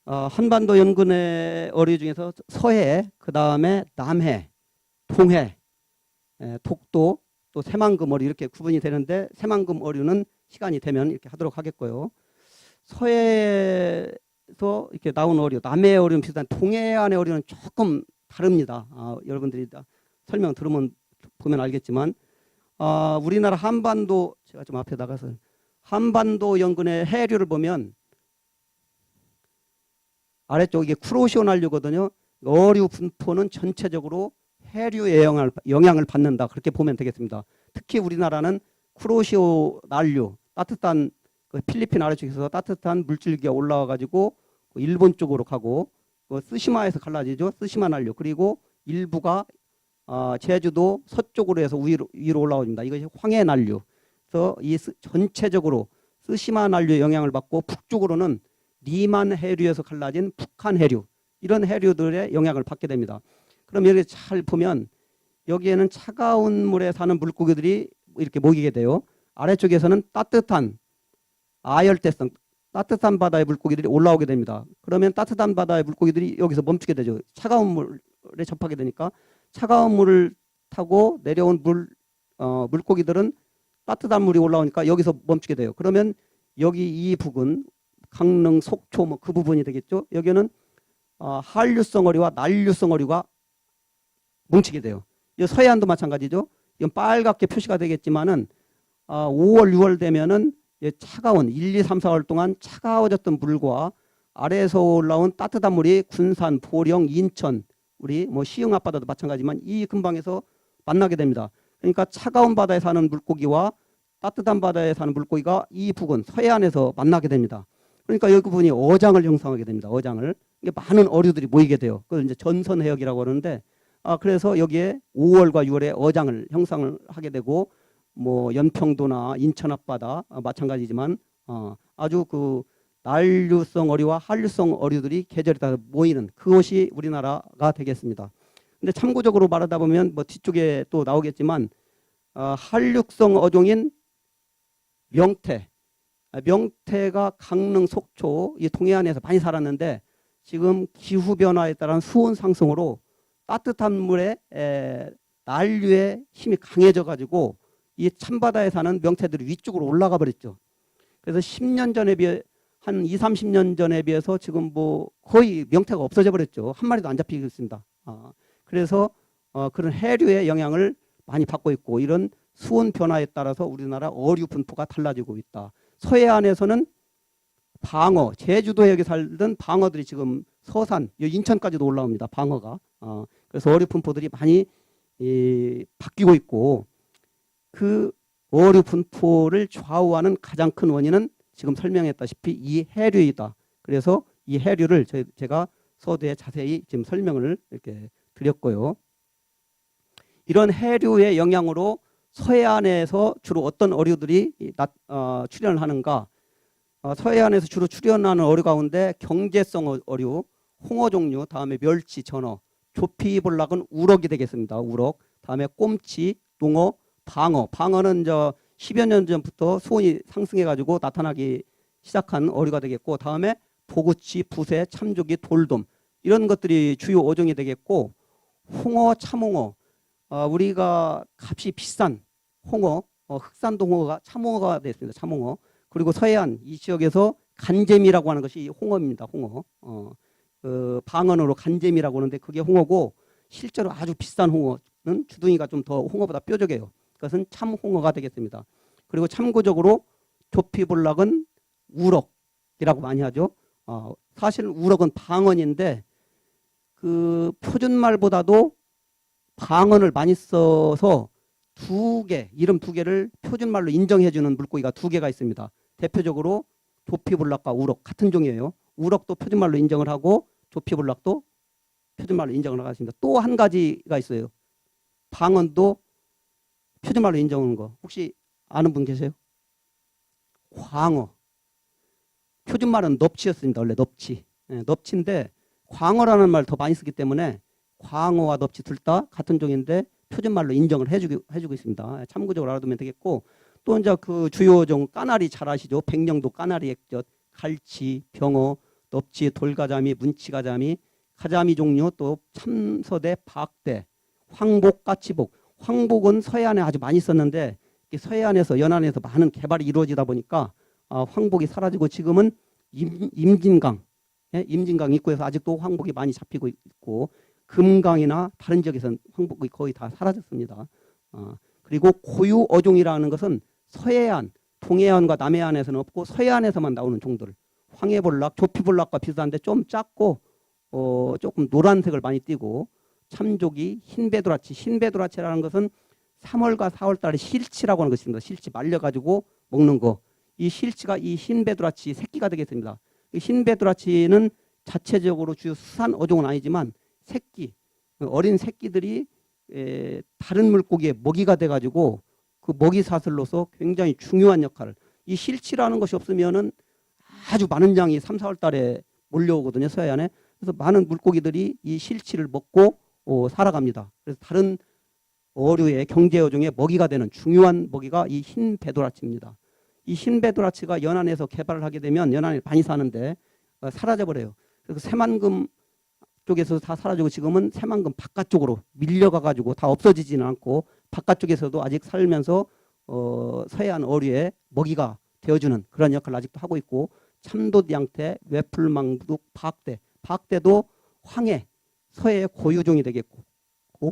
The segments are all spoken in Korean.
한반도 연근의 어류 중에서 서해, 그 다음에 남해, 동해, 독도, 또 새만금 어류 이렇게 구분이 되는데 새만금 어류는 시간이 되면 이렇게 하도록 하겠고요. 서해에서 이렇게 나온 어류, 남해 어류는 비슷한 동해안의 어류는 조금 다릅니다. 여러분들이 설명 들으면 보면 알겠지만 우리나라 한반도 제가 좀 앞에 나가서 한반도 연근의 해류를 보면 아래쪽 이게 쿠로시오 난류거든요. 어류 분포는 전체적으로 해류의 영향을 받는다. 그렇게 보면 되겠습니다. 특히 우리나라는 쿠로시오 난류, 따뜻한 그 필리핀 아래쪽에서 따뜻한 물줄기가 올라와 가지고 일본 쪽으로 가고 스시마에서 갈라지죠. 스시마 난류. 그리고 일부가 제주도 서쪽으로 해서 위로 올라옵니다. 이것이 황해 난류. 그래서 이 전체적으로 스시마 난류의 영향을 받고 북쪽으로는 리만 해류에서 갈라진 북한 해류, 이런 해류들의 영향을 받게 됩니다. 그럼 여기 잘 보면 여기에는 차가운 물에 사는 물고기들이 이렇게 모이게 돼요. 아래쪽에서는 따뜻한 아열대성, 따뜻한 바다의 물고기들이 올라오게 됩니다. 그러면 따뜻한 바다의 물고기들이 여기서 멈추게 되죠. 차가운 물에 접하게 되니까 차가운 물을 타고 내려온 물고기들은 따뜻한 물이 올라오니까 여기서 멈추게 돼요. 그러면 여기 이 부근 강릉, 속초 뭐 그 부분이 되겠죠. 여기는 한류성 어류와 난류성 어류가 뭉치게 돼요. 이 서해안도 마찬가지죠. 이건 빨갛게 표시가 되겠지만은 5월, 6월 되면은 차가운 1, 2, 3, 4월 동안 차가워졌던 물과 아래에서 올라온 따뜻한 물이 군산, 보령, 인천, 우리 뭐 시흥 앞바다도 마찬가지지만 이 근방에서 만나게 됩니다. 그러니까 차가운 바다에 사는 물고기와 따뜻한 바다에 사는 물고기가 이 부근 서해안에서 만나게 됩니다. 그러니까 여기 부분이 어장을 형성하게 됩니다. 어장을. 이게 많은 어류들이 모이게 돼요. 그걸 이제 전선 해역이라고 하는데 그래서 여기에 5월과 6월에 어장을 형성을 하게 되고 뭐 연평도나 인천 앞바다 마찬가지지만 아주 그 난류성 어류와 한류성 어류들이 계절에 따라 모이는 그것이 우리나라가 되겠습니다. 근데 참고적으로 말하다 보면 뭐 뒤쪽에 또 나오겠지만 한류성 어종인 명태가 강릉, 속초, 이 동해안에서 많이 살았는데 지금 기후변화에 따른 수온 상승으로 따뜻한 물에 난류의 힘이 강해져 가지고 이 찬바다에 사는 명태들이 위쪽으로 올라가 버렸죠. 그래서 10년 전에 비해 한 2, 30년 전에 비해서 지금 뭐 거의 명태가 없어져 버렸죠. 한 마리도 안 잡히고 있습니다. 그래서 그런 해류의 영향을 많이 받고 있고 이런 수온 변화에 따라서 우리나라 어류 분포가 달라지고 있다. 서해안에서는 방어, 제주도 해역에 살던 방어들이 지금 서산, 인천까지도 올라옵니다. 방어가. 그래서 어류 분포들이 많이 바뀌고 있고 그 어류 분포를 좌우하는 가장 큰 원인은 지금 설명했다시피 이 해류이다. 그래서 이 해류를 제가 서두에 자세히 지금 설명을 이렇게 드렸고요. 이런 해류의 영향으로 서해안에서 주로 어떤 어류들이 출현을 하는가? 서해안에서 주로 출현하는 어류 가운데 경제성 어류, 홍어 종류, 다음에 멸치, 전어, 조피볼락은 우럭이 되겠습니다. 우럭, 다음에 꼼치, 농어, 방어. 방어는 10여 년 전부터 수온이 상승해가지고 나타나기 시작한 어류가 되겠고, 다음에 보구치, 부새, 참조기, 돌돔 이런 것들이 주요 어종이 되겠고, 홍어, 참홍어, 우리가 값이 비싼 홍어, 흑산도 홍어가 참홍어가 됐습니다. 참홍어. 그리고 서해안 이 지역에서 간재미라고 하는 것이 홍어입니다. 홍어. 방언으로 간재미라고 하는데 그게 홍어고 실제로 아주 비싼 홍어는 주둥이가 좀 더 홍어보다 뾰족해요. 그것은 참홍어가 되겠습니다. 그리고 참고적으로 조피볼락은 우럭이라고 많이 하죠. 사실 우럭은 방언인데 그 표준말보다도 방언을 많이 써서 이름 두 개를 표준말로 인정해주는 물고기가 두 개가 있습니다. 대표적으로 조피볼락과 우럭 같은 종이에요. 우럭도 표준말로 인정을 하고 조피볼락도 표준말로 인정을 하겠습니다. 또 한 가지가 있어요. 방언도 표준말로 인정하는 거. 혹시 아는 분 계세요? 광어. 표준말은 넙치였습니다. 원래 넙치. 넙치인데 광어라는 말 더 많이 쓰기 때문에 광어와 넙치 둘 다 같은 종인데 표준말로 인정을 해주고 있습니다. 참고적으로 알아두면 되겠고 또 이제 그 주요 종 까나리 잘 아시죠? 백령도 까나리 액젓, 갈치, 병어, 넙치, 돌가자미, 문치가자미, 가자미 종류, 또 참서대, 박대, 황복, 까치복. 황복은 서해안에 아주 많이 있었는데 서해안에서 연안에서 많은 개발이 이루어지다 보니까 황복이 사라지고 지금은 임진강, 예? 임진강 입구에서 아직도 황복이 많이 잡히고 있고 금강이나 다른 지역에서는 황복이 거의 다 사라졌습니다. 그리고 고유 어종이라는 것은 서해안, 동해안과 남해안에서는 없고 서해안에서만 나오는 종들. 황해볼락, 조피볼락과 비슷한데 좀 작고 조금 노란색을 많이 띠고 참조기, 흰배도라치. 흰배도라치라는 것은 3월과 4월 달에 실치라고 하는 것이 있습니다. 실치 말려가지고 먹는 거. 이 실치가 이 흰배도라치 새끼가 되겠습니다. 이 흰배도라치는 자체적으로 주요 수산 어종은 아니지만 새끼, 어린 새끼들이 다른 물고기의 먹이가 돼가지고 그 먹이 사슬로서 굉장히 중요한 역할을. 이 실치라는 것이 없으면은 아주 많은 양이 3, 4월 달에 몰려오거든요. 서해안에. 그래서 많은 물고기들이 이 실치를 먹고 살아갑니다. 그래서 다른 어류의 경제어종의 먹이가 되는 중요한 먹이가 이 흰배도라치입니다. 이 흰배도라치가 연안에서 개발을 하게 되면 연안에 많이 사는데 사라져버려요. 그래서 새만금 쪽에서 다 사라지고 지금은 새만금 바깥쪽으로 밀려가가지고 다 없어지지는 않고 바깥쪽에서도 아직 살면서 서해안 어류의 먹이가 되어주는 그런 역할을 아직도 하고 있고 참돔, 양태, 외풀망둑, 박대. 박대도 황해, 서해의 고유종이 되겠고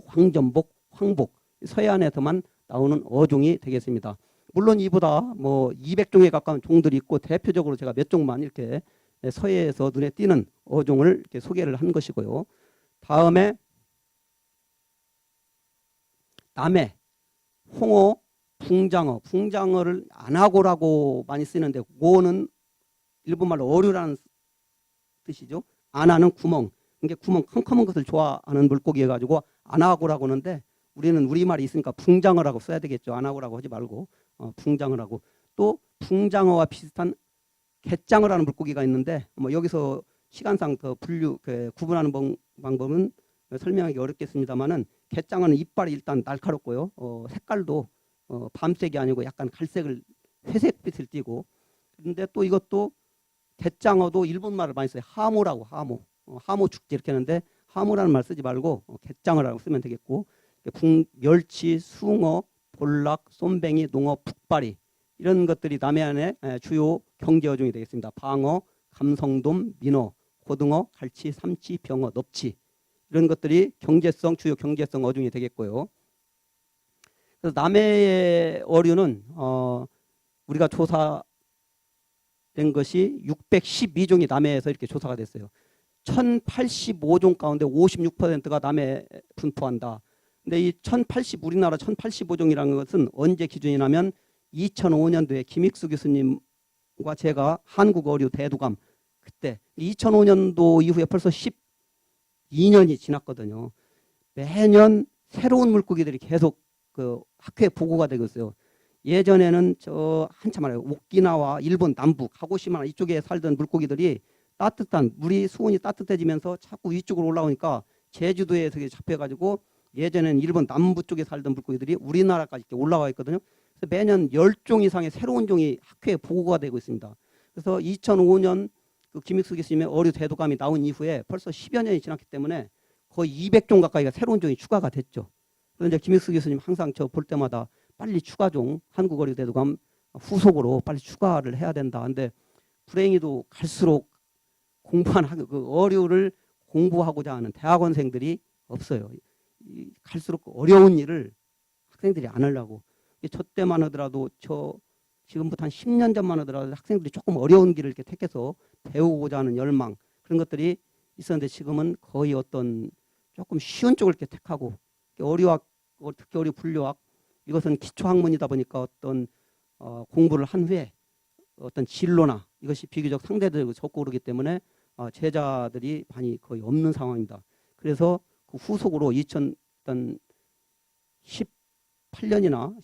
황전복, 황복, 서해안에서만 나오는 어종이 되겠습니다. 물론 이보다 뭐 200종에 가까운 종들이 있고 대표적으로 제가 몇 종만 이렇게 서해에서 눈에 띄는 어종을 이렇게 소개를 한 것이고요. 다음에 남해, 홍어, 붕장어. 붕장어를 안하고라고 많이 쓰는데 고는 일본말로 어류라는 뜻이죠. 안하는 구멍. 이게 구멍 컴컴한 것을 좋아하는 물고기여 가지고 안하고라고 하는데 우리는 우리말이 있으니까 붕장어라고 써야 되겠죠. 안하고라고 하지 말고 붕장어라고. 또 붕장어와 비슷한 갯장어라는 물고기가 있는데 뭐 여기서 시간상 더 구분하는 방법은 설명하기 어렵겠습니다만은 갯장어는 이빨이 일단 날카롭고요. 색깔도 밤색이 아니고 약간 갈색을 회색빛을 띠고 그런데 또 이것도 갯장어도 일본말을 많이 써요. 하모라고 하모. 하모 축제 이렇게 하는데 하모라는 말 쓰지 말고 갯장어라고 쓰면 되겠고 멸치, 숭어, 볼락, 쏨뱅이, 농어, 북바리 이런 것들이 남해안의 주요 경제어종이 되겠습니다. 방어, 감성돔, 민어, 고등어, 갈치, 삼치, 병어, 넙치 이런 것들이 주요 경제성 어종이 되겠고요. 그래서 남해의 어류는 우리가 조사된 것이 612종이 남해에서 이렇게 조사가 됐어요. 1085종 가운데 56%가 남해에 분포한다. 근데 이 우리나라 1085종이라는 것은 언제 기준이냐면 2005년도에 김익수 교수님과 제가 한국 어류 대두감 그때 2005년도 이후에 벌써 12년이 지났거든요. 매년 새로운 물고기들이 계속 그 학회에 보고가 되고 있어요. 예전에는 한참 말해요. 오키나와 일본 남부, 가고시마 이쪽에 살던 물고기들이 따뜻한 물이 수온이 따뜻해지면서 자꾸 위쪽으로 올라오니까 제주도에서 잡혀가지고 예전에는 일본 남부 쪽에 살던 물고기들이 우리나라까지 이렇게 올라와 있거든요. 그래서 매년 10종 이상의 새로운 종이 학회에 보고가 되고 있습니다. 그래서 2005년 그 김익수 교수님의 어류 대도감이 나온 이후에 벌써 10여 년이 지났기 때문에 거의 200종 가까이가 새로운 종이 추가가 됐죠. 그런데 김익수 교수님 항상 저 볼 때마다 빨리 추가종 한국 어류 대도감 후속으로 빨리 추가를 해야 된다. 근데 불행히도 갈수록 그 어류를 공부하고자 하는 대학원생들이 없어요. 갈수록 어려운 일을 학생들이 안 하려고. 저 때만 하더라도 지금부터 한 10년 전만 하더라도 학생들이 조금 어려운 길을 이렇게 택해서 배우고자 하는 열망 그런 것들이 있었는데 지금은 거의 어떤 조금 쉬운 쪽을 이렇게 택하고 어류학 특히 어류 분류학 이것은 기초학문이다 보니까 어떤 공부를 한 후에 어떤 진로나 이것이 비교적 상대적으로 적고 그러기 때문에 제자들이 많이 거의 없는 상황입니다. 그래서 그 후속으로 2018년이나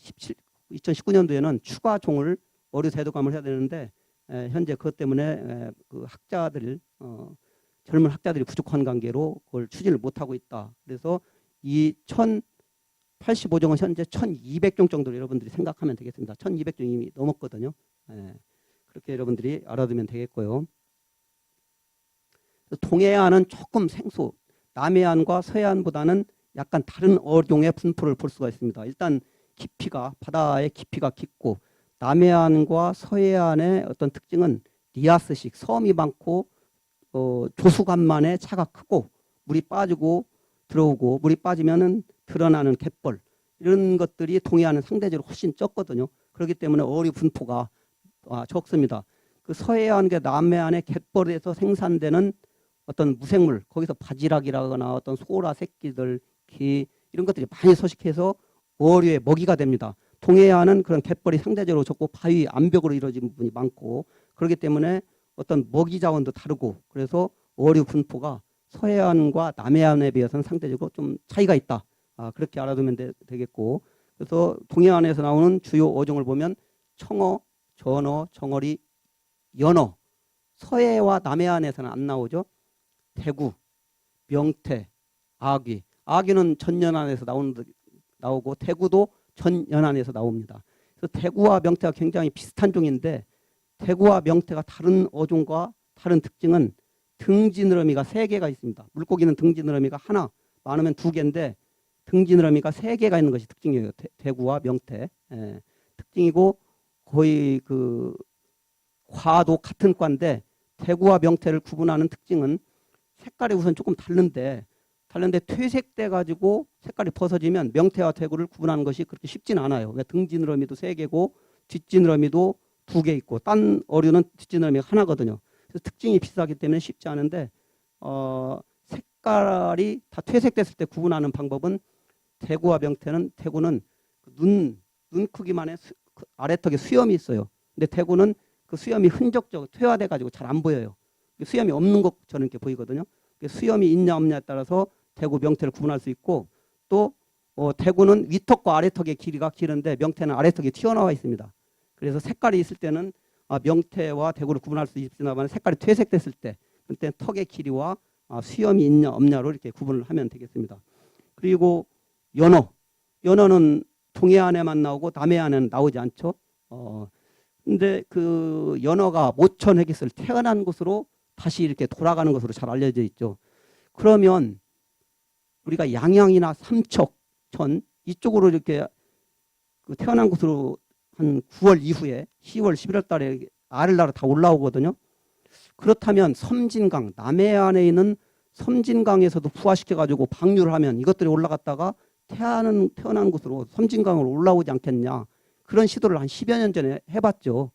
2019년도에는 추가 종을 어류 대도감을 해야 되는데 현재 그것 때문에 그 젊은 학자들이 부족한 관계로 그걸 추진을 못하고 있다. 그래서 이 1085종은 현재 1200종 정도로 여러분들이 생각하면 되겠습니다. 1200종이 이미 넘었거든요. 그렇게 여러분들이 알아두면 되겠고요. 동해안은 조금 생소, 남해안과 서해안보다는 약간 다른 어종의 분포를 볼 수가 있습니다. 일단 깊이가, 바다의 깊이가 깊고, 남해안과 서해안의 어떤 특징은 리아스식, 섬이 많고 조수간만에 차가 크고 물이 빠지고 들어오고, 물이 빠지면은 드러나는 갯벌, 이런 것들이 동해안은 상대적으로 훨씬 적거든요. 그렇기 때문에 어류 분포가 적습니다. 그 서해안과 남해안의 갯벌에서 생산되는 어떤 무생물, 거기서 바지락이라거나 어떤 소라 새끼들, 기, 이런 것들이 많이 서식해서 어류의 먹이가 됩니다. 동해안은 그런 갯벌이 상대적으로 적고 바위 암벽으로 이루어진 부분이 많고, 그렇기 때문에 어떤 먹이 자원도 다르고, 그래서 어류 분포가 서해안과 남해안에 비해서는 상대적으로 좀 차이가 있다. 그렇게 알아두면 되겠고, 그래서 동해안에서 나오는 주요 어종을 보면 청어, 전어, 정어리, 연어. 서해와 남해안에서는 안 나오죠. 대구, 명태, 아귀. 아귀는 전연안에서 나오고 대구도 전연안에서 나옵니다. 그래서 대구와 명태가 굉장히 비슷한 종인데, 대구와 명태가 다른 어종과 다른 특징은 등지느러미가 3개가 있습니다. 물고기는 등지느러미가 하나, 많으면 2개인데 등지느러미가 3개가 있는 것이 특징이에요. 대구와 명태. 특징이고, 거의 그 과도 같은 과인데, 대구와 명태를 구분하는 특징은 색깔이 우선 조금 다른데 퇴색돼 가지고 색깔이 벗어지면 명태와 대구를 구분하는 것이 그렇게 쉽지는 않아요. 등지느러미도 3개고 뒷지느러미도 2개 있고, 딴 어류는 뒷지느러미가 하나거든요. 그래서 특징이 비슷하기 때문에 쉽지 않은데, 색깔이 다 퇴색됐을 때 구분하는 방법은, 대구와 명태는, 대구는 눈 크기만의 아래턱에 수염이 있어요. 근데 대구는 그 수염이 흔적적 퇴화돼 가지고 잘 안 보여요. 수염이 없는 것처럼 이렇게 보이거든요. 수염이 있냐 없냐에 따라서 대구, 명태를 구분할 수 있고, 또 대구는 위턱과 아래턱의 길이가 길은데 명태는 아래턱이 튀어나와 있습니다. 그래서 색깔이 있을 때는 명태와 대구를 구분할 수 있으나, 색깔이 퇴색됐을 때 그때 턱의 길이와 수염이 있냐 없냐로 이렇게 구분을 하면 되겠습니다. 그리고 연어는 동해안에만 나오고 남해안에는 나오지 않죠. 근데 그 연어가 모천 해기슬, 태어난 곳으로 다시 이렇게 돌아가는 것으로 잘 알려져 있죠. 그러면 우리가 양양이나 삼척천 이쪽으로 이렇게 그 태어난 곳으로 한 9월 이후에 10월, 11월 달에 알을 낳아 다 올라오거든요. 그렇다면 섬진강, 남해안에 있는 섬진강에서도 부화시켜가지고 방류를 하면 이것들이 올라갔다가 태어난 곳으로 섬진강으로 올라오지 않겠냐. 그런 시도를 한 10여 년 전에 해봤죠.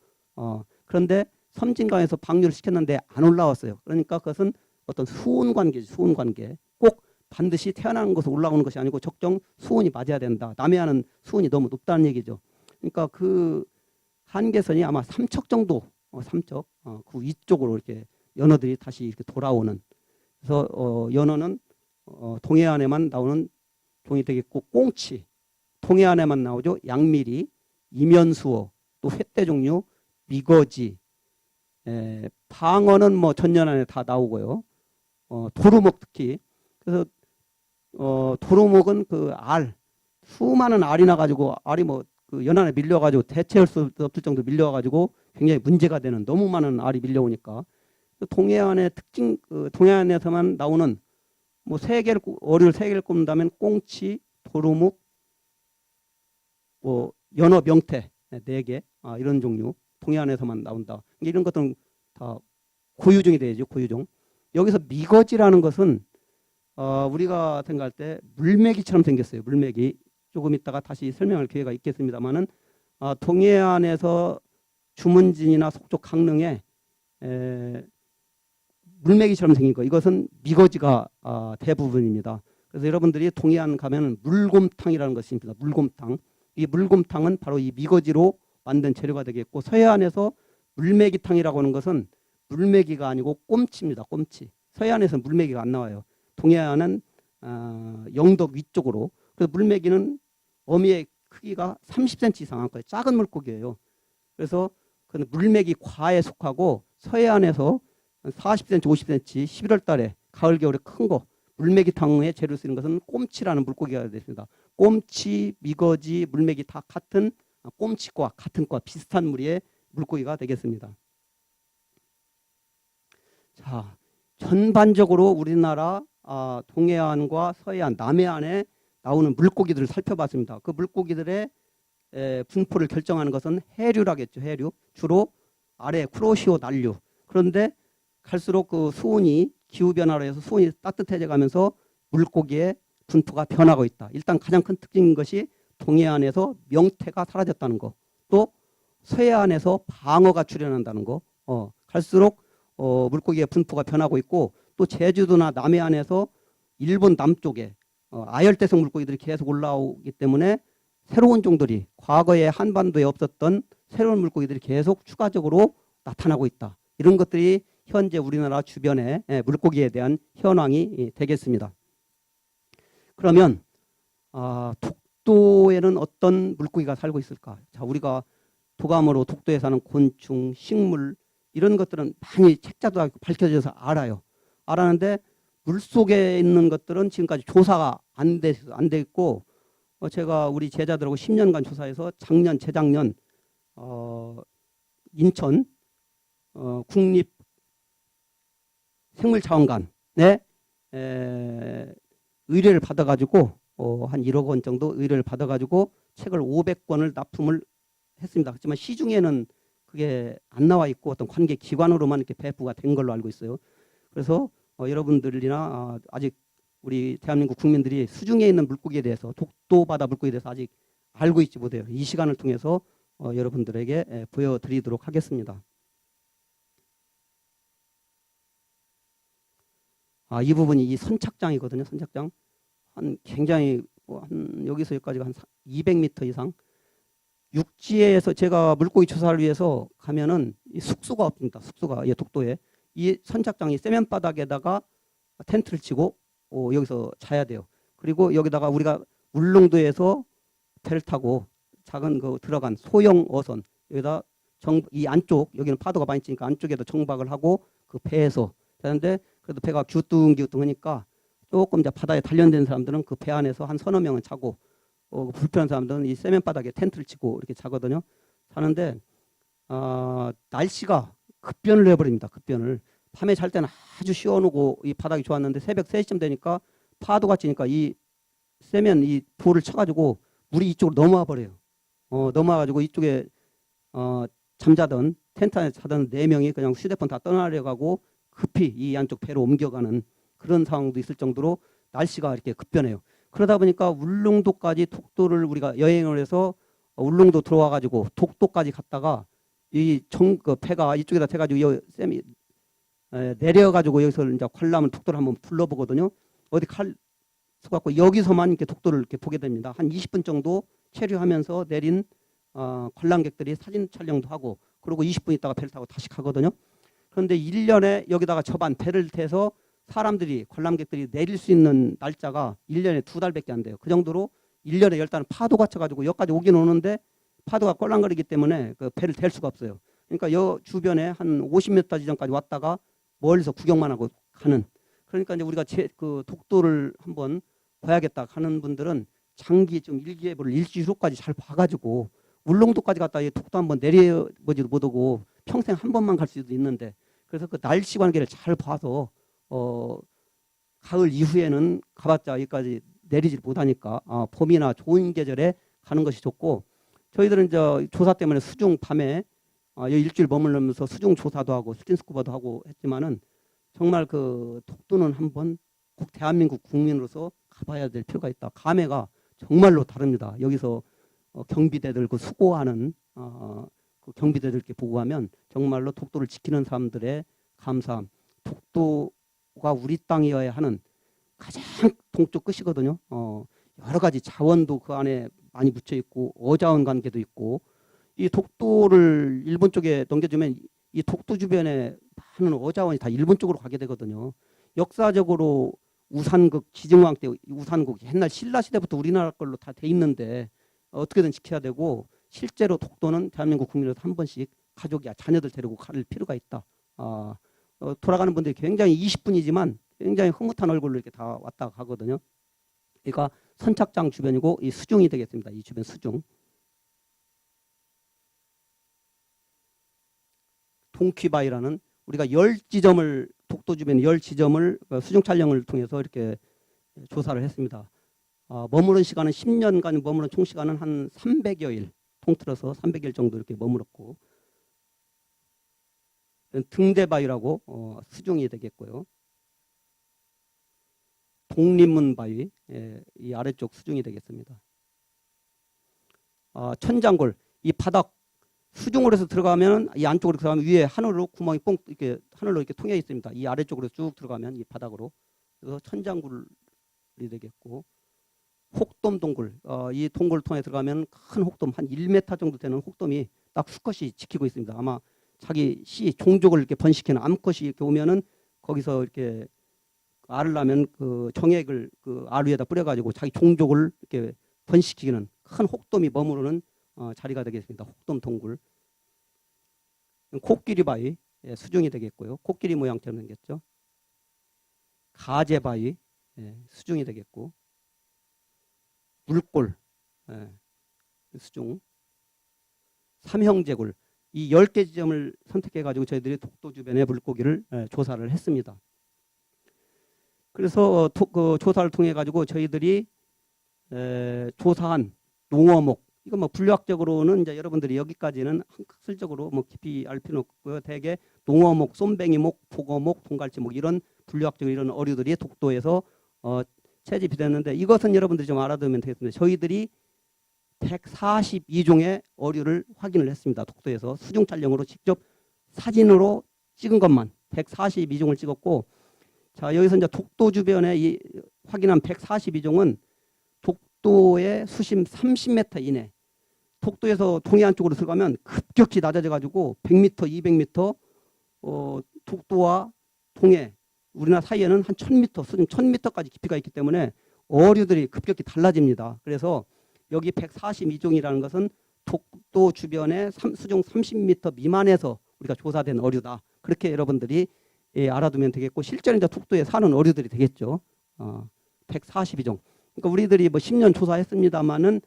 그런데 섬진강에서 방류를 시켰는데 안 올라왔어요. 그러니까 그것은 어떤 수온 관계지, 수온 관계. 꼭 반드시 태어나는 곳으로 올라오는 것이 아니고 적정 수온이 맞아야 된다. 남해안은 수온이 너무 높다는 얘기죠. 그러니까 그 한계선이 아마 삼척 정도, 삼척, 그 위쪽으로 이렇게 연어들이 다시 이렇게 돌아오는. 그래서 연어는 동해안에만 나오는 종이 되겠고, 꽁치, 동해안에만 나오죠. 양미리, 이면수어, 또 횟대 종류, 미거지, 방어는 뭐 전연안에 다 나오고요. 도루묵 특히. 그래서 도루묵은 그 수많은 알이 나가지고, 알이 뭐 그 연안에 밀려가지고 대체할 수 없을 정도 밀려가지고 굉장히 문제가 되는, 너무 많은 알이 밀려오니까. 동해안의 특징, 동해안에서만 나오는 뭐 어류를 3개를 꼽는다면 꽁치, 도루묵, 연어, 명태 4개, 이런 종류 동해안에서만 나온다. 이런 것들은 다 고유종이 되죠. 고유종. 여기서 미거지라는 것은 우리가 생각할 때 물메기처럼 생겼어요. 물메기. 조금 있다가 다시 설명할 기회가 있겠습니다만은, 동해안에서 주문진이나 속초, 강릉에 물메기처럼 생긴 거, 이것은 미거지가 대부분입니다. 그래서 여러분들이 동해안 가면 물곰탕이라는 것이 있습니다. 물곰탕. 이 물곰탕은 바로 이 미거지로 만든 재료가 되겠고, 서해안에서 물메기탕이라고 하는 것은 물메기가 아니고 꼼치입니다. 꼼치. 서해안에서는 물메기가 안 나와요. 동해안은 영덕 위쪽으로. 그래서 물메기는 어미의 크기가 30cm 이상 한 거예요. 작은 물고기예요. 그래서 그 물메기 과에 속하고, 서해안에서 40cm, 50cm, 11월 달에 가을 겨울에 큰 거, 물메기탕에 재료 쓰는 것은 꼼치라는 물고기가 됐습니다. 꼼치, 미거지, 물메기 다 같은 꼼치과 같은 과 비슷한 무리의 물고기가 되겠습니다. 자, 전반적으로 우리나라 동해안과 서해안, 남해안에 나오는 물고기들을 살펴봤습니다. 그 물고기들의 분포를 결정하는 것은 해류라겠죠. 해류. 주로 아래 쿠로시오 난류. 그런데 갈수록 그 수온이 기후변화로 해서 수온이 따뜻해져 가면서 물고기의 분포가 변하고 있다. 일단 가장 큰 특징인 것이 동해안에서 명태가 사라졌다는 거. 또 서해안에서 방어가 출현한다는 거. 갈수록 물고기의 분포가 변하고 있고, 또 제주도나 남해안에서 일본 남쪽에 아열대성 물고기들이 계속 올라오기 때문에 새로운 종들이, 과거에 한반도에 없었던 새로운 물고기들이 계속 추가적으로 나타나고 있다. 이런 것들이 현재 우리나라 주변의 물고기에 대한 현황이 되겠습니다. 그러면 독도에는 어떤 물고기가 살고 있을까? 자, 우리가 도감으로 독도에 사는 곤충, 식물 이런 것들은 많이 책자도 밝혀져서 알았는데 물속에 있는 것들은 지금까지 조사가 안 돼 있고, 제가 우리 제자들하고 10년간 조사해서 작년, 재작년 인천 국립생물자원관에 의뢰를 받아가지고 한 1억 원 정도 의뢰를 받아가지고 책을 500권을 납품을 했습니다. 그렇지만 시중에는 그게 안 나와 있고 어떤 관계 기관으로만 이렇게 배부가 된 걸로 알고 있어요. 그래서 여러분들이나 아직 우리 대한민국 국민들이 수중에 있는 물고기에 대해서, 독도 바다 물고기에 대해서 아직 알고 있지 못해요. 이 시간을 통해서 여러분들에게 보여드리도록 하겠습니다. 이 부분이 이 선착장이거든요. 선착장. 굉장히 한 여기서 여기까지가 한 200m 이상. 육지에서 제가 물고기 조사를 위해서 가면은 이 숙소가 없습니다. 숙소가 독도에. 이 선착장이 세면 바닥에다가 텐트를 치고 여기서 자야 돼요. 그리고 여기다가 우리가 울릉도에서 배를 타고 작은 그 들어간 소형 어선, 여기다 이 안쪽, 여기는 파도가 많이 치니까 안쪽에도 정박을 하고 그 배에서 자는데, 그래도 배가 기우뚱기우뚱하니까 조금 이제 바다에 단련된 사람들은 그 배 안에서 한 서너 명은 자고, 불편한 사람들은 이 세면 바닥에 텐트를 치고 이렇게 자거든요. 자는데 날씨가 급변을 해버립니다. 급변을. 밤에 잘 때는 아주 시원하고 이 바닥이 좋았는데 새벽 3시쯤 되니까 파도가 치니까 이 세면 이 돌을 쳐가지고 물이 이쪽으로 넘어와 버려요. 넘어와가지고 이쪽에 잠자던 텐트 안에 자던 4명이 그냥 휴대폰 다 떠나려가고 급히 이 안쪽 배로 옮겨가는 그런 상황도 있을 정도로 날씨가 이렇게 급변해요. 그러다 보니까 울릉도까지 독도를 우리가 여행을 해서 울릉도 들어와가지고 독도까지 갔다가 그 배가 이쪽에다 대가지고 쌤이 내려가지고 여기서 이제 관람을 독도를 한번 불러보거든요. 어디 갈 수 갖고 여기서만 이렇게 독도를 이렇게 보게 됩니다. 한 20분 정도 체류하면서 내린 관람객들이 사진 촬영도 하고, 그리고 20분 있다가 배를 타고 다시 가거든요. 그런데 1년에 여기다가 저반 배를 태서 사람들이, 관람객들이 내릴 수 있는 날짜가 1년에 2달밖에 안 돼요. 그 정도로 1년에 일단 파도가 쳐가지고 여기까지 오긴 오는데 파도가 꼴랑거리기 때문에 그 배를 댈 수가 없어요. 그러니까 여 주변에 한 50m 지점까지 왔다가 멀리서 구경만 하고 가는. 그러니까 이제 우리가 그 독도를 한번 봐야겠다 하는 분들은 장기 좀 일기예보를 일주일 후까지 잘 봐가지고 울릉도까지 갔다 독도 한번 내려보지도 못하고 평생 한 번만 갈 수도 있는데, 그래서 그 날씨 관계를 잘 봐서 가을 이후에는 가봤자 여기까지 내리질 못하니까 봄이나 좋은 계절에 가는 것이 좋고, 저희들은 이제 조사 때문에 수중 밤에 여기 일주일 머물면서 수중 조사도 하고 스킨스쿠버도 하고 했지만은 정말 그 독도는 한번 꼭 대한민국 국민으로서 가봐야 될 필요가 있다. 감회가 정말로 다릅니다. 여기서 경비대들 그 수고하는 그 경비대들께 보고 가면 정말로 독도를 지키는 사람들의 감사함. 독도가 우리 땅이어야 하는 가장 동쪽 끝이거든요. 여러 가지 자원도 그 안에 많이 묻혀 있고 어자원 관계도 있고, 이 독도를 일본 쪽에 넘겨주면 이 독도 주변에 많은 어자원이 다 일본 쪽으로 가게 되거든요. 역사적으로 우산국, 지증왕 때 우산국 옛날 신라 시대부터 우리나라 걸로 다 돼 있는데 어떻게든 지켜야 되고, 실제로 독도는 대한민국 국민으로서 한 번씩 가족이야 자녀들 데리고 갈 필요가 있다. 돌아가는 분들이 굉장히 20분이지만 굉장히 흐뭇한 얼굴로 이렇게 다 왔다 가거든요. 그러니까 선착장 주변이고 이 수중이 되겠습니다. 이 주변 수중. 동퀴바이라는 우리가 10지점을 독도 주변 10지점을 수중 촬영을 통해서 이렇게 조사를 했습니다. 머무른 시간은 10년간 머무른 총 시간은 한 300여일, 통틀어서 300일 정도 이렇게 머물었고, 등대바위라고 수중이 되겠고요. 독립문 바위, 이 아래쪽 수중이 되겠습니다. 천장골, 이 바닥 수중으로 해서 들어가면 이 안쪽으로 들어가면 위에 하늘로 구멍이 뽕 이렇게 하늘로 이렇게 통해 있습니다. 이 아래쪽으로 쭉 들어가면 이 바닥으로, 그래서 천장굴이 되겠고, 혹돔 동굴, 이 동굴 통해 들어가면 큰 혹돔 한 1m 정도 되는 혹돔이 딱 수컷이 지키고 있습니다. 아마 자기 씨 종족을 이렇게 번식해는 암컷이 이렇게 오면은 거기서 이렇게 알을 낳으면 그 정액을 그 알 위에다 뿌려가지고 자기 종족을 이렇게 번식시키는 큰 혹돔이 머무르는 자리가 되겠습니다. 혹돔 동굴. 코끼리 바위, 수중이 되겠고요. 코끼리 모양처럼 생겼죠. 가재 바위, 수중이 되겠고, 물골, 수중. 삼형제굴, 이 10개 지점을 선택해가지고 저희들이 독도 주변의 물고기를 조사를 했습니다. 그래서 그 조사를 통해 가지고 저희들이 조사한 농어목, 이거 뭐 분류학적으로는 이제 여러분들이 여기까지는 학술적으로 뭐 깊이 알 필요는 없고요. 대개 농어목, 쏨뱅이목, 복어목, 동갈치목 이런 분류학적 이런 어류들이 독도에서 채집이 됐는데, 이것은 여러분들이 좀 알아두면 되겠습니다. 저희들이 142종의 어류를 확인을 했습니다. 독도에서 수중 촬영으로 직접 사진으로 찍은 것만 142종을 찍었고, 자, 여기서 이제 독도 주변에 이 확인한 142종은 독도의 수심 30m 이내, 독도에서 동해안 쪽으로 들어가면 급격히 낮아져 가지고 100m, 200m 독도와 동해 우리나라 사이에는 한 1000m, 수준 1000m까지 깊이가 있기 때문에 어류들이 급격히 달라집니다. 그래서 여기 142종이라는 것은 독도 주변의 수중 30m 미만에서 우리가 조사된 어류다. 그렇게 여러분들이 알아두면 되겠고, 실제로 이제 독도에 사는 어류들이 되겠죠. 142종. 그러니까 우리들이 뭐 10년 조사했습니다만은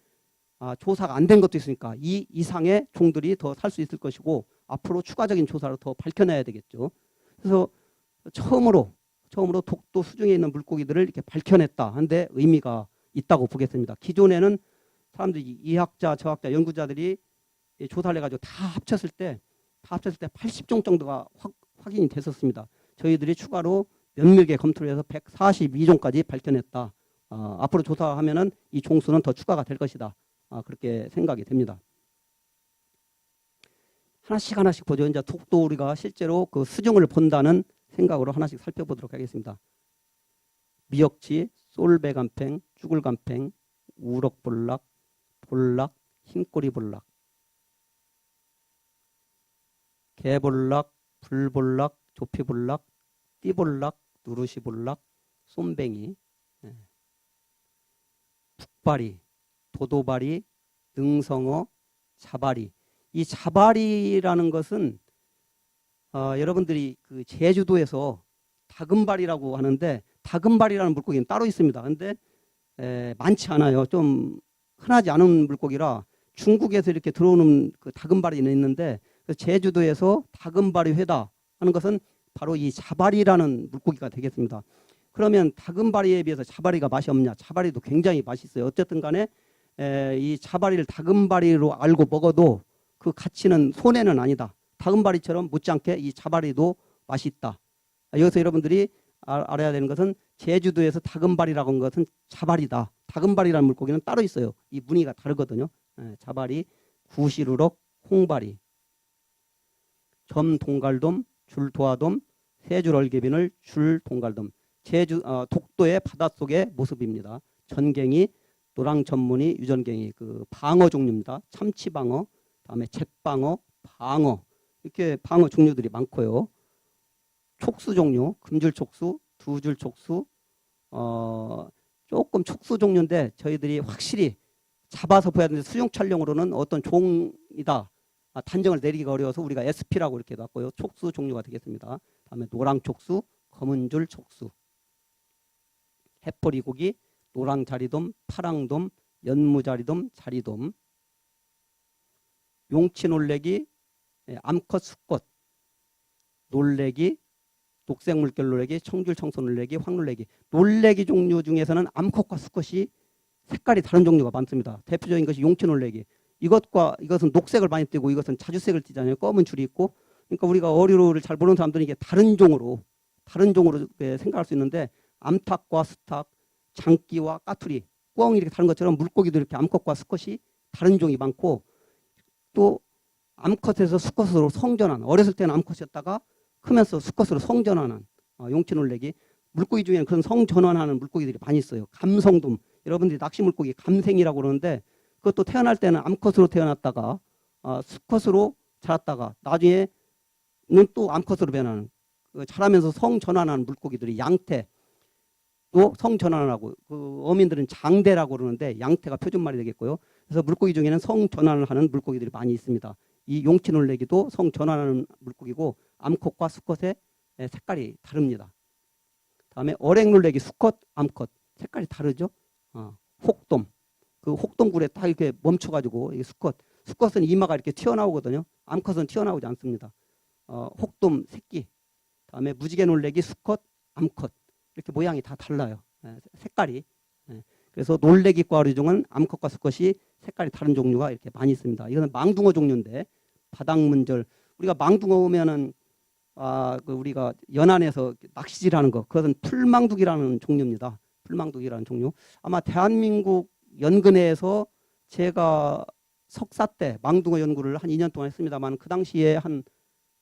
조사가 안 된 것도 있으니까 이 이상의 종들이 더 살 수 있을 것이고, 앞으로 추가적인 조사로 더 밝혀내야 되겠죠. 그래서 처음으로 독도 수중에 있는 물고기들을 이렇게 밝혀냈다 하는데 의미가 있다고 보겠습니다. 기존에는 사람들이 이학자, 저학자, 연구자들이 조사를 해가지고 다 합쳤을 때 80종 정도가 확인이 됐었습니다. 저희들이 추가로 면밀하게 검토를 해서 142종까지 밝혀냈다. 앞으로 조사하면은 이 종수는 더 추가가 될 것이다. 그렇게 생각이 됩니다. 하나씩 보죠. 이제 독도 우리가 실제로 그 수중을 본다는 생각으로 하나씩 살펴보도록 하겠습니다. 미역치, 솔배간팽, 쭈글간팽, 우럭볼락, 볼락, 흰꼬리볼락, 개볼락, 불볼락, 조피볼락, 띠볼락, 누르시볼락, 쏨뱅이, 북바리, 도도바리, 능성어, 자바리. 이 자바리라는 것은 여러분들이 그 제주도에서 다금바리라고 하는데, 다금바리라는 물고기는 따로 있습니다. 그런데 많지 않아요. 좀 흔하지 않은 물고기라 중국에서 이렇게 들어오는 그 다금바리는 있는데, 제주도에서 다금바리 회다 하는 것은 바로 이 자바리라는 물고기가 되겠습니다. 그러면 다금바리에 비해서 자바리가 맛이 없냐? 자바리도 굉장히 맛있어요. 어쨌든 간에 이 자바리를 다금바리로 알고 먹어도 그 가치는 손해는 아니다. 다금바리처럼 못지않게 이 자바리도 맛이 있다. 여기서 여러분들이 알아야 되는 것은 제주도에서 다금바리라고 하는 것은 자바리다. 다금바리라는 물고기는 따로 있어요. 이 무늬가 다르거든요. 자바리, 구시루럭, 홍바리, 점동갈돔, 줄도화돔, 세줄얼개빈을 줄동갈돔. 독도의 바닷속의 모습입니다. 전갱이, 노랑전무늬, 유전갱이, 그 방어 종류입니다. 참치방어, 다음에 잿방어, 방어, 이렇게 방어 종류들이 많고요. 촉수 종류, 금줄촉수, 두줄촉수, 조금 촉수 종류인데 저희들이 확실히 잡아서 보야 되는데 수중 촬영으로는 어떤 종이다 단정을 내리기가 어려워서 우리가 SP라고 이렇게 놨고요. 촉수 종류가 되겠습니다. 다음에 노랑촉수, 검은줄 촉수, 해포리고기, 노랑자리돔, 파랑돔, 연무자리돔, 자리돔, 용치놀래기, 암컷 수컷, 놀래기, 녹색 물결 놀래기, 청줄 청소 놀래기, 황놀래기. 놀래기 종류 중에서는 암컷과 수컷이 색깔이 다른 종류가 많습니다. 대표적인 것이 용치 놀래기. 이것은 녹색을 많이 띠고 이것은 자주색을 띠잖아요. 검은 줄이 있고. 그러니까 우리가 어류를 잘 모르는 사람들은 이게 다른 종으로 생각할 수 있는데, 암탉과 수탉, 장기와 까투리, 꿩이 이렇게 다른 것처럼 물고기도 이렇게 암컷과 수컷이 다른 종이 많고, 또 암컷에서 수컷으로 성전하는, 어렸을 때는 암컷이었다가 크면서 수컷으로 성전하는 용치 놀래기. 물고기 중에는 그런 성전환하는 물고기들이 많이 있어요. 감성돔, 여러분들이 낚시 물고기 감생이라고 그러는데, 그것도 태어날 때는 암컷으로 태어났다가 수컷으로 자랐다가 나중에는 또 암컷으로 변하는, 자라면서 성전환하는 물고기들이 양태, 또 성전환하고, 어민들은 장대라고 그러는데 양태가 표준말이 되겠고요. 그래서 물고기 중에는 성전환을 하는 물고기들이 많이 있습니다. 이 용치 놀래기도 성전환하는 물고기고 암컷과 수컷의 색깔이 다릅니다. 다음에 어랭 놀래기, 수컷, 암컷 색깔이 다르죠. 혹돔, 그 혹돔굴에 딱 이렇게 멈춰가지고, 이게 수컷은 이마가 이렇게 튀어나오거든요. 암컷은 튀어나오지 않습니다. 혹돔 새끼. 다음에 무지개 놀래기, 수컷, 암컷 이렇게 모양이 다 달라요. 색깔이. 그래서 놀래기과 어류 중은 암컷과 수컷이 색깔이 다른 종류가 이렇게 많이 있습니다. 이거는 망둥어 종류인데, 바닥문절, 우리가 망둥어 오면은 우리가 연안에서 낚시질하는 거, 그것은 풀망둑이라는 종류입니다. 풀망둑이라는 종류. 아마 대한민국 연근해에서 제가 석사 때 망둥어 연구를 한 2년 동안 했습니다만, 그 당시에 한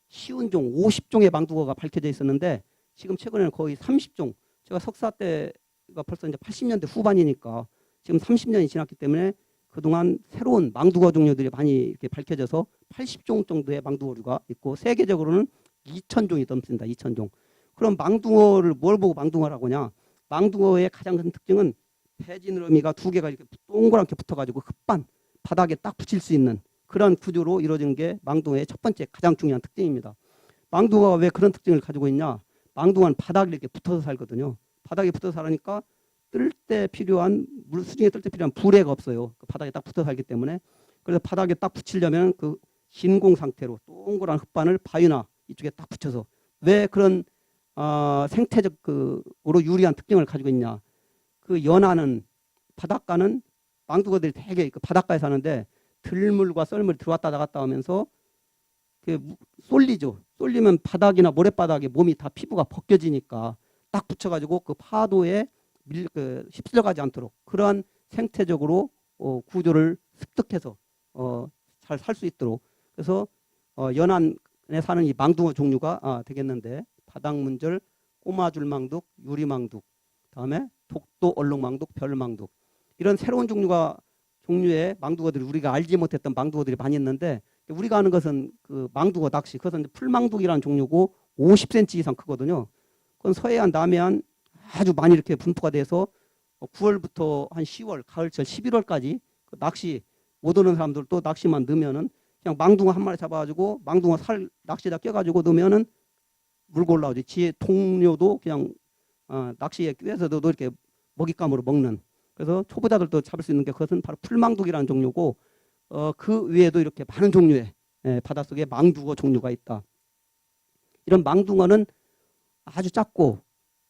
쉬운 종 50종의 망둥어가 밝혀져 있었는데, 지금 최근에는 거의 30종. 제가 석사 때가 벌써 이제 80년대 후반이니까 지금 30년이 지났기 때문에 그동안 새로운 망둥어 종류들이 많이 이렇게 밝혀져서 80종 정도의 망둥어류가 있고, 세계적으로는 2,000종이 넘습니다. 2,000종. 그럼 망둥어를 뭘 보고 망둥어라고 하냐? 망둥어의 가장 큰 특징은 배지느러미가 두 개가 이렇게 동그랗게 붙어가지고 흙반 바닥에 딱 붙일 수 있는 그런 구조로 이루어진 게 망둥어의 첫 번째 가장 중요한 특징입니다. 망둥어가 왜 그런 특징을 가지고 있냐? 망둥어는 바닥에 이렇게 붙어서 살거든요. 바닥에 붙어서 살으니까 뜰 때 필요한, 물 수중에 뜰 때 필요한 불에가 없어요. 그 바닥에 딱 붙어 살기 때문에. 그래서 바닥에 딱 붙이려면 그 진공 상태로 동그란 흙반을 바위나 이쪽에 딱 붙여서. 왜 그런 생태적으로 유리한 특징을 가지고 있냐? 그 연안은, 바닷가는 망둥어들이 되게 그 바닷가에 사는데 들물과 썰물이 들어왔다 나갔다 하면서 그 쏠리죠. 쏠리면 바닥이나 모래바닥에 몸이 다 피부가 벗겨지니까 딱 붙여가지고 그 파도에 휩쓸려가지 않도록 그러한 생태적으로 구조를 습득해서 잘 살 수 있도록. 그래서 연안에 사는 이 망둥어 종류가 되겠는데, 바닥문절, 꼬마줄망둑, 유리망둑, 다음에 독도 얼룩망둑, 별망둑, 이런 새로운 종류의 망둥어들이, 우리가 알지 못했던 망둥어들이 많이 있는데, 우리가 아는 것은 그 망둥어 낚시, 그것은 풀망둑이라는 종류고 50cm 이상 크거든요. 그건 서해안, 남해안 아주 많이 이렇게 분포가 돼서 9월부터 한 10월, 가을철 11월까지 그 낚시 못 오는 사람들도 낚시만 넣으면은 그냥 망둥어 한 마리 잡아가지고 망둥어 살 낚시에다 껴가지고 넣으면은 물고 올라오지. 지에 동료도 그냥 낚시에 껴서도 이렇게 먹잇감으로 먹는. 그래서 초보자들도 잡을 수 있는 게, 그것은 바로 풀망둑이라는 종류고, 그 외에도 이렇게 많은 종류의 바닷속에 망둥어 종류가 있다. 이런 망둥어는 아주 작고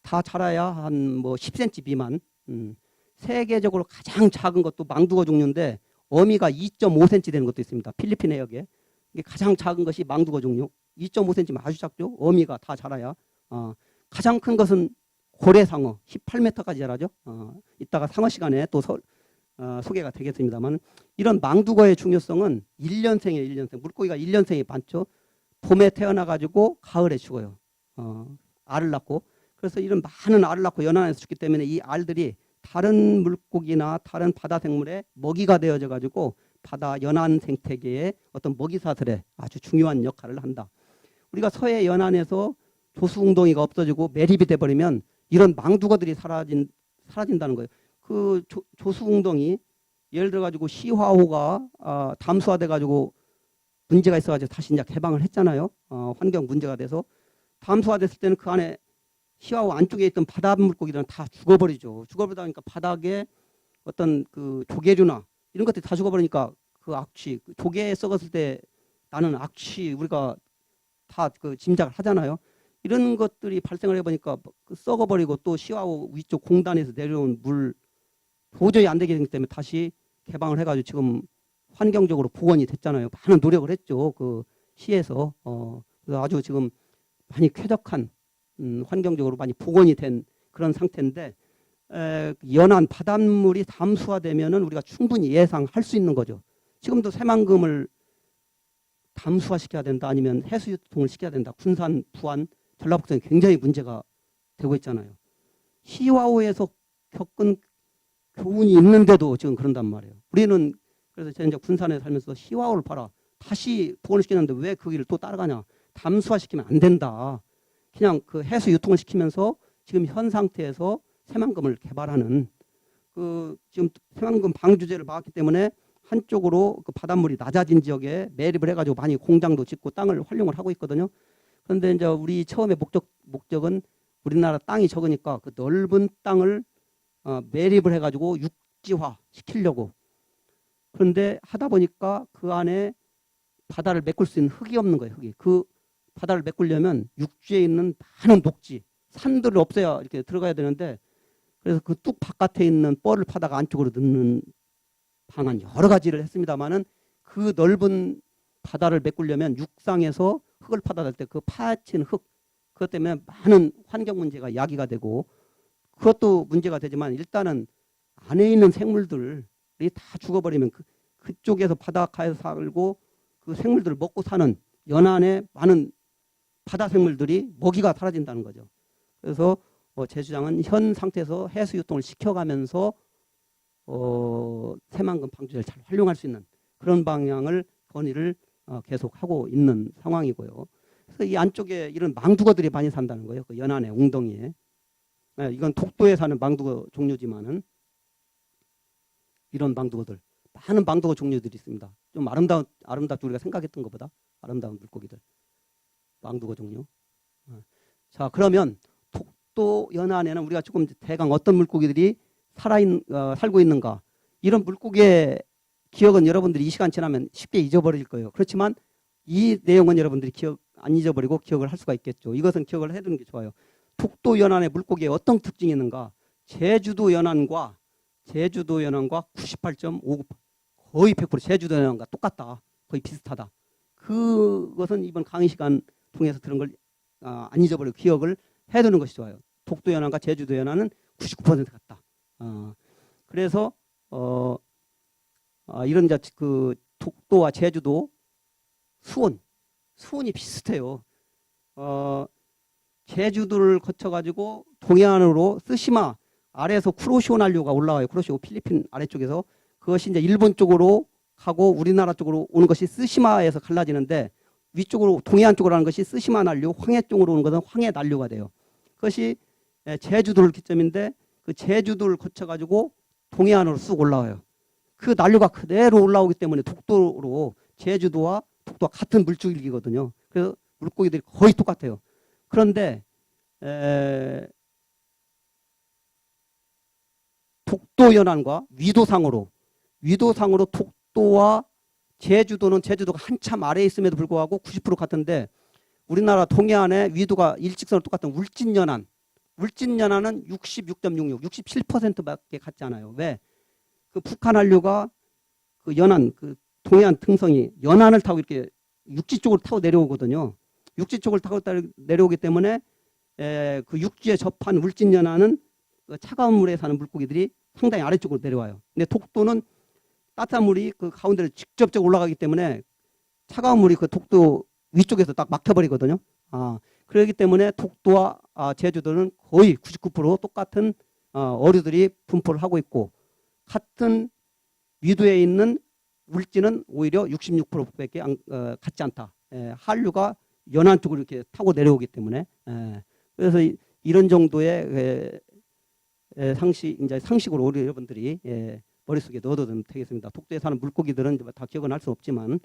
다 자라야 한 뭐 10cm 미만. 세계적으로 가장 작은 것도 망둥어 종류인데 어미가 2.5cm 되는 것도 있습니다. 필리핀 해역에. 이게 가장 작은 것이 망둥어 종류. 2.5cm면 아주 작죠. 어미가 다 자라야. 가장 큰 것은 고래상어 18m까지 자라죠. 이따가 상어 시간에 또 소개가 되겠습니다만, 이런 망둥어의 중요성은 1년생이에요. 1년생. 물고기가 1년생이 많죠. 봄에 태어나가지고 가을에 죽어요. 알을 낳고. 그래서 이런 많은 알을 낳고 연안에서 죽기 때문에 이 알들이 다른 물고기나 다른 바다 생물의 먹이가 되어져 가지고 바다 연안 생태계의 어떤 먹이사슬에 아주 중요한 역할을 한다. 우리가 서해 연안에서 조수웅덩이가 없어지고 매립이 돼버리면 이런 망둥어들이 사라진다는 거예요. 그 조수웅덩이, 예를 들어 가지고 시화호가 담수화돼 가지고 문제가 있어 가지고 다시 이제 개방을 했잖아요. 환경 문제가 돼서. 담수화됐을 때는 그 안에 시화호 안쪽에 있던 바다 물고기들은 다 죽어버리죠. 죽어버리다 보니까 바닥에 어떤 그 조개류나 이런 것들이 다 죽어버리니까 그 악취, 그 조개 썩었을 때 나는 악취, 우리가 다 그 짐작을 하잖아요. 이런 것들이 발생을 해보니까 썩어버리고 또 시와호 위쪽 공단에서 내려온 물 도저히 안 되기 때문에 다시 개방을 해가지고 지금 환경적으로 복원이 됐잖아요. 많은 노력을 했죠. 그 시에서. 그래서 아주 지금 많이 쾌적한 환경적으로 많이 복원이 된 그런 상태인데 연안 바닷물이 담수화되면은 우리가 충분히 예상할 수 있는 거죠. 지금도 새만금을 담수화시켜야 된다 아니면 해수유통을 시켜야 된다. 군산, 부안, 전라북도에 굉장히 문제가 되고 있잖아요. 시와호에서 겪은 교훈이 있는데도 지금 그런단 말이에요. 우리는 그래서 제가 이제 군산에 살면서 시와호를 봐라. 다시 복원을 시키는데 왜 그 길을 또 따라가냐. 담수화시키면 안 된다. 그냥 그 해수 유통을 시키면서 지금 현 상태에서 새만금을 개발하는 지금 새만금 방주제를 막았기 때문에 한쪽으로 그 바닷물이 낮아진 지역에 매립을 해가지고 많이 공장도 짓고 땅을 활용을 하고 있거든요. 그런데 이제 우리 처음에 목적은 우리나라 땅이 적으니까 그 넓은 땅을 매립을 해가지고 육지화 시키려고. 그런데 하다 보니까 그 안에 바다를 메꿀 수 있는 흙이 없는 거예요. 흙이. 그 바다를 메꾸려면 육지에 있는 많은 녹지, 산들을 없애야 이렇게 들어가야 되는데 그래서 그 뚝 바깥에 있는 뻘을 파다가 안쪽으로 넣는 방안 여러 가지를 했습니다만은 그 넓은 바다를 메꾸려면 육상에서 흙을 파다 댈 때 그 파친 흙 그것 때문에 많은 환경 문제가 야기가 되고 그것도 문제가 되지만 일단은 안에 있는 생물들이 다 죽어버리면 그쪽에서 바닷가에서 살고 그 생물들을 먹고 사는 연안에 많은 바다 생물들이 먹이가 사라진다는 거죠. 그래서 제 주장은 현 상태에서 해수 유통을 시켜가면서 새만금 방주제를 잘 활용할 수 있는 그런 방향을 건의를 계속하고 있는 상황이고요. 그래서 이 안쪽에 이런 망두어들이 많이 산다는 거예요. 그 연안에 웅덩이에. 이건 독도에 사는 망두어 종류지만은 이런 망두어들 많은 망두어 종류들이 있습니다. 좀 아름답죠. 우리가 생각했던 것보다 아름다운 물고기들. 망두어 종류. 자, 그러면 독도 연안에는 우리가 조금 대강 어떤 물고기들이 살고 있는가. 이런 물고기의 기억은 여러분들이 이 시간 지나면 쉽게 잊어버릴 거예요. 그렇지만 이 내용은 여러분들이 안 잊어버리고 기억을 할 수가 있겠죠. 이것은 기억을 해두는 게 좋아요. 독도 연안의 물고기에 어떤 특징이 있는가. 제주도 연안과 98.59 거의 100% 제주도 연안과 똑같다. 거의 비슷하다. 그것은 이번 강의 시간 통해서 들은 걸 안 잊어버리고 기억을 해두는 것이 좋아요. 독도 연안과 제주도 연안은 99% 같다. 그래서 이런 이제 그 독도와 제주도 수온이 비슷해요. 제주도를 거쳐가지고 동해안으로 쓰시마 아래에서 쿠로시오 난류가 올라와요. 쿠로시오 필리핀 아래쪽에서 그것이 이제 일본 쪽으로 가고 우리나라 쪽으로 오는 것이 쓰시마에서 갈라지는데 위쪽으로 동해안 쪽으로 하는 것이 쓰시마 난류, 황해 쪽으로 오는 것은 황해 난류가 돼요. 그것이 제주도를 기점인데 그 제주도를 거쳐가지고 동해안으로 쑥 올라와요. 그 난류가 그대로 올라오기 때문에 독도로 제주도와 독도와 같은 물줄기거든요. 그래서 물고기들이 거의 똑같아요. 그런데 독도 연안과 위도상으로 독도와 제주도가 한참 아래에 있음에도 불구하고 90% 같은데 우리나라 동해안의 위도가 일직선으로 똑같은 울진연안은 66.66, 67%밖에 같지 않아요. 왜? 그 북한 한류가 그 연안, 그 동해안 등성이 연안을 타고 이렇게 육지 쪽으로 타고 내려오거든요. 육지 쪽을 타고 내려오기 때문에 그 육지에 접한 울진연안은 그 차가운 물에 사는 물고기들이 상당히 아래쪽으로 내려와요. 근데 독도는 따뜻한 물이 그 가운데를 직접적으로 올라가기 때문에 차가운 물이 그 독도 위쪽에서 딱 막혀버리거든요. 그렇기 때문에 독도와 제주도는 거의 99% 똑같은 어류들이 분포를 하고 있고 같은 위도에 있는 울진은 오히려 66%밖에 같지 않다. 한류가 연안 쪽으로 이렇게 타고 내려오기 때문에 그래서 이런 정도의 상식으로 우리 여러분들이 머릿속에 넣어두면 되겠습니다. 독도에 사는 물고기들은 다 기억은 할 수 없지만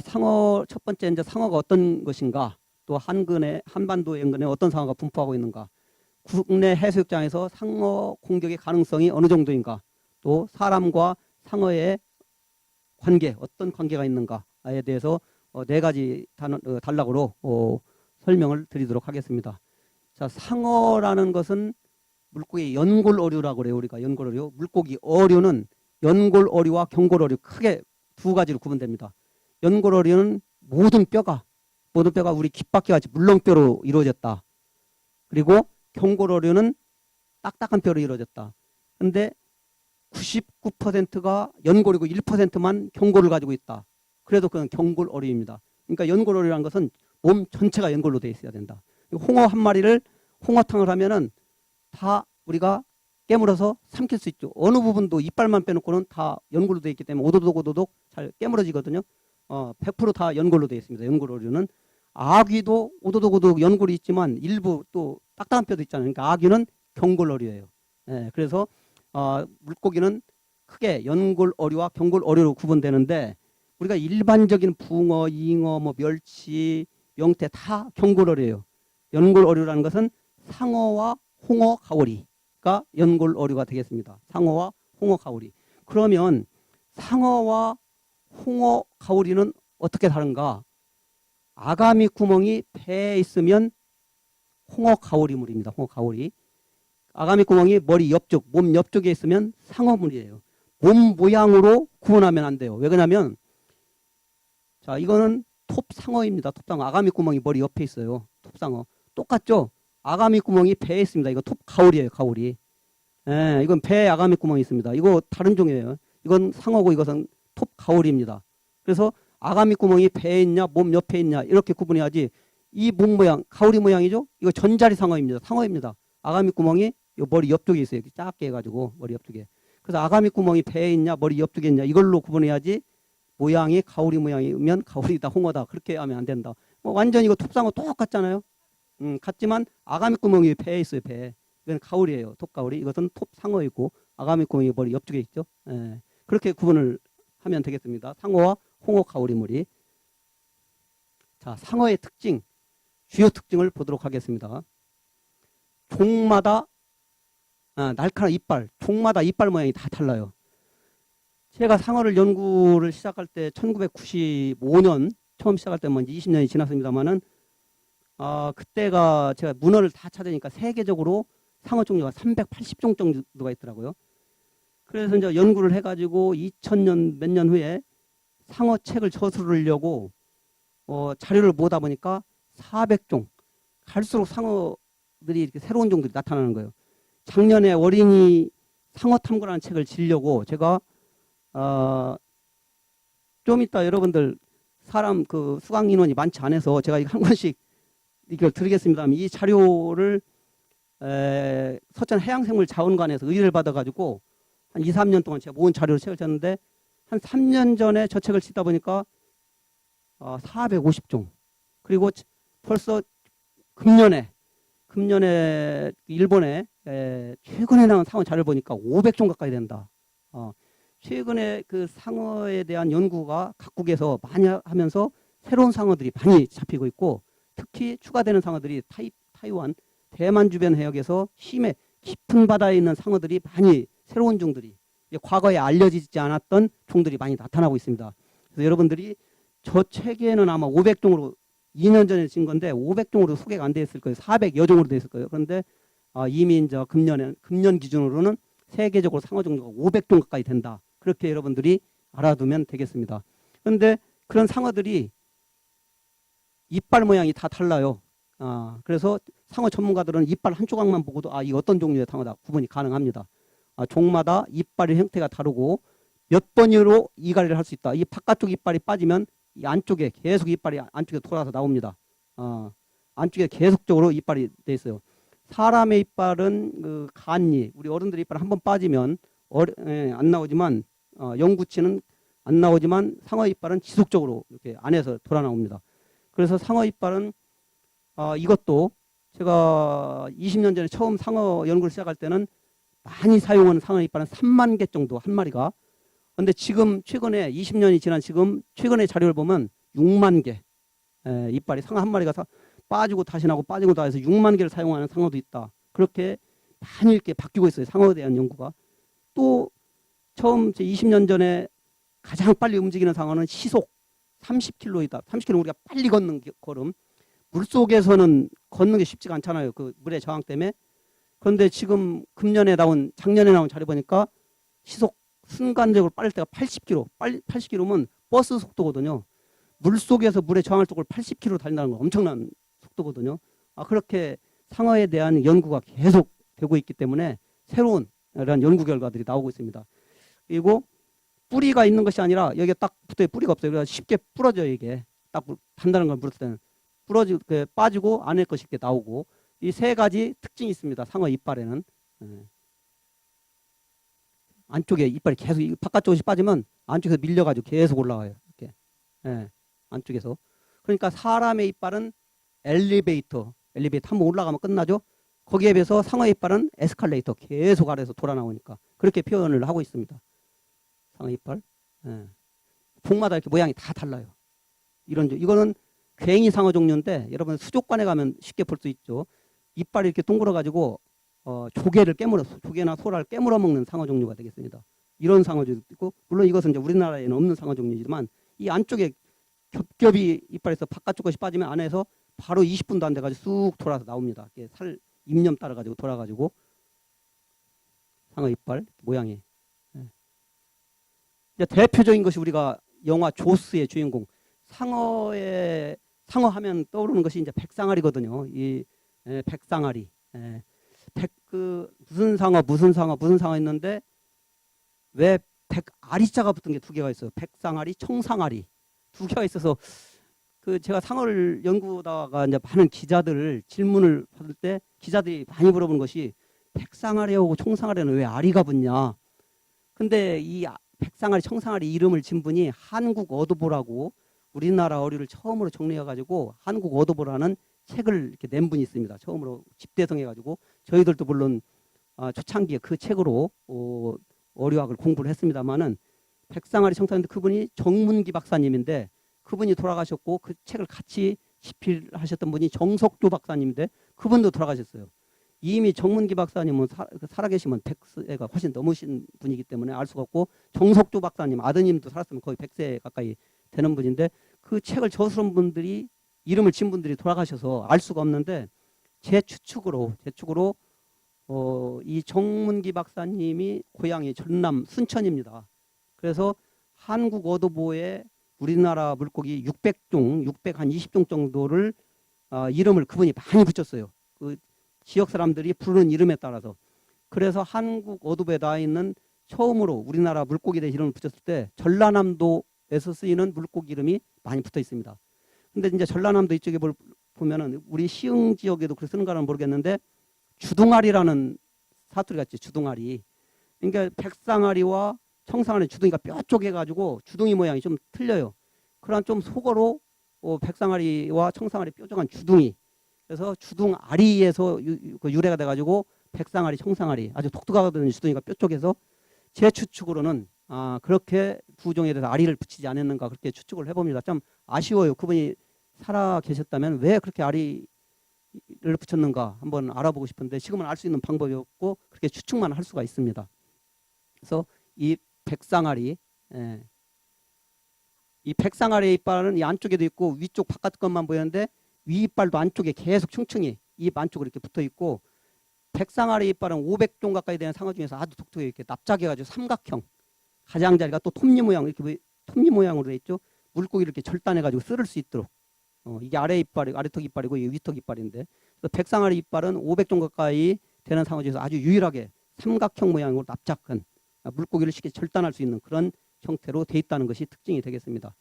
상어 첫 번째 이제 상어가 어떤 것인가 또 한반도 연근에 어떤 상어가 분포하고 있는가, 국내 해수욕장에서 상어 공격의 가능성이 어느 정도인가, 또 사람과 상어의 관계, 어떤 관계가 있는가에 대해서 네 가지 단락으로 설명을 드리도록 하겠습니다. 자, 상어라는 것은 물고기 연골어류라고 그래요. 우리가 연골어류. 물고기 어류는 연골어류와 경골어류 크게 두 가지로 구분됩니다. 연골어류는 모든 뼈가 우리 귓바퀴 같이 물렁뼈로 이루어졌다. 그리고 경골어류는 딱딱한 뼈로 이루어졌다. 근데 99%가 연골이고 1%만 경골을 가지고 있다. 그래도 그건 경골어류입니다. 그러니까 연골어류라는 것은 몸 전체가 연골로 되어 있어야 된다. 홍어 한 마리를 홍어탕을 하면은 다 우리가 깨물어서 삼킬 수 있죠. 어느 부분도 이빨만 빼놓고는 다 연골로 되어 있기 때문에 오도독 잘 깨물어지거든요. 100% 다 연골로 되어 있습니다. 연골어류는. 아귀도 오도독 연골이 있지만 일부 또 딱딱한 뼈도 있잖아요. 그러니까 아귀는 경골어류예요. 예, 그래서 물고기는 크게 연골어류와 경골어류로 구분되는데, 우리가 일반적인 붕어, 잉어, 뭐 멸치, 명태 다 경골어류예요. 연골어류라는 것은 상어와 홍어, 가오리가 연골어류가 되겠습니다. 상어와 홍어, 가오리. 그러면 상어와 홍어, 가오리는 어떻게 다른가? 아가미 구멍이 배에 있으면 홍어, 가오리물입니다. 홍어, 가오리. 아가미 구멍이 머리 옆쪽, 몸 옆쪽에 있으면 상어물이에요. 몸 모양으로 구분하면 안 돼요. 왜 그러냐면, 자, 이거는 톱상어입니다. 톱상어. 아가미 구멍이 머리 옆에 있어요. 톱상어. 똑같죠? 아가미 구멍이 배에 있습니다. 이거 톱가오리예요. 가오리. 예, 이건 배에 아가미 구멍이 있습니다. 이거 다른 종이에요. 이건 상어고 이것은 톱가오리입니다. 그래서 아가미 구멍이 배에 있냐 몸 옆에 있냐 이렇게 구분해야지. 이 몸 모양 가오리 모양이죠. 이거 전자리 상어입니다. 상어입니다. 아가미 구멍이 요 머리 옆쪽에 있어요. 이렇게 작게 해가지고 머리 옆쪽에. 그래서 아가미 구멍이 배에 있냐 머리 옆쪽에 있냐 이걸로 구분해야지. 모양이 가오리 모양이면 가오리다 홍어다 그렇게 하면 안 된다. 완전히 이거 톱상어 똑같잖아요. 같지만 아가미 구멍이 배에 있어요. 배에. 이건 가오리예요. 톱가오리. 이것은 톱상어이고 아가미 구멍이 머리 옆쪽에 있죠. 예. 그렇게 구분을 하면 되겠습니다. 상어와 홍어, 가오리물이. 자, 상어의 특징, 주요 특징을 보도록 하겠습니다. 종마다 날카로운 이빨, 종마다 이빨 모양이 다 달라요. 제가 상어를 연구를 시작할 때 1995년 처음 시작할 때면 20년이 지났습니다만은 그때가 제가 문헌을 다 찾으니까 세계적으로 상어 종류가 380종 정도가 있더라고요. 그래서 이제 연구를 해가지고 2000년 몇 년 후에 상어 책을 저술하려고 자료를 모으다 보니까 400종. 갈수록 상어들이 이렇게 새로운 종들이 나타나는 거예요. 작년에 어린이 상어 탐구라는 책을 지려고 제가 좀 이따 여러분들 사람 그 수강 인원이 많지 않아서 제가 한 권씩 이걸 드리겠습니다. 이 자료를 서천 해양생물자원관에서 의뢰를 받아가지고 한 2, 3년 동안 제가 모은 자료를 책을 쳤는데 한 3년 전에 저 책을 치다 보니까 450종. 그리고 벌써 금년에 일본에 최근에 나온 상어 자료를 보니까 500종 가까이 된다. 최근에 그 상어에 대한 연구가 각국에서 많이 하면서 새로운 상어들이 많이 잡히고 있고, 특히 추가되는 상어들이 타이완, 대만 주변 해역에서 심해 깊은 바다에 있는 상어들이 많이 새로운 종들이 과거에 알려지지 않았던 종들이 많이 나타나고 있습니다. 그래서 여러분들이 저 책에는 아마 500종으로 2년 전에 진 건데 500종으로 소개가 안 돼 있을 거예요. 400여 종으로 돼 있을 거예요. 그런데 이미 이제 금년 기준으로는 세계적으로 상어 종류가 500종 가까이 된다. 그렇게 여러분들이 알아두면 되겠습니다. 그런데 그런 상어들이 이빨 모양이 다 달라요. 그래서 상어 전문가들은 이빨 한 조각만 보고도 이 어떤 종류의 상어다 구분이 가능합니다. 종마다 이빨의 형태가 다르고 몇 번으로 이갈이를 할 수 있다. 이 바깥쪽 이빨이 빠지면 이 안쪽에 계속 이빨이 안쪽에 돌아서 나옵니다. 안쪽에 계속적으로 이빨이 돼 있어요. 사람의 이빨은 그 간니, 우리 어른들의 이빨 한번 빠지면 안 나오지만 영구치는 안 나오지만 상어 이빨은 지속적으로 이렇게 안에서 돌아 나옵니다. 그래서 상어 이빨은 이것도 제가 20년 전에 처음 상어 연구를 시작할 때는 많이 사용하는 상어 이빨은 3만 개 정도 한 마리가. 그런데 지금 최근에 20년이 지난 지금 최근의 자료를 보면 6만 개 이빨이 상어 한 마리가 빠지고 다시 나고 빠지고 다해서 6만 개를 사용하는 상어도 있다. 그렇게 많이 이렇게 바뀌고 있어요. 상어에 대한 연구가. 또 처음 20년 전에 가장 빨리 움직이는 상어는 시속 30km이다. 30km 우리가 빨리 걷는 걸음. 물속에서는 걷는 게 쉽지가 않잖아요. 그 물의 저항 때문에. 그런데 지금 작년에 나온 자료 보니까 시속 순간적으로 빠를 때가 80km. 80km면 버스 속도거든요. 물속에서 물의 저항을 뚫고 80km 달린다는 건 엄청난 속도거든요. 그렇게 상어에 대한 연구가 계속 되고 있기 때문에 새로운 이런 연구 결과들이 나오고 있습니다. 그리고 뿌리가 있는 것이 아니라 여기에 딱 붙어요. 뿌리가 없어요. 그래서 쉽게 부러져요. 이게 딱 단단한 걸 물었을 때는 빠지고 안에 것이 이렇게 나오고 이 세 가지 특징이 있습니다. 상어 이빨에는. 안쪽에 이빨이 계속 바깥쪽이 빠지면 안쪽에서 밀려가지고 계속 올라와요. 이렇게. 안쪽에서. 그러니까 사람의 이빨은 엘리베이터 한번 올라가면 끝나죠. 거기에 비해서 상어의 이빨은 에스컬레이터 계속 아래에서 돌아 나오니까 그렇게 표현을 하고 있습니다. 상어 이빨. 복마다 이렇게 모양이 다 달라요. 이거는 괭이 상어 종류인데 여러분 수족관에 가면 쉽게 볼 수 있죠. 이빨이 이렇게 동그러 가지고 조개나 소라를 깨물어 먹는 상어 종류가 되겠습니다. 이런 상어도 있고 물론 이것은 이제 우리나라에는 없는 상어 종류지만 이 안쪽에 겹겹이 이빨에서 바깥쪽 것이 빠지면 안에서 바로 20분도 안 돼가지고 쑥 돌아서 나옵니다. 살 입념 따라가지고 돌아가지고 상어 이빨 모양이. 이제 대표적인 것이 우리가 영화 조스의 주인공 상어 하면 떠오르는 것이 이제 백상아리거든요. 이 백상아리. 무슨 상어 있는데 왜 백아리자가 붙은 게 두 개가 있어요. 백상아리, 청상아리 두 개가 있어서 제가 상어를 연구하다가 이제 많은 기자들 질문을 받을 때 기자들이 많이 물어보는 것이 백상아리하고 청상아리는 왜 아리가 붙냐. 근데 이 백상아리, 청상아리 이름을 진 분이 한국 어도보라고 우리나라 어류를 처음으로 정리해가지고 한국 어도보라는 책을 이렇게 낸 분이 있습니다. 처음으로 집대성해가지고 저희들도 물론 초창기에 그 책으로 어류학을 공부를 했습니다만은 백상아리 청상인데 그분이 정문기 박사님인데 그분이 돌아가셨고 그 책을 같이 집필하셨던 분이 정석조 박사님인데 그분도 돌아가셨어요. 이미 정문기 박사님은 살아계시면 100세가 훨씬 넘으신 분이기 때문에 알 수가 없고 정석조 박사님 아드님도 살았으면 거의 100세 가까이 되는 분인데 그 책을 저술한 분들이 이름을 진 분들이 돌아가셔서 알 수가 없는데 제 추측으로 이 정문기 박사님이 고향이 전남 순천입니다. 그래서 한국 어도보에 우리나라 물고기 600종, 620종 정도를 이름을 그분이 많이 붙였어요. 그 지역 사람들이 부르는 이름에 따라서. 그래서 한국 어도보에 나와 있는 처음으로 우리나라 물고기에 대해 이름을 붙였을 때 전라남도에서 쓰이는 물고기 이름이 많이 붙어 있습니다. 근데 이제 전라남도 이쪽에 보면은 우리 시흥 지역에도 그렇게 쓰는가는 모르겠는데 주둥아리라는 사투리가 있죠. 주둥아리. 그러니까 백상아리와 청상아리 주둥이가 뼈 쪼개가지고 주둥이 모양이 좀 틀려요. 그런 좀 속어로 백상아리와 청상아리 뾰족한 주둥이. 그래서 주둥아리에서 유래가 돼가지고 백상아리, 청상아리 아주 독특하거든요. 주둥이가 뾰족해서 제 추측으로는 그렇게 두 종에 대해서 아리를 붙이지 않았는가 그렇게 추측을 해봅니다. 좀 아쉬워요. 그분이 살아 계셨다면 왜 그렇게 아리를 붙였는가 한번 알아보고 싶은데 지금은 알 수 있는 방법이 없고 그렇게 추측만 할 수가 있습니다. 그래서 이 백상아리, 이 백상아리의 이빨은 이 안쪽에도 있고 위쪽 바깥 것만 보이는데 위 이빨도 안쪽에 계속 층층이 입 안쪽으로 이렇게 붙어 있고 백상아리 이빨은 500종 가까이 되는 상어 중에서 아주 독특하게 이렇게 납작해가지고 삼각형 가장자리가 또 톱니 모양 이렇게 톱니 모양으로 돼 있죠. 물고기를 이렇게 절단해가지고 쓸을 수 있도록 이게 아래턱 이빨이고 이게 위턱 이빨인데 백상아리 이빨은 500종 가까이 되는 상어 중에서 아주 유일하게 삼각형 모양으로 납작한 물고기를 쉽게 절단할 수 있는 그런 형태로 돼 있다는 것이 특징이 되겠습니다.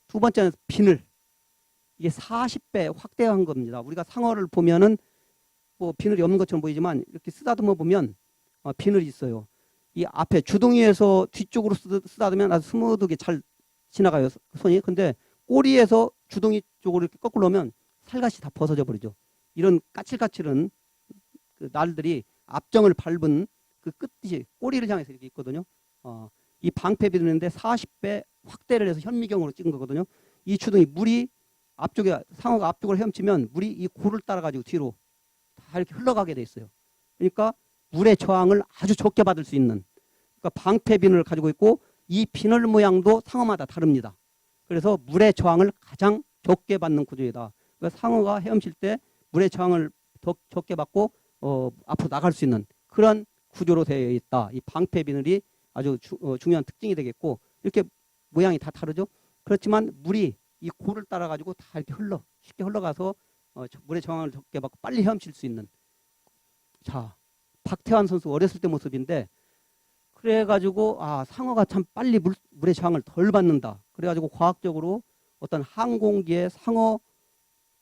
두 번째는 비늘. 이게 40배 확대한 겁니다. 우리가 상어를 보면은 뭐 비늘이 없는 것처럼 보이지만 이렇게 쓰다듬어 보면 비늘이 있어요. 이 앞에 주둥이에서 뒤쪽으로 쓰다듬으면 아주 스무드하게 잘 지나가요 손이. 근데 꼬리에서 주둥이 쪽으로 이렇게 거꾸로 오면 살갗이 다 벗어져 버리죠. 이런 까칠까칠한 그 날들이 앞정을 밟은 그 끝이 꼬리를 향해서 이렇게 있거든요. 이 방패 비늘인데 40배 확대를 해서 현미경으로 찍은 거거든요. 이 주둥이 물이 앞쪽에 상어가 앞쪽을 헤엄치면 물이 이 골을 따라 가지고 뒤로 다 이렇게 흘러가게 돼 있어요. 그러니까 물의 저항을 아주 적게 받을 수 있는, 그러니까 방패 비늘을 가지고 있고 이 비늘 모양도 상어마다 다릅니다. 그래서 물의 저항을 가장 적게 받는 구조이다. 그러니까 상어가 헤엄칠 때 물의 저항을 더 적게 받고 앞으로 나갈 수 있는 그런 구조로 되어 있다. 이 방패 비늘이 아주 중요한 특징이 되겠고, 이렇게 모양이 다 다르죠. 그렇지만 물이 이 골을 따라 가지고 다 이렇게 쉽게 흘러가서 물의 저항을 적게 받고 빨리 헤엄칠 수 있는. 자, 박태환 선수 어렸을 때 모습인데, 그래가지고 상어가 참 빨리 물의 저항을 덜 받는다. 그래가지고 과학적으로 어떤 항공기에 상어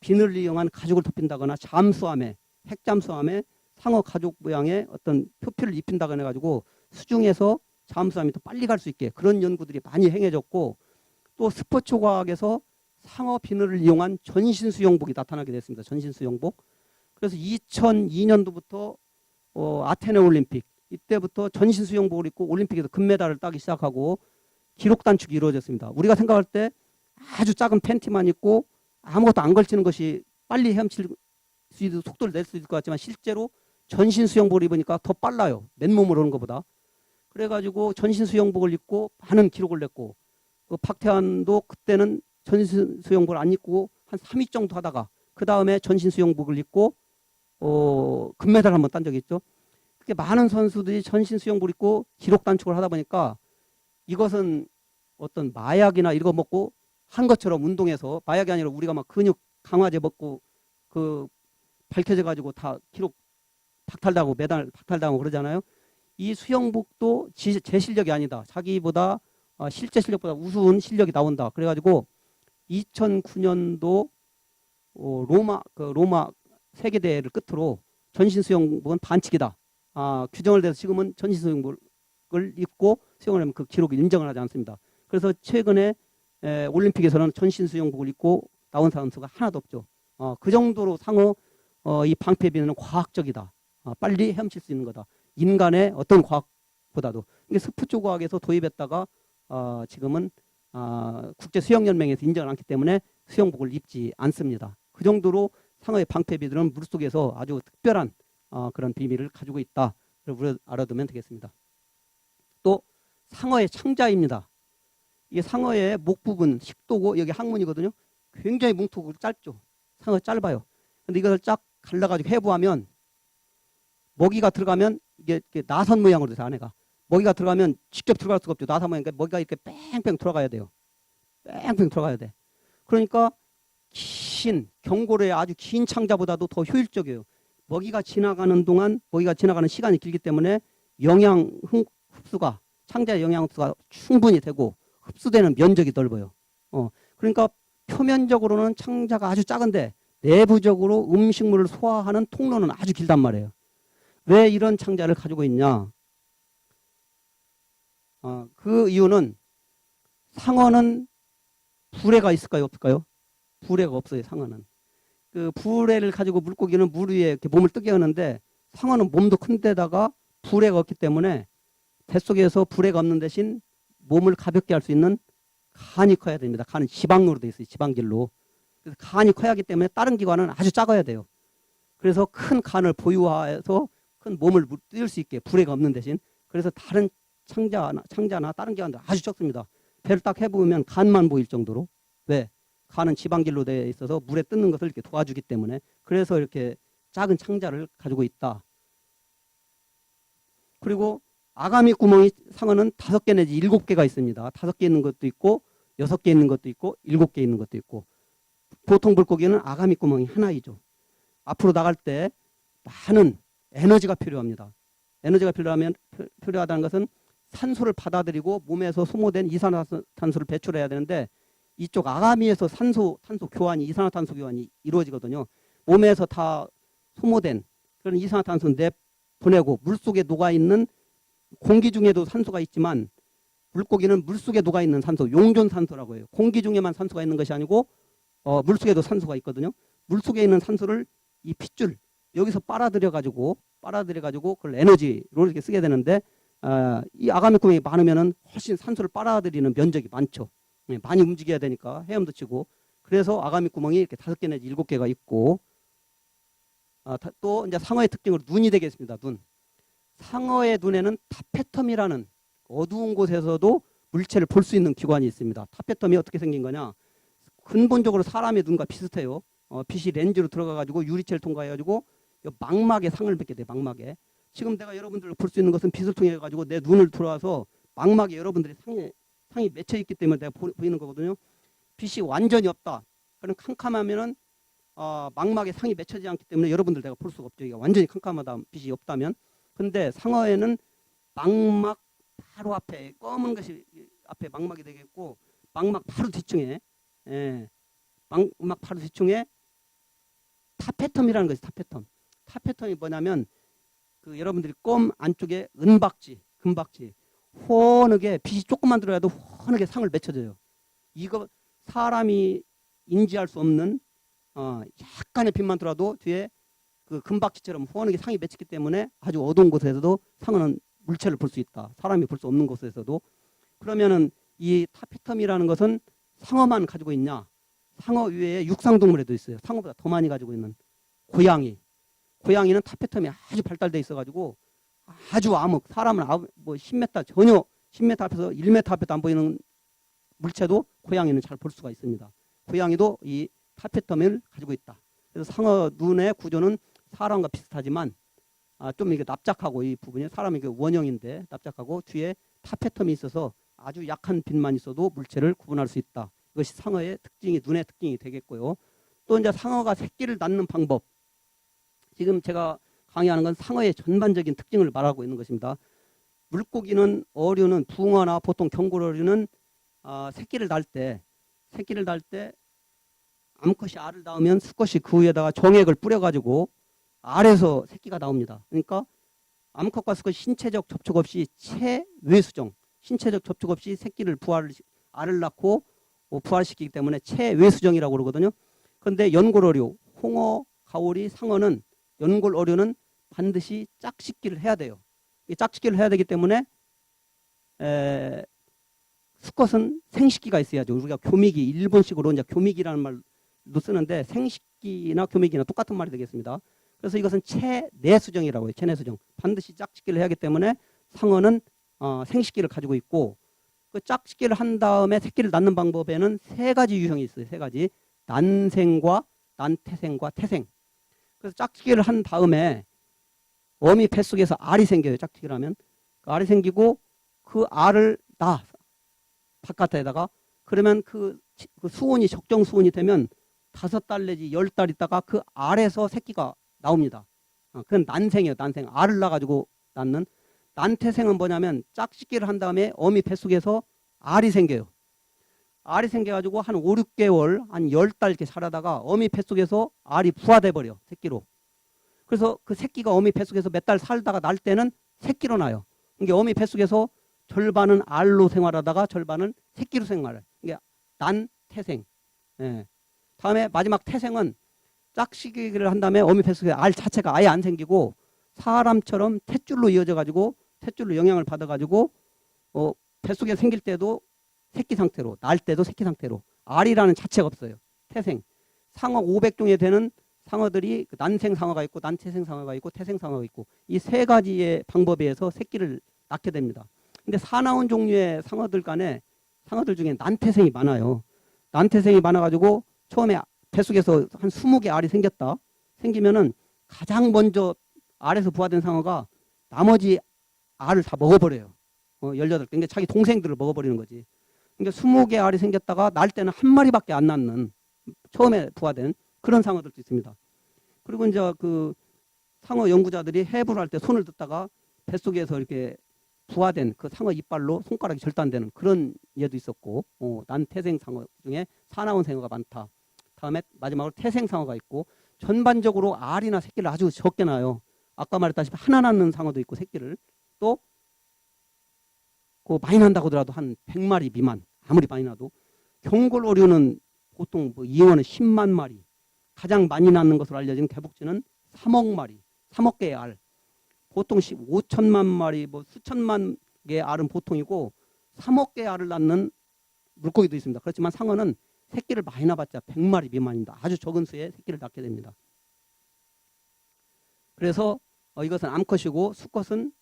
비늘을 이용한 가죽을 덮인다거나 잠수함에, 핵잠수함에 상어 가죽 모양의 어떤 표피를 입힌다거나 해가지고 수중에서 잠수함이 더 빨리 갈 수 있게 그런 연구들이 많이 행해졌고, 또 스포츠 과학에서 상어 비늘을 이용한 전신 수영복이 나타나게 됐습니다. 전신 수영복. 그래서 2002년도부터 아테네 올림픽 이때부터 전신 수영복을 입고 올림픽에서 금메달을 따기 시작하고 기록 단축이 이루어졌습니다. 우리가 생각할 때 아주 작은 팬티만 입고 아무것도 안 걸치는 것이 빨리 헤엄칠 수 있는 속도를 낼 수 있을 것 같지만, 실제로 전신 수영복을 입으니까 더 빨라요. 맨몸으로 오는 것보다. 그래가지고 전신 수영복을 입고 많은 기록을 냈고, 박태환도 그때는 전신 수영복을 안 입고 한 3위 정도 하다가 그 다음에 전신 수영복을 입고 금메달 한번 딴 적이 있죠. 그렇게 많은 선수들이 전신 수영복을 입고 기록 단축을 하다 보니까 이것은 어떤 마약이나 이런 거 먹고 한 것처럼 운동해서, 마약이 아니라 우리가 막 근육 강화제 먹고 밝혀져 가지고 다 기록 박탈당하고 메달 박탈당하고 그러잖아요. 이 수영복도 제 실력이 아니다. 자기보다 실제 실력보다 우스운 실력이 나온다. 그래가지고 2009년도 로마 세계대회를 끝으로 전신 수영복은 반칙이다. 규정을 대서 지금은 전신 수영복을 입고 수영을 하면 그 기록을 인정을 하지 않습니다. 그래서 최근에 올림픽에서는 전신 수영복을 입고 나온 선수가 하나도 없죠. 그 정도로 상어 이 방패 비늘은 과학적이다. 빨리 헤엄칠 수 있는 거다. 인간의 어떤 과학보다도. 이게 스포츠 과학에서 도입했다가 지금은 국제 수영연맹에서 인정을 않기 때문에 수영복을 입지 않습니다. 그 정도로 상어의 방패 비늘은 물속에서 아주 특별한 그런 비밀을 가지고 있다. 우리가 알아두면 되겠습니다. 또 상어의 창자입니다. 이게 상어의 목 부분 식도고 여기 항문이거든요. 굉장히 뭉툭고 짧죠. 상어 짧아요. 근데 이것을 쫙 갈라가지고 해부하면 먹이가 들어가면 이게 나선 모양으로 돼서 안에가 먹이가 들어가면 직접 들어갈 수가 없죠. 나선 모양이니까 먹이가 이렇게 뺑뺑 들어가야 돼요. 뺑뺑 들어가야 돼. 그러니까 경고로의 아주 긴 창자보다도 더 효율적이에요. 먹이가 지나가는 동안 먹이가 지나가는 시간이 길기 때문에 영양 흡수가 창자의 영양 흡수가 충분히 되고 흡수되는 면적이 넓어요. 그러니까 표면적으로는 창자가 아주 작은데 내부적으로 음식물을 소화하는 통로는 아주 길단 말이에요. 왜 이런 창자를 가지고 있냐? 그 이유는 상어는 부래가 있을까요? 없을까요? 부래가 없어요. 상어는. 그 부래를 가지고 물고기는 물 위에 이렇게 몸을 뜨게 하는데, 상어는 몸도 큰 데다가 부래가 없기 때문에 뱃속에서 부래가 없는 대신 몸을 가볍게 할 수 있는 간이 커야 됩니다. 간은 지방으로 되어 있어요. 지방질로. 그래서 간이 커야 하기 때문에 다른 기관은 아주 작아야 돼요. 그래서 큰 간을 보유해서 큰 몸을 뜰 수 있게, 부래가 없는 대신. 그래서 다른 창자나 다른 기관도 아주 적습니다. 배를 딱 해보면 간만 보일 정도로. 왜? 간은 지방질로 되어 있어서 물에 뜨는 것을 이렇게 도와주기 때문에. 그래서 이렇게 작은 창자를 가지고 있다. 그리고 아가미 구멍이 상어는 5개 내지 7개가 있습니다. 5개 있는 것도 있고 6개 있는 것도 있고 7개 있는 것도 있고. 보통 물고기는 아가미 구멍이 하나이죠. 앞으로 나갈 때 많은 에너지가 필요합니다. 에너지가 필요하다는 것은 산소를 받아들이고 몸에서 소모된 이산화탄소를 배출해야 되는데, 이쪽 아가미에서 산소 교환이, 이산화탄소 교환이 이루어지거든요. 몸에서 다 소모된 그런 이산화탄소를 내보내고 물속에 녹아있는 공기 중에도 산소가 있지만, 물고기는 물속에 녹아있는 산소, 용존산소라고 해요. 공기 중에만 산소가 있는 것이 아니고 물속에도 산소가 있거든요. 물속에 있는 산소를 이 핏줄 여기서 빨아들여 가지고 그걸 에너지로 이렇게 쓰게 되는데, 이 아가미 구멍이 많으면은 훨씬 산소를 빨아들이는 면적이 많죠. 많이 움직여야 되니까 헤엄도 치고. 그래서 아가미 구멍이 이렇게 5개 내지 7개가 있고, 또 이제 상어의 특징으로 눈이 되겠습니다. 눈. 상어의 눈에는 타페텀이라는 어두운 곳에서도 물체를 볼 수 있는 기관이 있습니다. 타페텀이 어떻게 생긴 거냐? 근본적으로 사람의 눈과 비슷해요. 빛이 렌즈로 들어가가지고 유리체를 통과해가지고 망막에 상을 뱉게 돼요. 망막에. 지금 내가 여러분들 볼 수 있는 것은 빛을 통해 가지고 내 눈을 들어와서 망막에 여러분들이 상이 맺혀 있기 때문에 내가 보이는 거거든요. 빛이 완전히 없다. 그럼 캄캄하면은 망막에 상이 맺혀지지 않기 때문에 여러분들 내가 볼 수가 없죠. 이게 완전히 캄캄하다 빛이 없다면. 근데 상어에는 망막 바로 앞에 검은 것이 앞에 망막이 되겠고, 망막 바로 뒤층에 망막 바로 뒤층에 타페텀이라는 것이 타페텀. 타페텀이 뭐냐면 그 여러분들이 껌 안쪽에 은박지, 금박지, 환하게 빛이 조금만 들어가도 환하게 상을 맺혀져요. 이거 사람이 인지할 수 없는 약간의 빛만 들어도 뒤에 그 금박지처럼 환하게 상이 맺히기 때문에 아주 어두운 곳에서도 상어는 물체를 볼 수 있다. 사람이 볼 수 없는 곳에서도. 그러면은 이 타페텀이라는 것은 상어만 가지고 있냐? 상어 위에 육상동물에도 있어요. 상어보다 더 많이 가지고 있는 고양이. 고양이는 타페텀이 아주 발달돼 있어가지고 아주 암흑, 사람은 뭐 10m 전혀 10m 앞에서 1m 앞에도 안 보이는 물체도 고양이는 잘 볼 수가 있습니다. 고양이도 이 타페텀을 가지고 있다. 그래서 상어 눈의 구조는 사람과 비슷하지만 좀 이게 납작하고, 이 부분이 사람이 원형인데 납작하고 뒤에 타페텀이 있어서 아주 약한 빛만 있어도 물체를 구분할 수 있다. 이것이 상어의 특징이, 눈의 특징이 되겠고요. 또 이제 상어가 새끼를 낳는 방법. 지금 제가 강의하는 건 상어의 전반적인 특징을 말하고 있는 것입니다. 물고기는, 어류는, 붕어나 보통 경골어류는 새끼를 낳을 때 암컷이 알을 낳으면 수컷이 그 위에다가 정액을 뿌려가지고 알에서 새끼가 나옵니다. 그러니까 암컷과 수컷이 신체적 접촉 없이 체외수정, 신체적 접촉 없이 새끼를 알을 낳고 부활시키기 때문에 체외수정이라고 그러거든요. 그런데 연골어류, 홍어, 가오리, 상어는, 연골어류는 반드시 짝짓기를 해야 돼요. 이 짝짓기를 해야 되기 때문에 수컷은 생식기가 있어야죠. 우리가 교미기, 일본식으로 이제 교미기라는 말도 쓰는데 생식기나 교미기나 똑같은 말이 되겠습니다. 그래서 이것은 체내수정이라고 해요. 체내수정. 반드시 짝짓기를 해야 하기 때문에 상어는 생식기를 가지고 있고, 그 짝짓기를 한 다음에 새끼를 낳는 방법에는 3가지 유형이 있어요. 3가지. 난생과 난태생과 태생. 그래서 짝짓기를 한 다음에 어미 뱃속에서 알이 생겨요. 짝짓기를 하면. 그 알이 생기고 그 알을 바깥에다가, 그러면 그 수온이 적정 수온이 되면 5달 내지 10달 있다가 그 알에서 새끼가 나옵니다. 그건 난생이에요. 난생. 알을 낳아가지고 낳는. 난태생은 뭐냐면 짝짓기를 한 다음에 어미 뱃속에서 알이 생겨요. 알이 생겨가지고 한 5, 6개월, 한 10달 이렇게 자라다가 어미 뱃속에서 알이 부화돼 버려. 새끼로. 그래서 그 새끼가 어미 뱃속에서 몇 달 살다가 날 때는 새끼로 나요. 이게 어미 뱃속에서 절반은 알로 생활하다가 절반은 새끼로 생활해요. 이게 난태생. 예. 다음에 마지막 태생은 짝짓기를 한 다음에 어미 뱃속에 알 자체가 아예 안 생기고 사람처럼 탯줄로 이어져 가지고 탯줄로 영향을 받아 가지고 뱃속에 생길 때도 새끼 상태로, 날 때도 새끼 상태로, 알이라는 자체가 없어요. 태생. 상어 500종에 되는 상어들이 난생 상어가 있고 난태생 상어가 있고 태생 상어가 있고, 이 3가지의 방법에 의해서 새끼를 낳게 됩니다. 근데 사나운 종류의 상어들 중에 난태생이 많아요. 난태생이 많아가지고 처음에 뱃속에서 한 20개 알이 생겼다. 생기면은 가장 먼저 알에서 부화된 상어가 나머지 알을 다 먹어버려요. 18개. 그러니까 자기 동생들을 먹어버리는 거지. 그러니까 20개 알이 생겼다가 날 때는 한 마리밖에 안 낳는, 처음에 부화된 그런 상어들도 있습니다. 그리고 이제 그 상어 연구자들이 해부를 할 때 손을 듣다가 뱃속에서 이렇게 부화된 그 상어 이빨로 손가락이 절단되는 그런 예도 있었고, 난태생 상어 중에 사나운 상어가 많다. 다음에 마지막으로 태생 상어가 있고, 전반적으로 알이나 새끼를 아주 적게 낳아요. 아까 말했다시피 하나 낳는 상어도 있고, 새끼를 또 그 많이 난다고 하더라도 한 100마리 미만, 아무리 많이 나도. 경골어류는 보통 잉어는 10만 마리, 가장 많이 낳는 것으로 알려진 개복치는 3억 마리, 3억 개의 알. 보통 5천만 마리, 수천만 개의 알은 보통이고 3억 개의 알을 낳는 물고기도 있습니다. 그렇지만 상어는 새끼를 많이 낳아봤자 100마리 미만입니다. 아주 적은 수에 새끼를 낳게 됩니다. 그래서 이것은 암컷이고 수컷은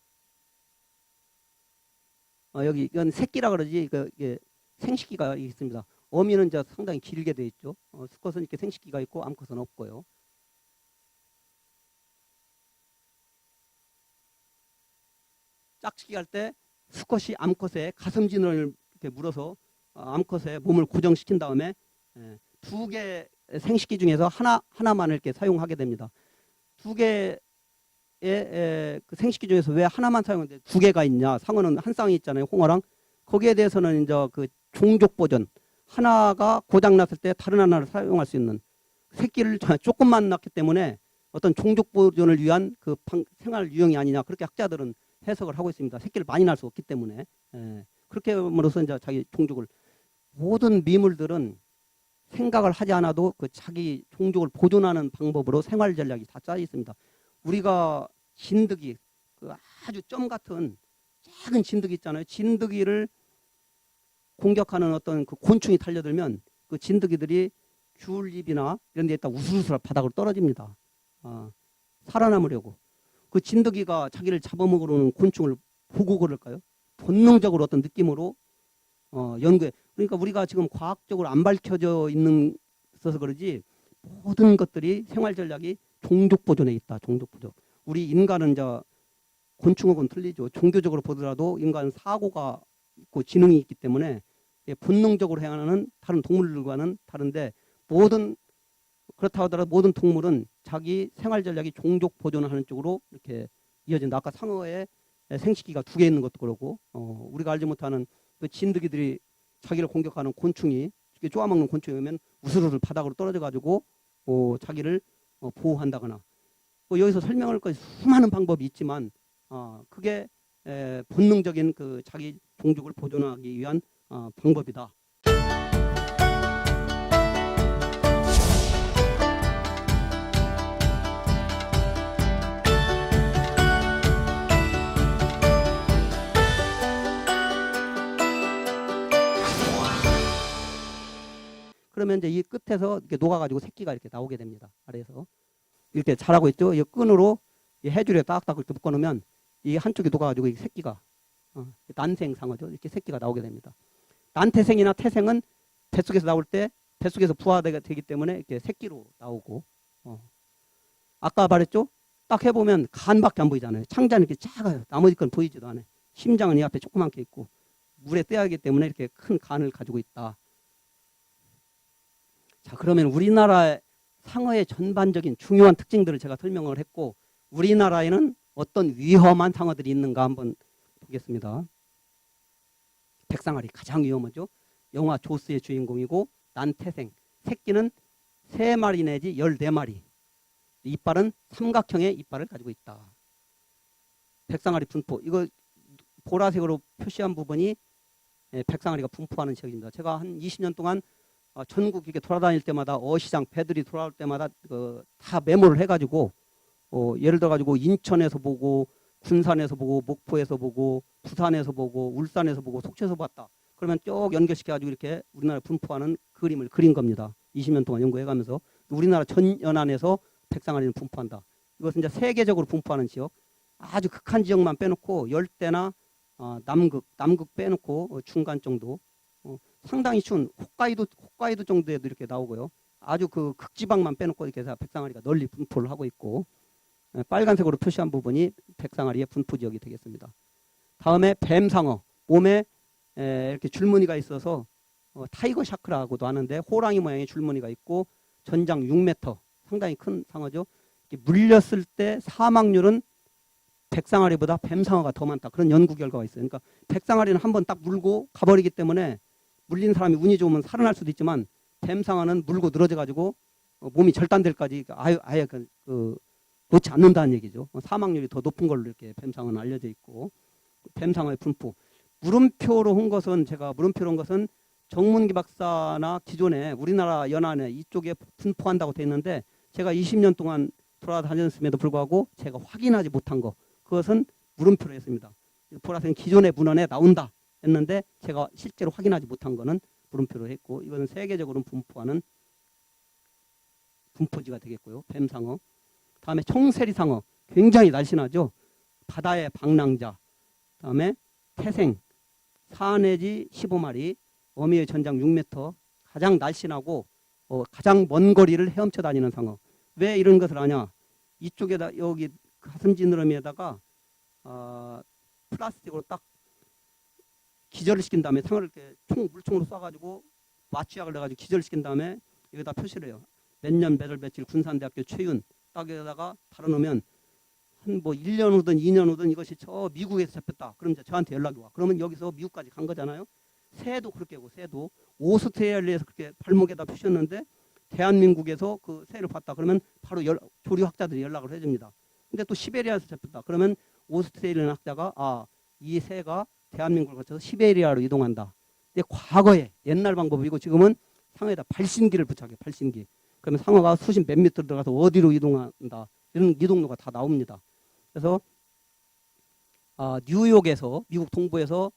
여기 이건 새끼라 그러지 이게 생식기가 있습니다. 어미는 이제 상당히 길게 돼 있죠. 수컷은 이렇게 생식기가 있고 암컷은 없고요. 짝짓기 할 때 수컷이 암컷의 가슴진을 이렇게 물어서 암컷의 몸을 고정시킨 다음에 두 개 생식기 중에서 하나만을 이렇게 사용하게 됩니다. 두 개의 그 생식기 중에서 왜 하나만 사용하는데 두 개가 있냐? 상어는 한 쌍이 있잖아요, 홍어랑. 거기에 대해서는 이제 그 종족 보존, 하나가 고장 났을 때 다른 하나를 사용할 수 있는, 새끼를 조금만 낳기 때문에 어떤 종족 보존을 위한 그 생활 유형이 아니냐, 그렇게 학자들은 해석을 하고 있습니다. 새끼를 많이 낳을 수 없기 때문에. 그렇게 함으로써 이제 자기 종족을, 모든 미물들은 생각을 하지 않아도 그 자기 종족을 보존하는 방법으로 생활 전략이 다 짜여 있습니다. 우리가 진드기, 그 아주 점 같은 작은 진드기 있잖아요. 진드기를 공격하는 어떤 그 곤충이 달려들면 그 진드기들이 귤잎이나 이런 데 있다 우슬우슬 바닥으로 떨어집니다. 살아남으려고. 그 진드기가 자기를 잡아먹으러 오는 곤충을 보고 그럴까요? 본능적으로 어떤 느낌으로 연구해. 그러니까 우리가 지금 과학적으로 안 밝혀져 있는 있어서 그러지 모든 것들이 생활 전략이 종족 보존에 있다. 종족 보존. 우리 인간은 이제 곤충하고는 틀리죠. 종교적으로 보더라도 인간은 사고가 있고 지능이 있기 때문에 본능적으로 행하는 다른 동물들과는 다른데, 모든 그렇다고 하더라도 모든 동물은 자기 생활 전략이 종족 보존을 하는 쪽으로 이렇게 이어진다. 아까 상어의 생식기가 두 개 있는 것도 그렇고, 우리가 알지 못하는 그 진드기들이 자기를 공격하는 곤충이, 쪼아먹는 곤충이 오면 우스르르 바닥으로 떨어져 가지고 자기를 보호한다거나, 여기서 설명할 것이 수많은 방법이 있지만 그게 본능적인 그 자기 종족을 보존하기 위한 방법이다. 그러면 이제 이 끝에서 이렇게 녹아가지고 새끼가 이렇게 나오게 됩니다. 아래에서 이렇게 자라고 있죠. 이 끈으로 이 해줄에 딱딱 이렇게 묶어놓으면 이 한쪽이 녹아가지고 이 새끼가 난생 상어죠. 이렇게 새끼가 나오게 됩니다. 난태생이나 태생은 뱃속에서 나올 때 뱃속에서 부화가 되기 때문에 이렇게 새끼로 나오고, 아까 말했죠. 딱 해보면 간밖에 안 보이잖아요. 창자는 이렇게 작아요. 나머지 건 보이지도 않아요. 심장은 이 앞에 조그맣게 있고 물에 떠야 하기 때문에 이렇게 큰 간을 가지고 있다. 자, 그러면 우리나라 상어의 전반적인 중요한 특징들을 제가 설명을 했고, 우리나라에는 어떤 위험한 상어들이 있는가 한번 보겠습니다. 백상아리 가장 위험하죠. 영화 조스의 주인공이고, 난태생, 새끼는 3마리 내지 14마리, 이빨은 삼각형의 이빨을 가지고 있다. 백상아리 분포, 이거 보라색으로 표시한 부분이 백상아리가 분포하는 지역입니다. 제가 한 20년 동안 전국 이렇게 돌아다닐 때마다 어시장 배들이 돌아올 때마다 다 메모를 해가지고, 예를 들어 가지고 인천에서 보고, 군산에서 보고, 목포에서 보고, 부산에서 보고, 울산에서 보고, 속초에서 봤다. 그러면 쭉 연결시켜 가지고 이렇게 우리나라 분포하는 그림을 그린 겁니다. 20년 동안 연구해가면서 우리나라 전 연안에서 백상아리는 분포한다. 이것은 이제 세계적으로 분포하는 지역, 아주 극한 지역만 빼놓고 열대나 남극 빼놓고 중간 정도, 상당히 추운 홋카이도 정도에도 이렇게 나오고요. 아주 그 극지방만 빼놓고 이렇게 해서 백상아리가 널리 분포를 하고 있고, 빨간색으로 표시한 부분이 백상아리의 분포 지역이 되겠습니다. 다음에 뱀상어, 몸에 이렇게 줄무늬가 있어서 타이거 샤크라고도 하는데, 호랑이 모양의 줄무늬가 있고 전장 6m, 상당히 큰 상어죠. 물렸을 때 사망률은 백상아리보다 뱀상어가 더 많다. 그런 연구 결과가 있어요. 그러니까 백상아리는 한번 딱 물고 가버리기 때문에 물린 사람이 운이 좋으면 살아날 수도 있지만, 뱀상어는 물고 늘어져 가지고 몸이 절단될 까지 아예 놓지 않는다는 얘기죠. 사망률이 더 높은 걸로 이렇게 뱀상어는 알려져 있고, 뱀상어의 분포. 물음표로 한 것은, 제가 물음표로 한 것은 정문기 박사나 기존에 우리나라 연안에 이쪽에 분포한다고 돼 있는데, 제가 20년 동안 돌아다녔음에도 불구하고 제가 확인하지 못한 거, 그것은 물음표로 했습니다. 보라색 기존의 문헌에 나온다 했는데 제가 실제로 확인하지 못한 거는 물음표로 했고 이거는 세계적으로 분포하는 분포지가 되겠고요. 뱀상어. 다음에 청세리상어 굉장히 날씬하죠. 바다의 방랑자. 다음에 태생 4 내지 15마리 어미의 전장 6m 가장 날씬하고 가장 먼 거리를 헤엄쳐 다니는 상어. 왜 이런 것을 하냐? 이쪽에다 여기 가슴 지느러미에다가 플라스틱으로 딱 기절을 시킨 다음에 상어를 이렇게 물총으로 쏴가지고 마취약을 넣어가지고 기절을 시킨 다음에 여기다 표시를 해요. 몇 년 몇 월 며칠 군산대학교 최윤 딱 여기다가 달아놓으면 한 뭐 1년 후든 2년 후든 이것이 저 미국에서 잡혔다. 그럼 이제 저한테 연락이 와. 그러면 여기서 미국까지 간 거잖아요. 새도 그렇게 하고 새도 오스트레일리아에서 그렇게 발목에다 표시했는데 대한민국에서 그 새를 봤다. 그러면 바로 조류학자들이 연락을 해줍니다. 근데 또 시베리아에서 잡혔다. 그러면 오스트레일리아 학자가 이 새가 대한민국을 거쳐서 시베리아로 이동한다. 근데 과거에 옛날 방법이고 지금은 상어에다 발신기를 부착해. 발신기. 그러면 상어가 수십 몇 미터 들어가서 어디로 이동한다. 이런 이동로가 다 나옵니다. 그래서 뉴욕에서 미국 동부에서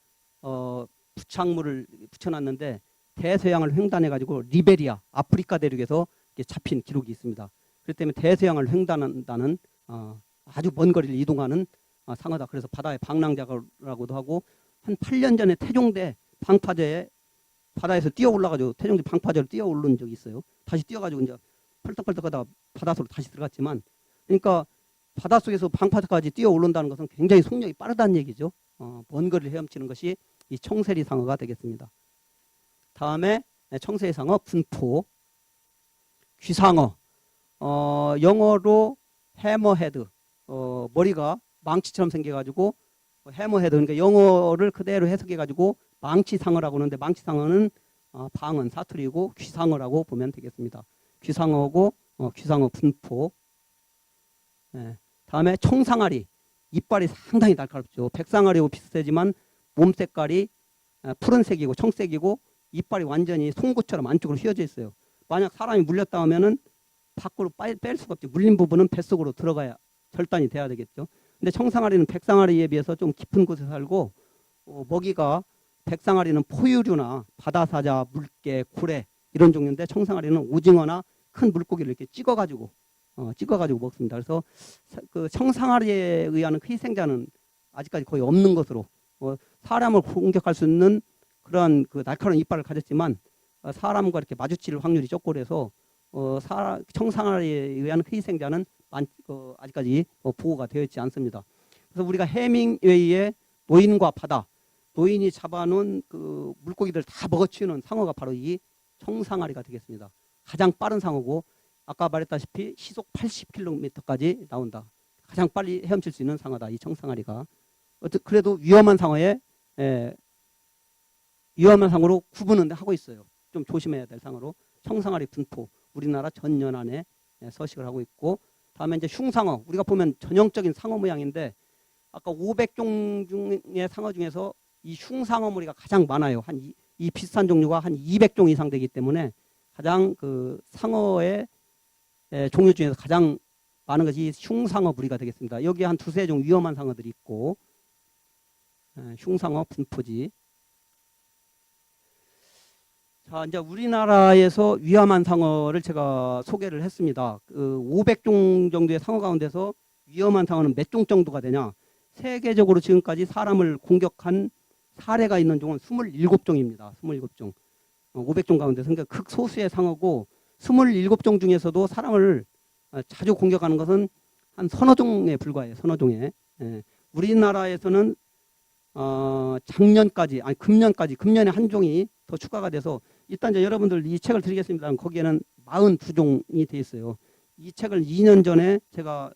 부착물을 붙여놨는데 대서양을 횡단해가지고 리베리아 아프리카 대륙에서 잡힌 기록이 있습니다. 그렇기 때문에 대서양을 횡단한다는 아주 먼 거리를 이동하는 상어다. 그래서 바다의 방랑자라고도 하고 한 8년 전에 태종대 방파제에 바다에서 뛰어 올라가지고 태종대 방파제로 뛰어 오른 적이 있어요. 다시 뛰어가지고 이제 펄떡펄떡하다가 바닷속으로 다시 들어갔지만 그러니까 바닷속에서 방파제까지 뛰어 오른다는 것은 굉장히 속력이 빠르다는 얘기죠. 먼 거리를 헤엄치는 것이 이 청세리 상어가 되겠습니다. 다음에 청세리 상어 분포 귀상어 영어로 해머헤드 머리가 망치처럼 생겨가지고 해머헤드 그러니까 영어를 그대로 해석해가지고 망치상어라고 하는데 망치상어는 방언 사투리고 귀상어라고 보면 되겠습니다. 귀상어고 귀상어 분포. 다음에 청상아리 이빨이 상당히 날카롭죠. 백상아리하고 비슷하지만 몸 색깔이 푸른색이고 청색이고 이빨이 완전히 송곳처럼 안쪽으로 휘어져 있어요. 만약 사람이 물렸다 하면은 밖으로 뺄 수가 없죠. 물린 부분은 뱃속으로 들어가야 절단이 돼야 되겠죠. 근데 청상아리는 백상아리에 비해서 좀 깊은 곳에 살고 먹이가 백상아리는 포유류나 바다사자, 물개, 고래 이런 종류인데 청상아리는 오징어나 큰 물고기를 이렇게 찍어가지고 먹습니다. 그래서 그 청상아리에 의한 희생자는 아직까지 거의 없는 것으로 사람을 공격할 수 있는 그런 그 날카로운 이빨을 가졌지만 사람과 이렇게 마주칠 확률이 적고 그래서 청상아리에 의한 희생자는 아직까지 보호가 되어 있지 않습니다. 그래서 우리가 해밍웨이의 노인과 바다, 노인이 잡아놓은 그 물고기들 다 먹어치우는 상어가 바로 이 청상아리가 되겠습니다. 가장 빠른 상어고 아까 말했다시피 시속 80km까지 나온다. 가장 빨리 헤엄칠 수 있는 상어다. 이 청상아리가. 그래도 위험한 상어에 위험한 상어로 구분은 하고 있어요. 좀 조심해야 될 상어로. 청상아리 분포. 우리나라 전 연안에 서식을 하고 있고 다음에 이제 흉상어. 우리가 보면 전형적인 상어 모양인데 아까 500종 중의 상어 중에서 이 흉상어 무리가 가장 많아요. 이 비슷한 종류가 한 200종 이상 되기 때문에 가장 그 상어의 종류 중에서 가장 많은 것이 흉상어 무리가 되겠습니다. 여기 한 두세 종 위험한 상어들이 있고 흉상어 분포지. 자, 이제 우리나라에서 위험한 상어를 제가 소개를 했습니다. 그 500종 정도의 상어 가운데서 위험한 상어는 몇 종 정도가 되냐? 세계적으로 지금까지 사람을 공격한 사례가 있는 종은 27종입니다. 27종. 500종 가운데서 그러니까 극소수의 상어고 27종 중에서도 사람을 자주 공격하는 것은 한 서너 종에 불과해요. 서너 종에. 우리나라에서는 작년까지 아니 금년에 한 종이 더 추가가 돼서 일단 이제 여러분들 이 책을 드리겠습니다. 거기에는 42종이 돼 있어요. 이 책을 2년 전에 제가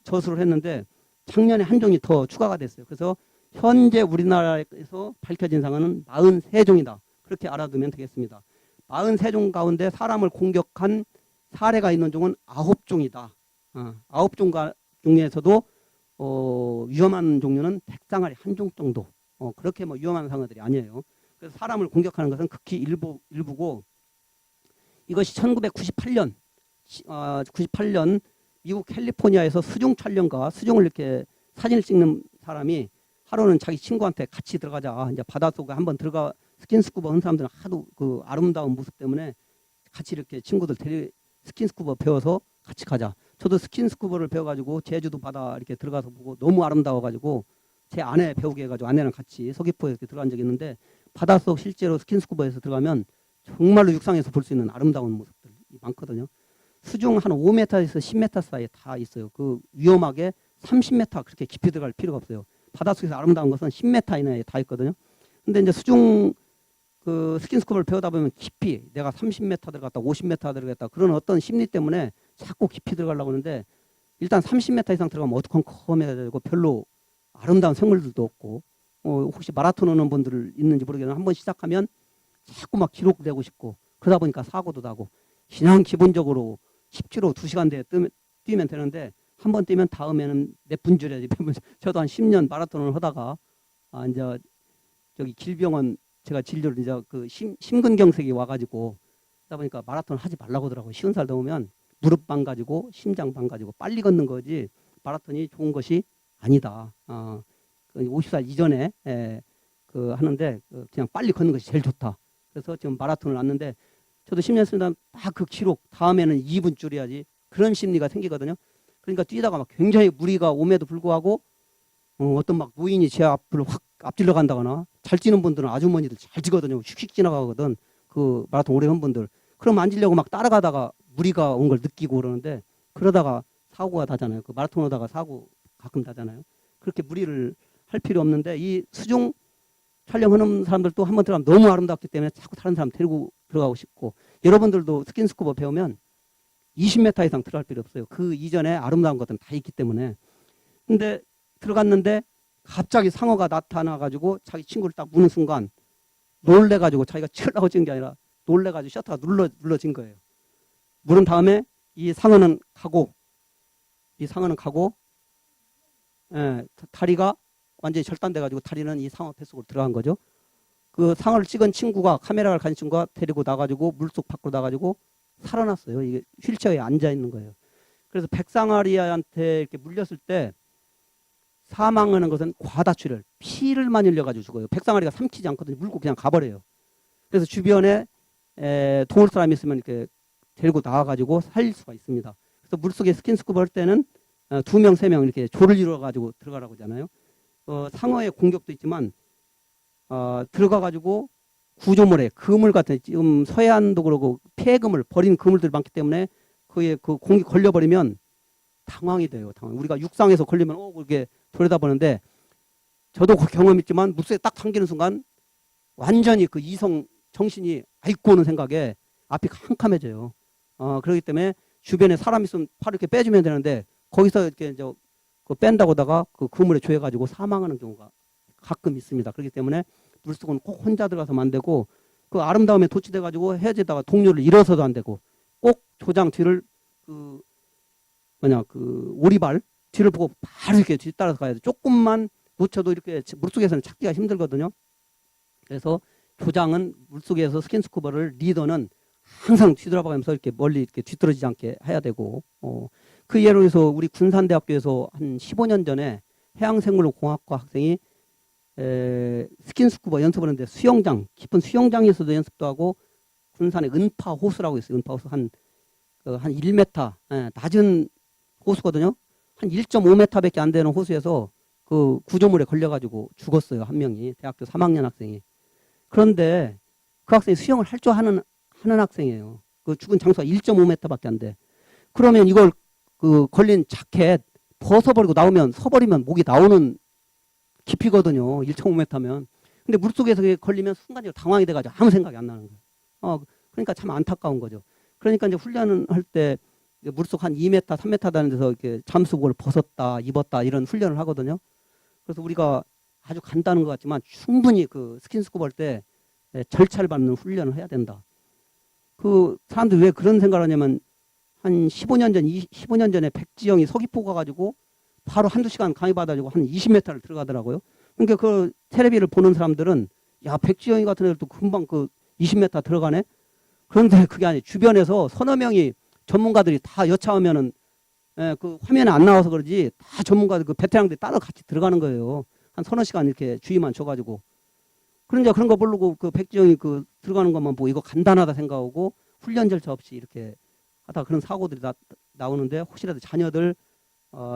저수를 했는데 작년에 한 종이 더 추가가 됐어요. 그래서 현재 우리나라에서 밝혀진 상어는 43종이다. 그렇게 알아두면 되겠습니다. 43종 가운데 사람을 공격한 사례가 있는 종은 9종이다. 9종 중에서도 위험한 종류는 백상아리 한 종 정도. 그렇게 뭐 위험한 상어들이 아니에요. 그래서 사람을 공격하는 것은 극히 일부고 이것이 1998년 98년 미국 캘리포니아에서 수중 촬영가 수중을 이렇게 사진을 찍는 사람이 하루는 자기 친구한테 같이 들어가자. 이제 바닷속에 한번 스킨스쿠버 하는 사람들은 하도 그 아름다운 모습 때문에 같이 이렇게 친구들 스킨스쿠버 배워서 같이 가자. 저도 스킨스쿠버를 배워가지고 제주도 바다 이렇게 들어가서 보고 너무 아름다워가지고 제 아내 배우게 해가지고 아내랑 같이 서귀포에 이렇게 들어간 적이 있는데 바닷속 실제로 스킨스쿠버에서 들어가면 정말로 육상에서 볼 수 있는 아름다운 모습들이 많거든요. 수중 한 5m에서 10m 사이에 다 있어요. 그 위험하게 30m 그렇게 깊이 들어갈 필요가 없어요. 바닷속에서 아름다운 것은 10m 이내에 다 있거든요. 근데 이제 수중 그 스킨스쿠버를 배우다 보면 깊이 내가 30m 들어갔다 50m 들어갔다 그런 어떤 심리 때문에 자꾸 깊이 들어가려고 하는데 일단 30m 이상 들어가면 어두컴컴해야 되고 별로 아름다운 생물들도 없고 혹시 마라톤 하는 분들 있는지 모르겠는데 한번 시작하면 자꾸 막 기록 내고 싶고 그러다 보니까 사고도 나고 그냥 기본적으로 10km 2시간 내에 뛰면 되는데 한 번 뛰면 다음에는 몇 분 줄여야지. 저도 한 10년 마라톤을 하다가 이제 저기 길병원 제가 진료를 이제 그 심근경색이 와가지고 그러다 보니까 마라톤 하지 말라고 하더라고요. 50살 넘으면 무릎 망가지고 심장 망가지고 빨리 걷는 거지 마라톤이 좋은 것이 아니다. 50살 이전에 그 하는데 그냥 빨리 걷는 것이 제일 좋다. 그래서 지금 마라톤을 왔는데 저도 10년 쓰다 딱 그 기록 다음에는 2분 줄여야지 그런 심리가 생기거든요. 그러니까 뛰다가 막 굉장히 무리가 옴에도 불구하고 어떤 막 노인이 제 앞을 확 앞질러 간다거나 잘 뛰는 분들은 아주머니들 잘 뛰거든요. 휙휙 지나가거든. 그 마라톤 오래 한 분들. 그럼 안 지려고 막 따라가다가 무리가 온 걸 느끼고 그러는데 그러다가 사고가 나잖아요. 그 마라톤 하다가 사고 가끔 나잖아요. 그렇게 무리를 할 필요 없는데 이 수중 촬영하는 사람들도 한번 들어가면 너무 아름답기 때문에 자꾸 다른 사람 데리고 들어가고 싶고 여러분들도 스킨스쿠버 배우면 20m 이상 들어갈 필요 없어요. 그 이전에 아름다운 것들은 다 있기 때문에. 근데 들어갔는데 갑자기 상어가 나타나가지고 자기 친구를 딱 무는 순간 놀래가지고 자기가 치려고 찍은 게 아니라 놀래가지고 셔터가 눌러진 거예요. 물은 다음에 이 상어는 가고 다리가 완전히 절단돼가지고 다리는 이 상어 뱃속으로 들어간 거죠. 그 상어를 찍은 친구가 카메라를 가진 친구가 데리고 나가지고 물속 밖으로 나가지고 살아났어요. 이게 휠체어에 앉아 있는 거예요. 그래서 백상아리한테 이렇게 물렸을 때 사망하는 것은 과다출혈, 피를 많이 흘려가지고 죽어요. 백상아리가 삼키지 않거든요. 물고 그냥 가버려요. 그래서 주변에 도울 사람이 있으면 이렇게 데리고 나와가지고 살릴 수가 있습니다. 그래서 물속에 스킨스쿠버 할 때는 2명, 3명 이렇게 조를 이루어가지고 들어가라고 하잖아요. 상어의 공격도 있지만 들어가가지고 구조물에 그물 같은 지금 서해안도 그러고 폐그물 버린 그물들이 많기 때문에 그에 그 공기 걸려버리면 당황이 돼요. 우리가 육상에서 걸리면 그렇게 들여다보는데 저도 그 경험 있지만 물속에 딱 당기는 순간 완전히 그 이성 정신이 아이고 오는 생각에 앞이 캄캄해져요. 그렇기 때문에 주변에 사람 있으면 바로 이렇게 빼주면 되는데 거기서 이렇게 그 뺀다고 하다가 그 그물에 조여가지고 사망하는 경우가 가끔 있습니다. 그렇기 때문에 물속은 꼭 혼자 들어가서만 안 되고 그 아름다움에 도취돼가지고 헤어지다가 동료를 잃어서도 안 되고 꼭 조장 뒤를 그 오리발 뒤를 보고 바로 이렇게 뒤따라서 가야 돼. 조금만 놓쳐도 이렇게 물속에서는 찾기가 힘들거든요. 그래서 조장은 물속에서 스킨스쿠버를 리더는 항상 뒤돌아가면서 이렇게 멀리 이렇게 뒤떨어지지 않게 해야 되고 그 예로 해서 우리 군산대학교에서 한 15년 전에 해양생물공학과 학생이 스킨스쿠버 연습을 하는데 수영장, 깊은 수영장에서도 연습도 하고 군산에 은파 호수라고 있어요. 은파 호수 한 1m 낮은 호수거든요. 한 1.5m밖에 안 되는 호수에서 그 구조물에 걸려가지고 죽었어요. 한 명이 대학교 3학년 학생이. 그런데 그 학생이 수영을 할 줄 하는 학생이에요. 그 죽은 장소가 1.5m밖에 안 돼. 그러면 이걸 그 걸린 자켓 벗어버리고 나오면 서버리면 목이 나오는 깊이거든요. 1.5m면. 근데 물속에서 걸리면 순간적으로 당황이 돼가지고 아무 생각이 안 나는 거예요. 그러니까 참 안타까운 거죠. 그러니까 이제 훈련을 할 때 물속 한 2m, 3m 다는 데서 이렇게 잠수복을 벗었다, 입었다 이런 훈련을 하거든요. 그래서 우리가 아주 간단한 것 같지만 충분히 그 스킨스쿠버 할 때 절차를 밟는 훈련을 해야 된다. 그 사람들이 왜 그런 생각을 하냐면 한 15년 전에 백지영이 서귀포 가가지고 바로 한두 시간 강의받아가지고 한 20m를 들어가더라고요. 그러니까 그 텔레비를 보는 사람들은 야, 백지영이 같은 애들도 금방 그 20m 들어가네? 그런데 그게 아니에요. 주변에서 서너 명이 전문가들이 다 여차하면은 그 화면에 안 나와서 그러지 다 전문가들 그 베테랑들이 따로 같이 들어가는 거예요. 한 서너 시간 이렇게 주의만 줘가지고. 그런데 그런 거 모르고 그 백지영이 그 들어가는 것만 보고 이거 간단하다 생각하고 훈련 절차 없이 이렇게 하다 그런 사고들이 나오는데 혹시라도 자녀들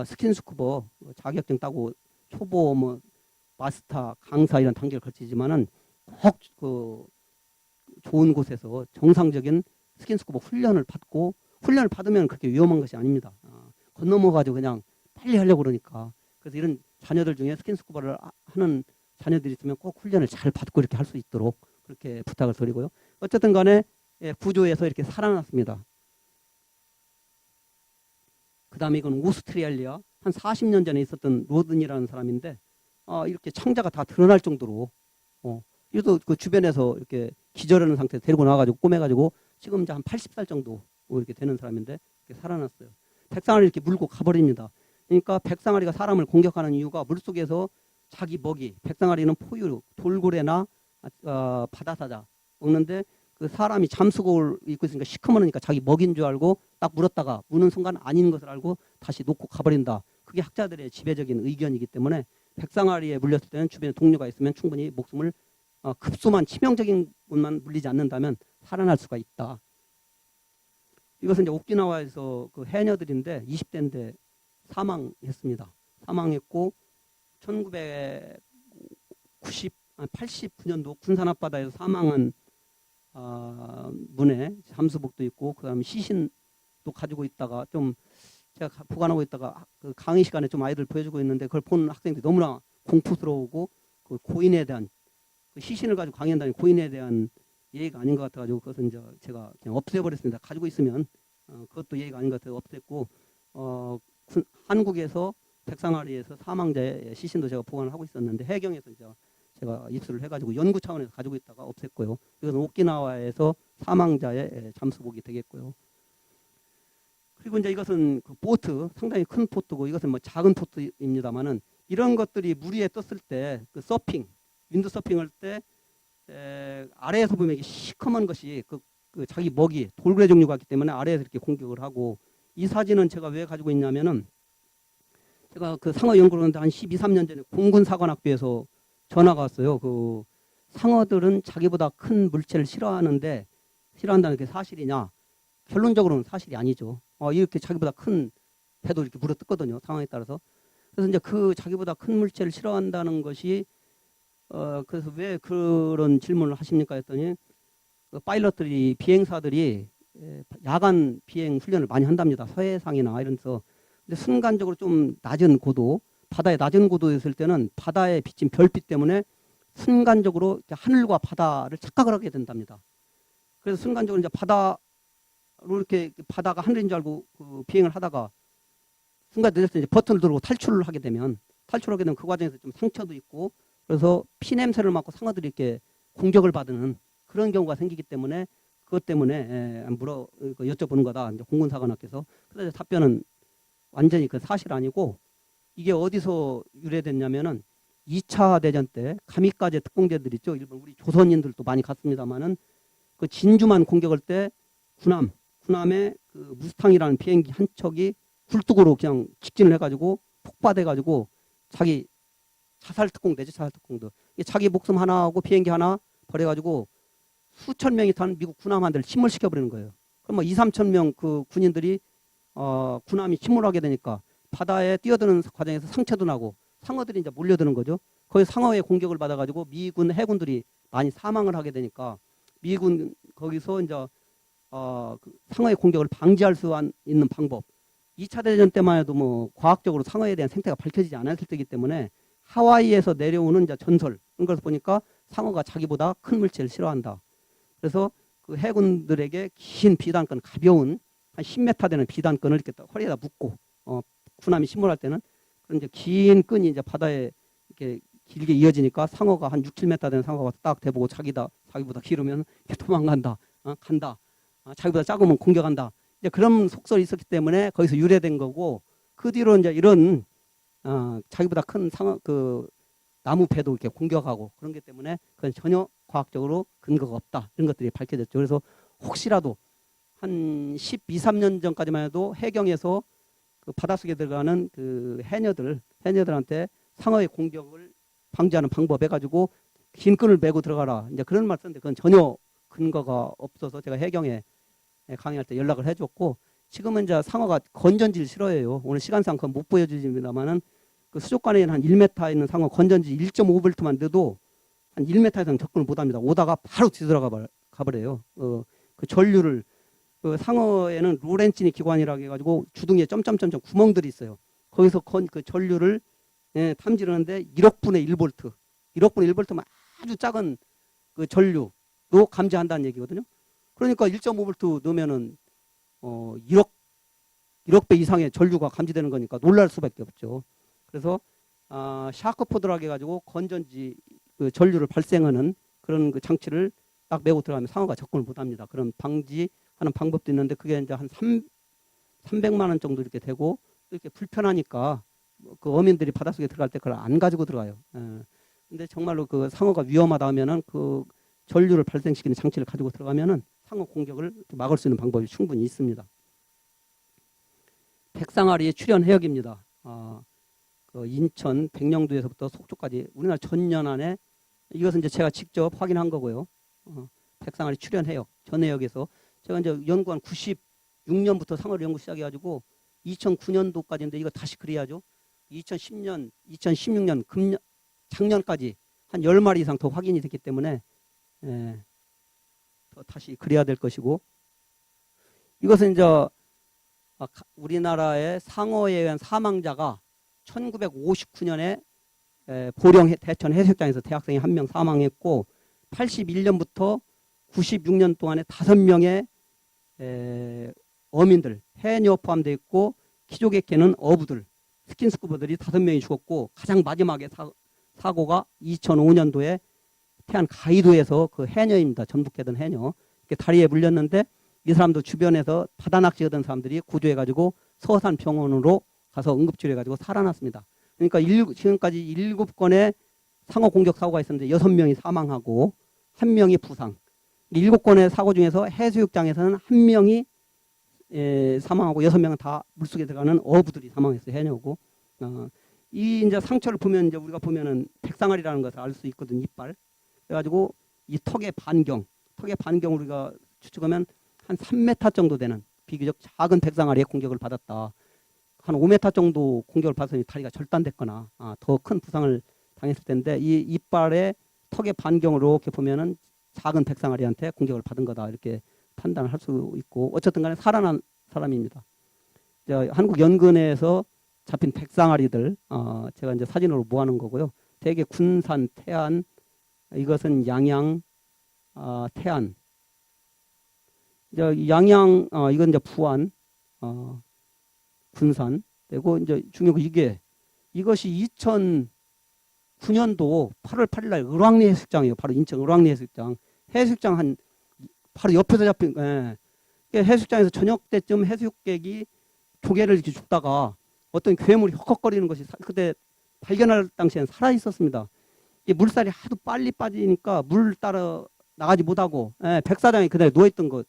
스킨스쿠버 자격증 따고 초보 뭐 마스터 강사 이런 단계를 거치지만은 꼭 그 좋은 곳에서 정상적인 스킨스쿠버 훈련을 받고 훈련을 받으면 그렇게 위험한 것이 아닙니다. 건너머 가지고 그냥 빨리 하려고 그러니까 그래서 이런 자녀들 중에 스킨스쿠버를 하는 자녀들이 있으면 꼭 훈련을 잘 받고 이렇게 할 수 있도록 그렇게 부탁을 드리고요. 어쨌든 간에 구조에서 이렇게 살아났습니다. 그 다음에 이건 오스트레일리아 한 40년 전에 있었던 로든이라는 사람인데 이렇게 창자가 다 드러날 정도로 이것도 그 주변에서 이렇게 기절하는 상태에서 데리고 나와가지고 꼬매가지고 지금 이제 한 80살 정도 이렇게 되는 사람인데 이렇게 살아났어요. 백상아리를 이렇게 물고 가버립니다. 그러니까 백상아리가 사람을 공격하는 이유가 물속에서 자기 먹이, 백상아리는 포유, 돌고래나 바다사자 먹는데 그 사람이 잠수복을 입고 있으니까 시커머니까 자기 먹인 줄 알고 딱 물었다가 무는 순간 아닌 것을 알고 다시 놓고 가버린다. 그게 학자들의 지배적인 의견이기 때문에 백상아리에 물렸을 때는 주변에 동료가 있으면 충분히 목숨을 급소만 치명적인 것만 물리지 않는다면 살아날 수가 있다. 이것은 이제 오키나와에서 그 해녀들인데 20대인데 사망했습니다. 사망했고 89년도 군산 앞바다에서 사망한 문에 잠수복도 있고 그다음에 시신도 가지고 있다가 좀 제가 보관하고 있다가 그 강의 시간에 좀 아이들 보여주고 있는데 그걸 본 학생들이 너무나 공포스러우고 그 고인에 대한 그 시신을 가지고 강의한다는 고인에 대한 예의가 아닌 것 같아가지고 그것은 이제 제가 그냥 없애버렸습니다. 가지고 있으면 그것도 예의가 아닌 것 같아서 없앴고 한국에서 백상아리에서 사망자의 시신도 제가 보관을 하고 있었는데 해경에서 이제 제가 입수를 해가지고 연구 차원에서 가지고 있다가 없앴고요. 이것은 오키나와에서 사망자의 잠수복이 되겠고요. 그리고 이제 이것은 그 보트 상당히 큰 보트고 이것은 뭐 작은 보트입니다만은 이런 것들이 물 위에 떴을 때 그 서핑 윈드 서핑할 때 아래에서 보면 이게 시커먼 것이 그 자기 먹이 돌고래 종류가 있기 때문에 아래에서 이렇게 공격을 하고 이 사진은 제가 왜 가지고 있냐면은 제가 그 상어 연구를 하는데 한 12, 13년 전에 공군사관학교에서 전화가 왔어요. 그 상어들은 자기보다 큰 물체를 싫어한다는 게 사실이냐? 결론적으로는 사실이 아니죠. 이렇게 자기보다 큰 배도 이렇게 물어 뜯거든요. 상황에 따라서. 그래서 이제 그 자기보다 큰 물체를 싫어한다는 것이 그래서 왜 그런 질문을 하십니까 했더니 그 파일럿들이 비행사들이 야간 비행 훈련을 많이 한답니다. 서해상이나 이런 데서. 근데 순간적으로 좀 낮은 고도, 바다의 낮은 고도에 있을 때는 바다에 비친 별빛 때문에 순간적으로 하늘과 바다를 착각을 하게 된답니다. 그래서 순간적으로 이제 바다로 이렇게 바다가 하늘인 줄 알고 그 비행을 하다가 순간 늦었을 때 이제 버튼을 누르고 탈출하게 되면 그 과정에서 좀 상처도 있고 그래서 피 냄새를 맡고 상어들이 이렇게 공격을 받는 그런 경우가 생기기 때문에 그것 때문에 여쭤보는 거다. 이제 공군사관학교에서. 그래서 답변은 완전히 그 사실 아니고 이게 어디서 유래됐냐면은 2차 대전 때 가미카제 특공대들 있죠. 일본 우리 조선인들도 많이 갔습니다만은 그 진주만 공격할 때 군함에 그 무스탕이라는 비행기 한 척이 굴뚝으로 그냥 직진을 해가지고 폭파돼가지고 자기 자살 특공대죠. 자살 특공대. 자기 목숨 하나하고 비행기 하나 버려가지고 수천 명이 탄 미국 군함 한 대를 침몰시켜버리는 거예요. 그럼 뭐 2, 3천 명 그 군인들이 군함이 침몰하게 되니까 바다에 뛰어드는 과정에서 상처도 나고 상어들이 이제 몰려드는 거죠. 거기 상어의 공격을 받아가지고 미군 해군들이 많이 사망을 하게 되니까 미군 거기서 이제 그 상어의 공격을 방지할 수 있는 방법. 2차 대전 때만 해도 뭐 과학적으로 상어에 대한 생태가 밝혀지지 않았을 때이기 때문에 하와이에서 내려오는 이제 전설 그런 걸 보니까 상어가 자기보다 큰 물체를 싫어한다. 그래서 그 해군들에게 긴 비단끈 가벼운 한 10m 되는 비단끈을 이렇게 허리에다 묶고 군함이 침몰할 때는 그런 이제 긴 끈이 이제 바다에 이렇게 길게 이어지니까 상어가 한 6, 7m 되는 상어가 딱 대보고 자기보다 길으면 도망간다. 간다. 자기보다 작으면 공격한다. 이제 그런 속설이 있었기 때문에 거기서 유래된 거고 그 뒤로 이제 이런 자기보다 큰 상어 그 나무 배도 이렇게 공격하고 그런 게 때문에 그건 전혀 과학적으로 근거가 없다. 이런 것들이 밝혀졌죠. 그래서 혹시라도 한 12, 13년 전까지만 해도 해경에서 그 바닷속에 들어가는 그 해녀들한테 상어의 공격을 방지하는 방법 해가지고 긴 끈을 메고 들어가라. 이제 그런 말 썼는데 그건 전혀 근거가 없어서 제가 해경에 강의할 때 연락을 해줬고, 지금은 이제 상어가 건전지를 싫어해요. 오늘 시간상 그건 못 보여주지만은 그 수족관에 한 1m 있는 상어 건전지 1.5V만 넣어도 한 1m 이상 접근을 못 합니다. 오다가 바로 뒤돌아가 가버려요. 그 전류를, 그 상어에는 로렌치니 기관이라고 해가지고 주둥이에 점점점점 구멍들이 있어요. 거기서 그 전류를 탐지하는데 1억 분의 1볼트, 1억 분의 1볼트면 아주 작은 그 전류도 감지한다는 얘기거든요. 그러니까 1.5볼트 넣으면은 1억 배 이상의 전류가 감지되는 거니까 놀랄 수밖에 없죠. 그래서 샤크포드라고 해가지고 건전지 그 전류를 발생하는 그런 그 장치를 딱 메고 들어가면 상어가 접근을 못합니다. 그런 방지하는 방법도 있는데 그게 이제 한 300만 원 정도 이렇게 되고, 이렇게 불편하니까 그 어민들이 바닷속에 들어갈 때 그걸 안 가지고 들어가요. 근데 정말로 그 상어가 위험하다 하면은 그 전류를 발생시키는 장치를 가지고 들어가면은 상어 공격을 막을 수 있는 방법이 충분히 있습니다. 백상아리의 출현 해역입니다. 그 인천 백령도에서부터 속초까지 우리나라 전년 안에, 이것은 이제 제가 직접 확인한 거고요. 백상아리 출현 해역 전 해역에서 제가 이제 연구한 96년부터 상어를 연구 시작해가지고 2009년도까지인데 이거 다시 그려야죠. 2010년, 2016년, 작년까지 한 10마리 이상 더 확인이 됐기 때문에 더 다시 그려야 될 것이고, 이것은 이제 우리나라의 상어에 의한 사망자가 1959년에 보령 대천 해수욕장에서 대학생이 한 명 사망했고, 81년부터 96년 동안에 5명의 어민들, 해녀 포함되어 있고 키조개캐는 어부들, 스킨스쿠버들이 5명이 죽었고, 가장 마지막에 사고가 2005년도에 태안 가이도에서 그 해녀입니다. 전북해던 해녀. 이렇게 다리에 물렸는데 이 사람도 주변에서 바다 낚시하던 사람들이 구조해가지고 서산병원으로 가서 응급치료해가지고 살아났습니다. 그러니까 지금까지 7건의 상어 공격 사고가 있었는데 6명이 사망하고 1명이 부상. 7건의 사고 중에서 해수욕장에서는 1명이 사망하고 6명은 다 물속에 들어가는 어부들이 사망했어요. 해녀고. 이 이제 상처를 보면 이제 우리가 보면은 백상아리라는 것을 알 수 있거든요. 이빨. 그래가지고 이 턱의 반경 우리가 추측하면 한 3m 정도 되는 비교적 작은 백상아리의 공격을 받았다. 한 5m 정도 공격을 받았으니 다리가 절단됐거나 더 큰 부상을 당했을 텐데, 이 이빨의 턱의 반경으로 이렇게 보면은 작은 백상아리한테 공격을 받은 거다, 이렇게 판단을 할 수 있고, 어쨌든 간에 살아난 사람입니다. 한국연근에서 잡힌 백상아리들 제가 이제 사진으로 모아놓은 거고요. 대개 군산, 태안, 이것은 양양, 태안, 이제 양양, 이건 이제 부안, 군산 되고, 이제 중요한 이것이 2009년도 8월 8일 날 을왕리 해수욕장이에요. 바로 인천 을왕리 해수욕장. 해수욕장 한 바로 옆에서 잡힌, 해수욕장에서 저녁 때쯤 해수욕객이 조개를 이렇게 줍다가 어떤 괴물이 헉헉거리는 것이 그때 발견할 당시에는 살아 있었습니다. 이 물살이 하도 빨리 빠지니까 물 따라 나가지 못하고 백사장이 그날 누워있던 것.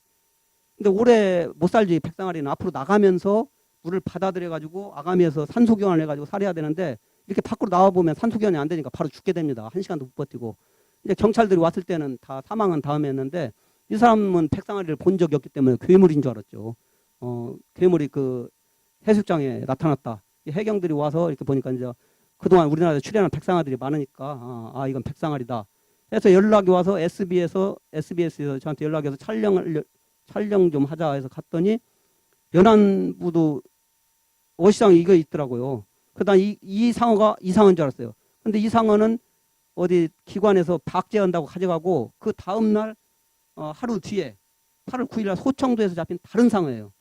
근데 오래 못 살지. 백상아리는 앞으로 나가면서 물을 받아들여 가지고 아가미에서 산소 교환을 해가지고 살아야 되는데, 이렇게 밖으로 나와 보면 산소 교환이 안 되니까 바로 죽게 됩니다. 1시간도 못 버티고. 이제 경찰들이 왔을 때는 다 사망한 다음에 했는데, 이 사람은 백상아리를 본 적이 없기 때문에 괴물인 줄 알았죠. 괴물이 그 해수욕장에 나타났다. 해경들이 와서 이렇게 보니까 이제 그동안 우리나라에 출연한 백상아리들이 많으니까 이건 백상아리다 해서 연락이 와서 SBS에서 저한테 연락이 와서 촬영 좀 하자 해서 갔더니, 연안부도 어시장 이거 있더라고요. 그다음 이 상어가 이상한 줄 알았어요. 근데 이 상어는 어디 기관에서 박제한다고 가져가고, 그 다음날 하루 뒤에 8월 9일 날 소청도에서 잡힌 다른 상어예요.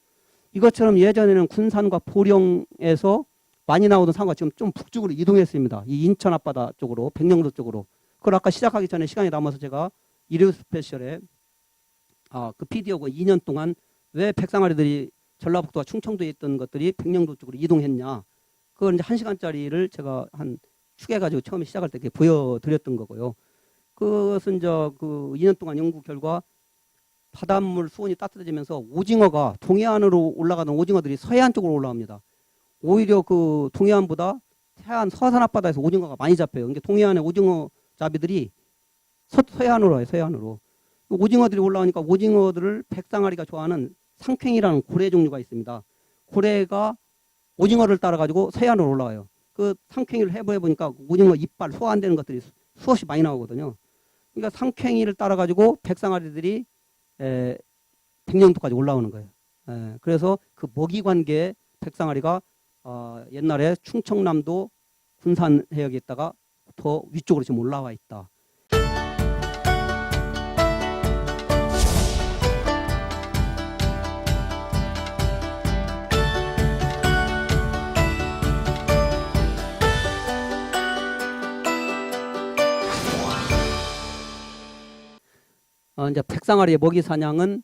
이것처럼 예전에는 군산과 보령에서 많이 나오던 상어가 지금 좀 북쪽으로 이동했습니다. 이 인천 앞바다 쪽으로, 백령도 쪽으로. 그걸 아까 시작하기 전에 시간이 남아서 제가 일요 스페셜에 그 PD하고 2년 동안 왜 백상아리들이 전라북도와 충청도에 있던 것들이 백령도 쪽으로 이동했냐, 그걸 이제 1시간짜리를 제가 한 축해가지고 처음에 시작할 때 이렇게 보여드렸던 거고요. 그것은 이제 그 2년 동안 연구 결과 바닷물 수온이 따뜻해지면서 오징어가 동해안으로 올라가던 오징어들이 서해안 쪽으로 올라옵니다. 오히려 그 동해안보다 태안 서해안 앞바다에서 오징어가 많이 잡혀요. 그러니까 동해안의 오징어 잡이들이 서해안으로 와요. 서해안으로. 오징어들이 올라오니까 오징어들을 백상아리가 좋아하는 상쾡이라는 고래 종류가 있습니다. 고래가 오징어를 따라가지고 서해안으로 올라와요. 그 상쾡이를 해보니까 오징어 이빨 소화안되는 것들이 수없이 많이 나오거든요. 그러니까 상쾡이를 따라가지고 백상아리들이 백령도까지 올라오는 거예요. 그래서 그 먹이 관계에 백상아리가 옛날에 충청남도 군산 해역에 있다가 더 위쪽으로 지금 올라와 있다. 이제 백상아리의 먹이 사냥은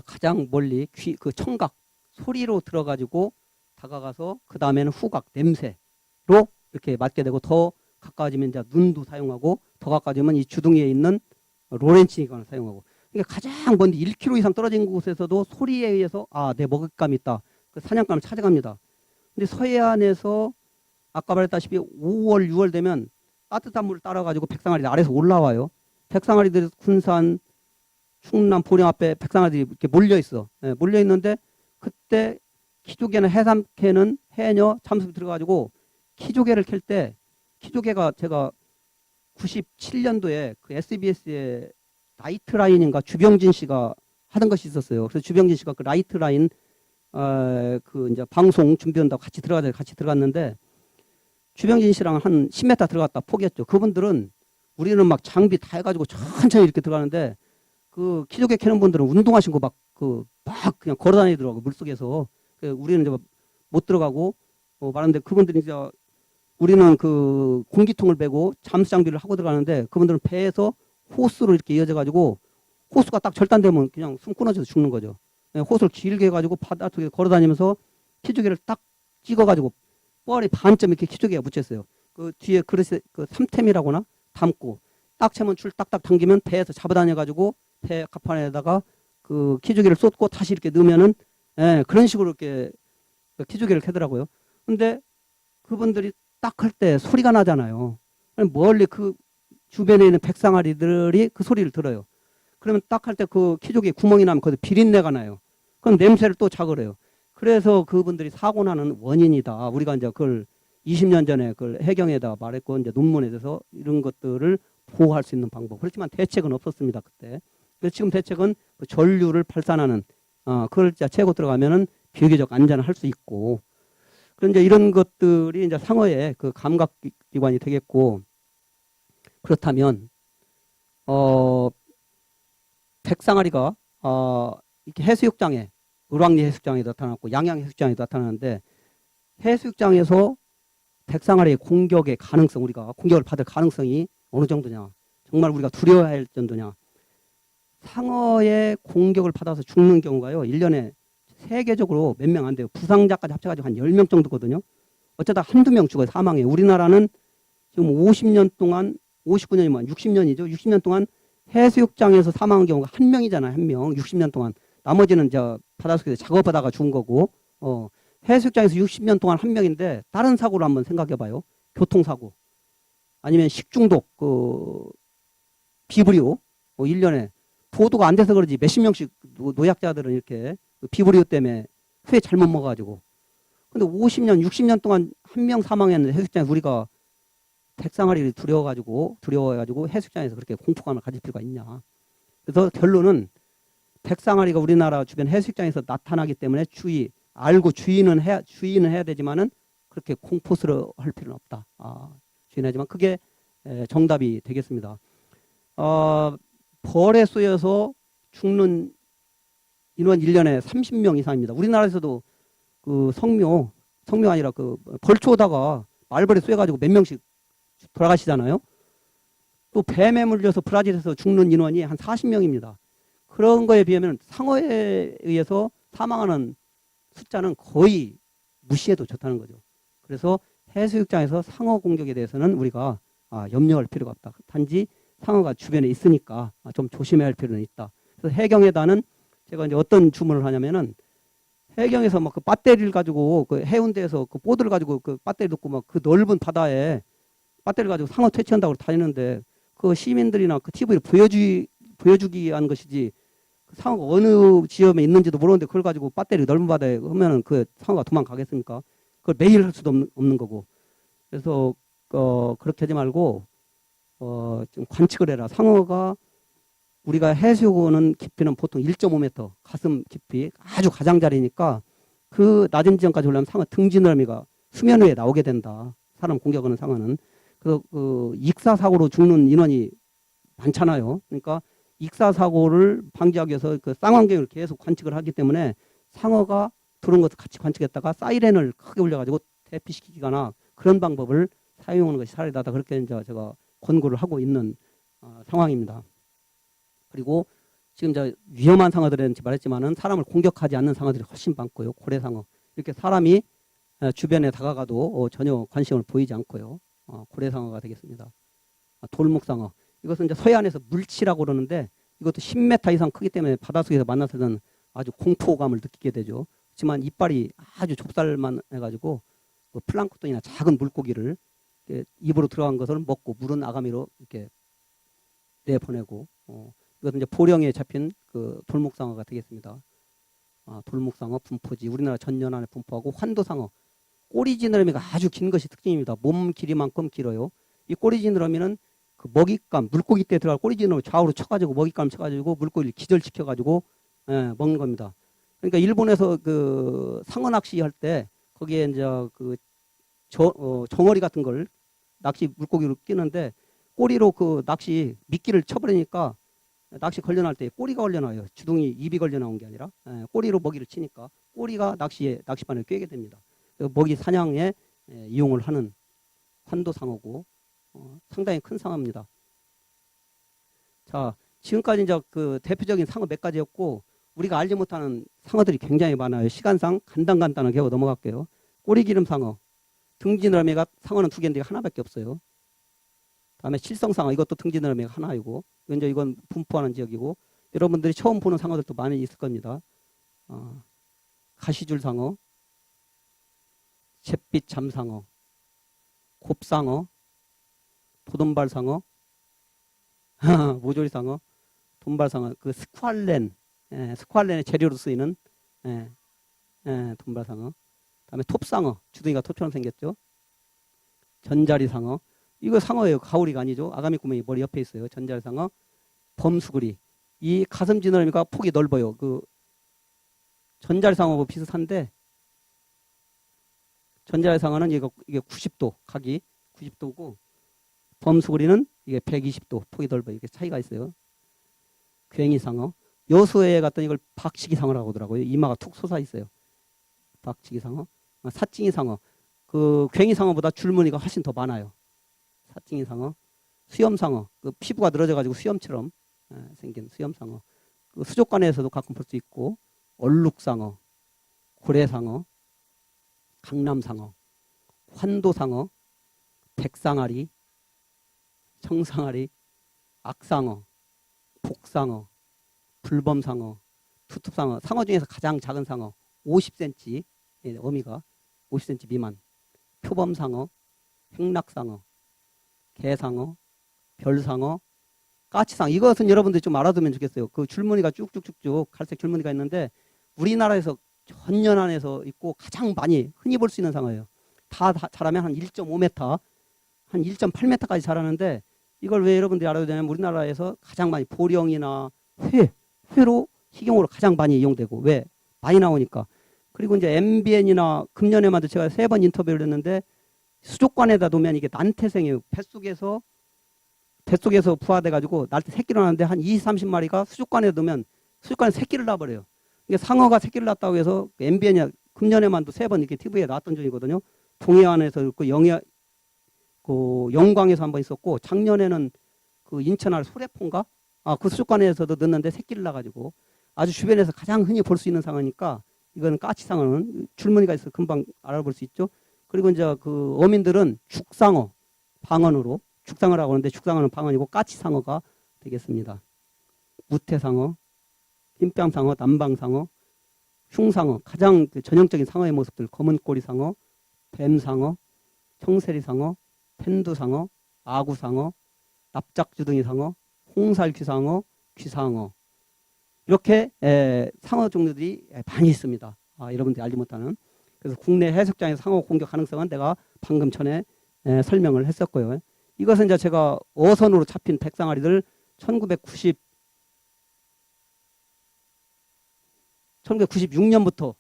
가장 멀리 그 청각 소리로 들어가지고 다가가서 그 다음에는 후각 냄새로 이렇게 맞게 되고 더 가까워지면 이제 눈도 사용하고 더 가까워지면 이 주둥이에 있는 로렌치관을 사용하고 그러니까 가장 먼 1km 이상 떨어진 곳에서도 소리에 의해서 내 먹잇감이 있다. 그 사냥감을 찾아갑니다. 근데 서해안에서 아까 말했다시피 5월, 6월 되면 따뜻한 물을 따라가지고 백상아리들 아래에서 올라와요. 백상아리들이 군산, 충남, 보령 앞에 백상아리들이 이렇게 몰려 있어. 몰려 있는데 그때 키조개나 해삼캐는 해녀, 잠수부 들어가지고 키조개를 캘 때 키조개가 제가 97년도에 그 SBS의 라이트라인인가 주병진 씨가 하던 것이 있었어요. 그래서 주병진 씨가 그 라이트라인 그 이제 방송 준비한다고 같이 들어갔는데 주병진 씨랑 한 10m 들어갔다 포기했죠. 그분들은 우리는 막 장비 다 해가지고 천천히 이렇게 들어가는데 그 키조개 캐는 분들은 운동화 신고 막 그냥 걸어다니더라고 물속에서. 우리는 이제 못 들어가고 말하는데 그분들이 이제 우리는 그 공기통을 메고 잠수 장비를 하고 들어가는데 그분들은 배에서 호수로 이렇게 이어져가지고 호수가 딱 절단되면 그냥 숨 끊어져서 죽는 거죠. 호수를 길게 해가지고 바닷속에 걸어다니면서 키조개를 딱 찍어가지고 뻘이 반점 이렇게 키조개가 묻혔어요. 그 뒤에 그릇에 그 삼템이라고나 담고 딱 채면 줄 딱딱 당기면 배에서 잡아다녀가지고 배 갑판에다가 그 키조개를 쏟고 다시 이렇게 넣으면은 그런 식으로 이렇게 키조개를 캐더라고요. 근데 그분들이 딱 할 때 소리가 나잖아요. 멀리 그 주변에 있는 백상아리들이 그 소리를 들어요. 그러면 딱 할 때 그 키조개 구멍이 나면 거기서 비린내가 나요. 그럼 냄새를 또 잡으래요. 그래서 그분들이 사고 나는 원인이다. 우리가 이제 그걸 20년 전에 그걸 해경에다 말했고 이제 논문에 대해서 이런 것들을 보호할 수 있는 방법. 그렇지만 대책은 없었습니다 그때. 그래서 지금 대책은 그 전류를 발산하는 그걸 채고 들어가면은 비교적 안전을 할 수 있고. 그런데 이런 것들이 이제 상어의 그 감각기관이 되겠고 그렇다면 백상아리가 이렇게 해수욕장에 을왕리 해수욕장에 나타났고 양양 해수욕장에 나타나는데 해수욕장에서 백상아리의 공격의 가능성 우리가 공격을 받을 가능성이 어느 정도냐 정말 우리가 두려워해야 할 정도냐 상어의 공격을 받아서 죽는 경우가요 1년에 세계적으로 몇 명 안 돼요. 부상자까지 합쳐가지고 한 10명 정도거든요. 어쩌다 한두 명 죽어요. 사망해요. 우리나라는 지금 50년 동안 59년이면 60년이죠. 60년 동안 해수욕장에서 사망한 경우가 한 명이잖아요. 한 명. 60년 동안. 나머지는 바닷속에서 작업하다가 죽은 거고 해수욕장에서 60년 동안 한 명인데 다른 사고를 한번 생각해 봐요. 교통사고 아니면 식중독 비브리오 1년에 보도가 안 돼서 그러지 몇십 명씩 노약자들은 이렇게 비브리오 때문에 회 잘못 먹어가지고. 근데 50년, 60년 동안 한 명 사망했는데 해수욕장에서 우리가 백상아리를 두려워해가지고 해수욕장에서 그렇게 공포감을 가질 필요가 있냐. 그래서 결론은 백상아리가 우리나라 주변 해수욕장에서 나타나기 때문에 주의는 해야 되지만은 그렇게 공포스러워할 필요는 없다. 주의하지만 그게 정답이 되겠습니다. 벌에 쏘여서 죽는 인원 1년에 30명 이상입니다. 우리나라에서도 그 성묘 아니라 그 벌초다가 말벌에 쏘여가지고 몇 명씩 돌아가시잖아요. 또 뱀에 물려서 브라질에서 죽는 인원이 한 40명입니다. 그런 거에 비하면 상어에 의해서 사망하는 숫자는 거의 무시해도 좋다는 거죠. 그래서 해수욕장에서 상어 공격에 대해서는 우리가 염려할 필요가 없다. 단지 상어가 주변에 있으니까 좀 조심해야 할 필요는 있다. 그래서 해경에다는 제가 이제 어떤 주문을 하냐면은 해경에서 막 그 배터리를 가지고 그 해운대에서 그 보드를 가지고 그 배터리 놓고 막 그 넓은 바다에 배터리를 가지고 상어 퇴치한다고 다니는데 그 시민들이나 그 TV를 보여주기 위한 것이지 그 상어가 어느 지점에 있는지도 모르는데 그걸 가지고 배터리 넓은 바다에 하면은 그 상어가 도망가겠습니까? 그걸 매일 할 수도 없는 거고. 그래서 그렇게 하지 말고 좀 관측을 해라. 상어가 우리가 해수욕하는 깊이는 보통 1.5m 가슴 깊이 아주 가장자리니까 그 낮은 지점까지 올라면 상어 등지느러미가 수면 위에 나오게 된다. 사람 공격하는 상어는. 그래서 그 익사사고로 죽는 인원이 많잖아요. 그러니까 익사사고를 방지하기 위해서 그 쌍안경을 계속 관측을 하기 때문에 상어가 들어온 것을 같이 관측했다가 사이렌을 크게 울려가지고 대피시키거나 그런 방법을 사용하는 것이 사례다다. 그렇게 이제 제가 권고를 하고 있는 상황입니다. 그리고 지금 이제 위험한 상어들은 말했지만은 사람을 공격하지 않는 상어들이 훨씬 많고요. 고래상어. 이렇게 사람이 주변에 다가가도 전혀 관심을 보이지 않고요. 고래상어가 되겠습니다. 돌목상어. 이것은 이제 서해안에서 물치라고 그러는데 이것도 10m 이상 크기 때문에 바닷속에서 만나서는 아주 공포감을 느끼게 되죠. 그렇지만 이빨이 아주 좁쌀만 해가지고 그 플랑크톤이나 작은 물고기를 입으로 들어간 것을 먹고 물은 아가미로 이렇게 내보내고 이것은 이제 보령에 잡힌 그 돌목상어가 되겠습니다. 돌목상어, 분포지, 우리나라 전연안에 분포하고 환도상어. 꼬리지느러미가 아주 긴 것이 특징입니다. 몸 길이만큼 길어요. 이 꼬리지느러미는 그 먹잇감, 물고기 때 들어갈 꼬리지느러미 좌우로 쳐가지고 먹잇감 쳐가지고 물고기를 기절시켜가지고 먹는 겁니다. 그러니까 일본에서 그 상어 낚시할 때 거기에 이제 그 정어리 같은 걸 낚시 물고기로 끼는데 꼬리로 그 낚시 미끼를 쳐버리니까 낚시 걸려날 때 꼬리가 걸려나요. 주둥이 입이 걸려나온 게 아니라 꼬리로 먹이를 치니까 꼬리가 낚시바늘 꿰게 됩니다. 먹이 사냥에 이용을 하는 환도상어고 상당히 큰 상어입니다. 자, 지금까지 이제 그 대표적인 상어 몇 가지였고 우리가 알지 못하는 상어들이 굉장히 많아요. 시간상 간단하게 하고 넘어갈게요. 꼬리기름 상어, 등지느러미가 상어는 두 개인데 하나밖에 없어요. 다음에 칠성상어, 이것도 등지느러미가 하나이고 이건 분포하는 지역이고 여러분들이 처음 보는 상어들도 많이 있을 겁니다. 가시줄상어, 잿빛 잠상어, 곱상어, 도돈발상어, 모조리상어, 돈발상어, 그 스쿠알렌의 재료로 쓰이는 돈발상어. 다음에 톱상어, 주둥이가 톱처럼 생겼죠. 전자리상어, 이거 상어예요. 가오리가 아니죠. 아가미 구멍이 머리 옆에 있어요. 전자리상어, 범수구리. 이 가슴 지느러미가 폭이 넓어요. 그 전자리상어하고 비슷한데 전자리상어는 이게 90도 각이 90도고 범수구리는 이게 120도 폭이 넓어요. 이렇게 차이가 있어요. 괭이상어, 여수에 갔더니 이걸 박치기상어라고 하더라고요. 이마가 툭 솟아 있어요. 박치기상어, 사칭이상어. 그 괭이상어보다 줄무늬가 훨씬 더 많아요. 사칭이상어, 수염상어. 그 피부가 늘어져가지고 수염처럼 생긴 수염상어. 그 수족관에서도 가끔 볼 수 있고 얼룩상어, 고래상어, 강남상어, 환도상어, 백상아리, 청상아리, 악상어, 복상어, 불범상어, 투톱상어. 상어 중에서 가장 작은 상어 50cm, 어미가 50cm 미만. 표범상어, 횡락상어, 개상어, 별상어, 까치상어. 이것은 여러분들이 좀 알아두면 좋겠어요. 그 줄무늬가 쭉쭉쭉쭉 갈색 줄무늬가 있는데 우리나라에서 전연안에서 있고 가장 많이 흔히 볼 수 있는 상어예요. 다 자라면 한 1.5m, 한 1.8m까지 자라는데 이걸 왜 여러분들이 알아야 되냐면 우리나라에서 가장 많이 보령이나 회로 식용으로 가장 많이 이용되고 왜? 많이 나오니까. 그리고 이제 MBN이나 금년에만도 제가 3번 인터뷰를 했는데 수족관에다 놓으면 이게 난태생이에요. 뱃속에서 부화돼가지고 날 때 새끼를 낳는데 한 20, 30마리가 수족관에 넣으면 수족관에 새끼를 낳아버려요. 이게 상어가 새끼를 낳았다고 해서 MBN이나 금년에만도 3번 이렇게 TV에 나왔던 적이거든요. 동해안에서 있고 영광에서 한번 있었고 작년에는 그 인천알 소래포인가? 그 수족관에서도 넣는데 새끼를 낳아가지고 아주 주변에서 가장 흔히 볼 수 있는 상어니까 이거는 까치상어는 줄무늬가 있어서 금방 알아볼 수 있죠. 그리고 이제 그 어민들은 죽상어, 방언으로 죽상어라고 하는데 죽상어는 방언이고 까치상어가 되겠습니다. 무태상어, 흰뺨상어, 남방상어, 흉상어, 가장 그 전형적인 상어의 모습들 검은꼬리상어, 뱀상어, 청세리상어, 펜두상어, 아구상어, 납작주둥이 상어, 홍살귀상어, 귀상어 이렇게 상어 종류들이 많이 있습니다. 여러분들이 알지 못하는. 그래서 국내 해수욕장의 상어 공격 가능성은 내가 방금 전에 설명을 했었고요. 이것은 이제 제가 어선으로 잡힌 백상아리들 1996년부터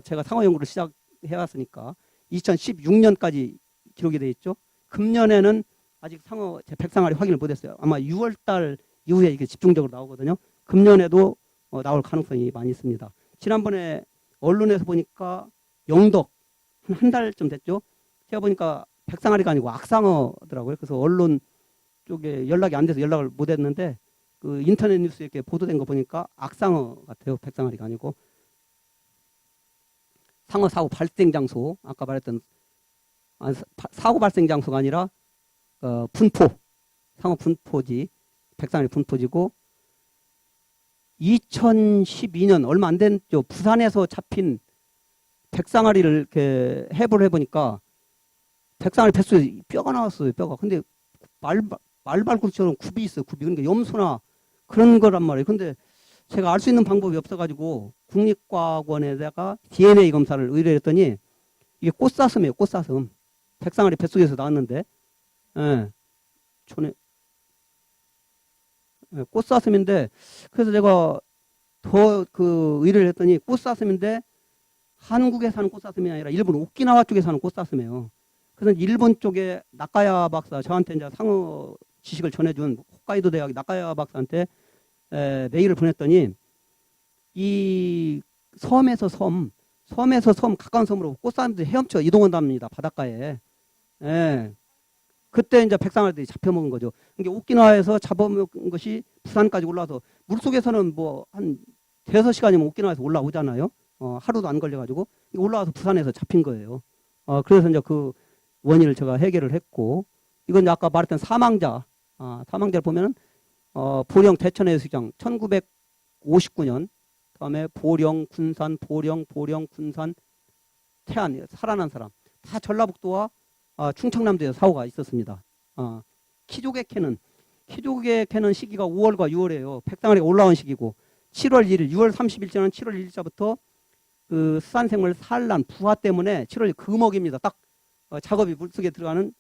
제가 상어 연구를 시작해왔으니까 2016년까지 기록이 되어 있죠. 금년에는 아직 상어 백상아리 확인을 못했어요. 아마 6월달 이후에 이게 집중적으로 나오거든요. 금년에도 나올 가능성이 많이 있습니다. 지난번에 언론에서 보니까 영덕 한 달쯤 됐죠. 제가 보니까 백상아리가 아니고 악상어더라고요. 그래서 언론 쪽에 연락이 안 돼서 연락을 못했는데 그 인터넷 뉴스에 이렇게 보도된 거 보니까 악상어 같아요. 백상아리가 아니고. 상어 사고 발생 장소 아까 말했던 사고 발생 장소가 아니라 분포 상어 분포지 백상아리 분포지고 2012년 얼마 안 됐죠. 부산에서 잡힌 백상아리를 이렇게 해부를 해보니까 백상아리 뱃속에 뼈가 나왔어요. 뼈가. 근데 말발굽처럼 굽이 있어요. 굽이. 그러니까 염소나 그런 거란 말이에요. 근데 제가 알 수 있는 방법이 없어가지고 국립과학원에다가 DNA 검사를 의뢰했더니 이게 꽃사슴이에요. 꽃사슴. 백상아리 뱃속에서 나왔는데 촌에 꽃사슴인데 그래서 제가 더 그 의뢰를 했더니 꽃사슴인데 한국에 사는 꽃사슴이 아니라 일본 오키나와 쪽에 사는 꽃사슴이에요. 그래서 일본 쪽에 나카야 박사 저한테 이제 상어 지식을 전해준 홋카이도 대학 나카야 박사한테 메일을 보냈더니 이 섬에서 섬 가까운 섬으로 꽃사슴들이 헤엄쳐 이동한답니다. 바닷가에. 그때 이제 백상아리들이 잡혀먹은 거죠. 그러니까 오키나와에서 잡아먹은 것이 부산까지 올라와서 물속에서는 뭐 한 대여섯 시간이면 오키나와에서 올라오잖아요. 하루도 안 걸려가지고 올라와서 부산에서 잡힌 거예요. 그래서 이제 그 원인을 제가 해결을 했고 이건 아까 말했던 사망자 사망자를 보면은 보령 대천해수욕장 1959년 그다음에 보령 군산 군산 태안 살아난 사람 다 전라북도와 충청남도에 사고가 있었습니다. 키조개 캐는 시기가 5월과 6월이에요. 백상아리가 올라온 시기고 7월 1일, 6월 30일자는 7월 1일자부터 그 수산생물 산란 부화 때문에 7월 금어기입니다. 딱 작업이 물속에 들어가는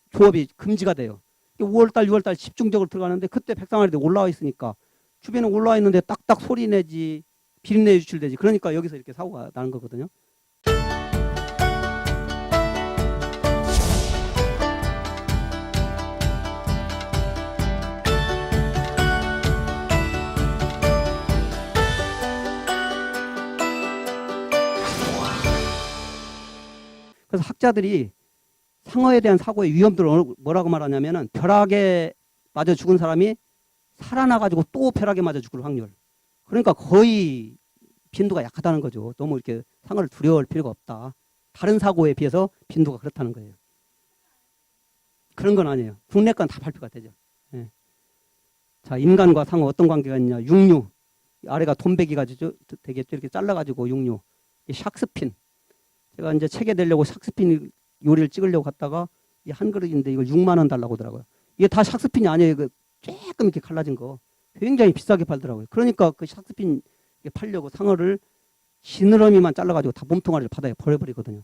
조업이 금지가 돼요. 5월달, 6월달 집중적으로 들어가는데 그때 백상아리들이 올라와 있으니까 주변에 올라와 있는데 딱딱 소리 내지 비린내 유출되지. 그러니까 여기서 이렇게 사고가 나는 거거든요. 그래서 학자들이 상어에 대한 사고의 위험들을 뭐라고 말하냐면은 벼락에 맞아 죽은 사람이 살아나가지고 또 벼락에 맞아 죽을 확률. 그러니까 거의 빈도가 약하다는 거죠. 너무 이렇게 상어를 두려워할 필요가 없다. 다른 사고에 비해서 빈도가 그렇다는 거예요. 그런 건 아니에요. 국내 건 다 발표가 되죠. 자, 인간과 상어 어떤 관계가 있냐. 육류. 아래가 돈베기가 되겠죠. 이렇게 잘라가지고 육류. 샥스핀. 제가 이제 책에 내려고 샥스핀 요리를 찍으려고 갔다가 이 한 그릇인데 이걸 6만 원 달라고 하더라고요. 이게 다 샥스핀이 아니에요. 이거 조금 이렇게 갈라진 거. 굉장히 비싸게 팔더라고요. 그러니까 그 샥스핀 팔려고 상어를 지느러미만 잘라가지고 다 몸통아리를 바다에 버려버리거든요.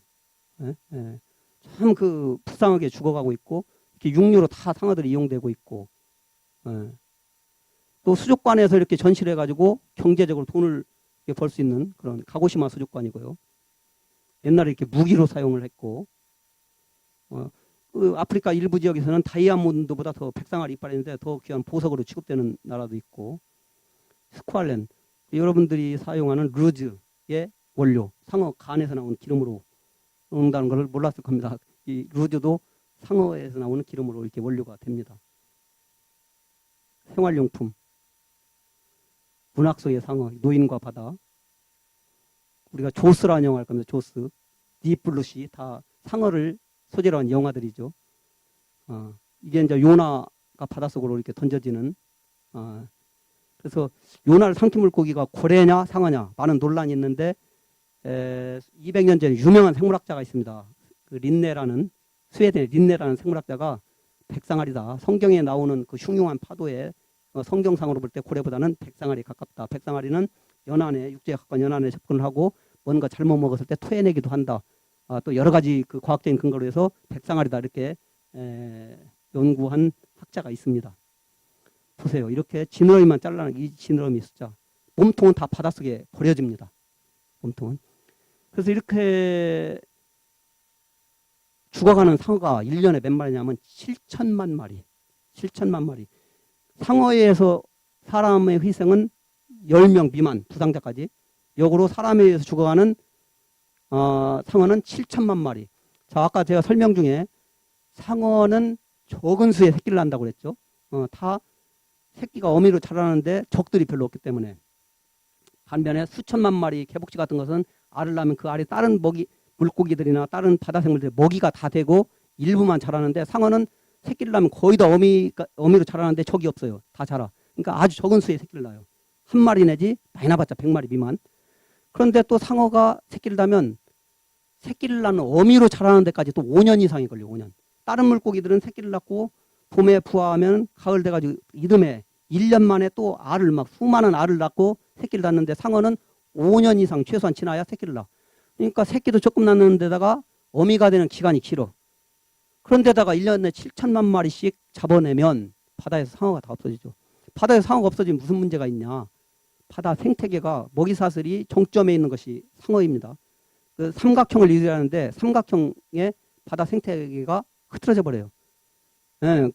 참 그 불쌍하게 죽어가고 있고 이렇게 육류로 다 상어들이 이용되고 있고 또 수족관에서 이렇게 전시를 해가지고 경제적으로 돈을 벌 수 있는 그런 가고시마 수족관이고요. 옛날에 이렇게 무기로 사용을 했고 그 아프리카 일부 지역에서는 다이아몬드보다 더 백상아리 이빨인데 더 귀한 보석으로 취급되는 나라도 있고 스쿠알렌 여러분들이 사용하는 루즈의 원료 상어 간에서 나오는 기름으로 나온다는 걸 몰랐을 겁니다. 이 루즈도 상어에서 나오는 기름으로 이렇게 원료가 됩니다. 생활용품 문학 속의 상어 노인과 바다 우리가 조스라는 영화 할 겁니다. 조스 딥블루시 다 상어를 소재로 한 영화들이죠. 이게 이제 요나가 바닷속으로 이렇게 던져지는 그래서 요나를 삼킨 물고기가 고래냐 상어냐 많은 논란이 있는데 200년 전에 유명한 생물학자가 있습니다. 그 린네라는 스웨덴의 린네라는 생물학자가 백상아리다. 성경에 나오는 그 흉흉한 파도에 성경상으로 볼 때 고래보다는 백상아리에 가깝다. 백상아리는 연안에 육지에 가까운 연안에 접근을 하고 뭔가 잘못 먹었을 때 토해내기도 한다. 또 여러 가지 그 과학적인 근거로 해서 백상아리다 이렇게 연구한 학자가 있습니다. 보세요. 이렇게 지느러미만 잘라는 이 지느러미 숫자. 몸통은 다 바닷속에 버려집니다. 몸통은. 그래서 이렇게 죽어가는 상어가 1년에 몇 마리냐면 7천만 마리. 7천만 마리. 상어에 의해서 사람의 희생은 10명 미만 부상자까지. 역으로 사람에 의해서 죽어가는 상어는 7천만 마리. 자, 아까 제가 설명 중에 상어는 적은 수에 새끼를 낳는다고 그랬죠. 다 새끼가 어미로 자라는데 적들이 별로 없기 때문에. 반면에 수천만 마리 개복치 같은 것은 알을 낳으면 그 알이 다른 물고기들이나 다른 바다 생물들의 먹이가 다 되고 일부만 자라는데 상어는 새끼를 낳으면 거의 다 어미로 자라는데 적이 없어요. 다 자라. 그러니까 아주 적은 수에 새끼를 낳아요. 한 마리 내지 많이 낳아봤자 100마리 미만. 그런데 또 상어가 새끼를 낳으면 새끼를 낳는 어미로 자라는 데까지 또 5년 이상이 걸려요. 5년. 다른 물고기들은 새끼를 낳고 봄에 부화하면 가을 돼가지고 이듬해 1년 만에 또 알을 막 수많은 알을 낳고 새끼를 낳는데 상어는 5년 이상 최소한 지나야 새끼를 낳아. 그러니까 새끼도 조금 낳는 데다가 어미가 되는 기간이 길어. 그런데다가 1년에 7천만 마리씩 잡아내면 바다에서 상어가 다 없어지죠. 바다에서 상어가 없어지면 무슨 문제가 있냐. 바다 생태계가 먹이사슬이 정점에 있는 것이 상어입니다. 그 삼각형을 유지하는데 삼각형의 바다 생태계가 흐트러져 버려요. 예.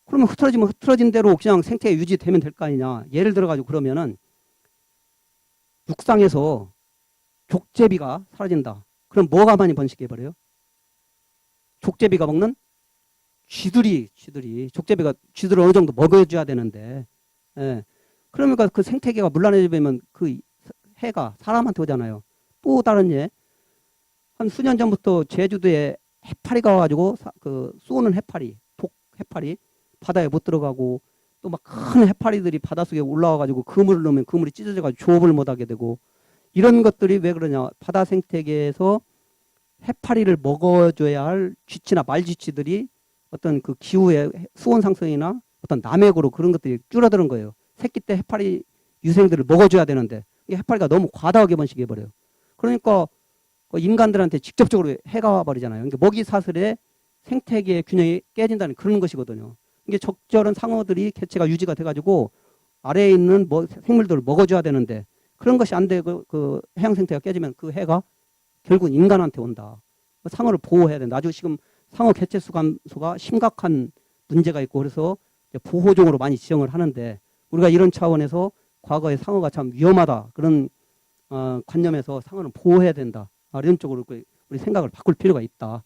그러면 흐트러지면 흐트러진 대로 그냥 생태계 유지되면 될 거 아니냐. 예를 들어가지고 그러면은 육상에서 족제비가 사라진다. 그럼 뭐가 많이 번식해버려요? 족제비가 먹는 쥐들이 족제비가 쥐들을 어느 정도 먹여줘야 되는데, 예. 그러니까 그 생태계가 물란해지면 그 해가 사람한테 오잖아요. 또 다른 예, 한 수년 전부터 제주도에 해파리가 와가지고 그 쏘는 해파리, 독 해파리 바다에 못 들어가고 또 막 큰 해파리들이 바닷속에 올라와가지고 그물을 넣으면 그물이 찢어져가지고 조업을 못하게 되고 이런 것들이 왜 그러냐. 바다 생태계에서 해파리를 먹어줘야 할 쥐치나 말쥐치들이 어떤 그 기후의 수온 상승이나 어떤 남획으로 그런 것들이 줄어드는 거예요. 새끼 때 해파리 유생들을 먹어줘야 되는데 해파리가 너무 과다하게 번식해버려요. 그러니까 인간들한테 직접적으로 해가 와버리잖아요. 그러니까 먹이 사슬의 생태계의 균형이 깨진다는 그런 것이거든요. 이게 적절한 상어들이 개체가 유지가 돼가지고 아래에 있는 생물들을 먹어줘야 되는데 그런 것이 안 되고 그 해양 생태가 깨지면 그 해가 결국 인간한테 온다. 상어를 보호해야 된다. 아주 지금 상어 개체수 감소가 심각한 문제가 있고 그래서 보호종으로 많이 지정을 하는데 우리가 이런 차원에서 과거에 상어가 참 위험하다 그런 관념에서 상어는 보호해야 된다. 이런 쪽으로 우리 생각을 바꿀 필요가 있다.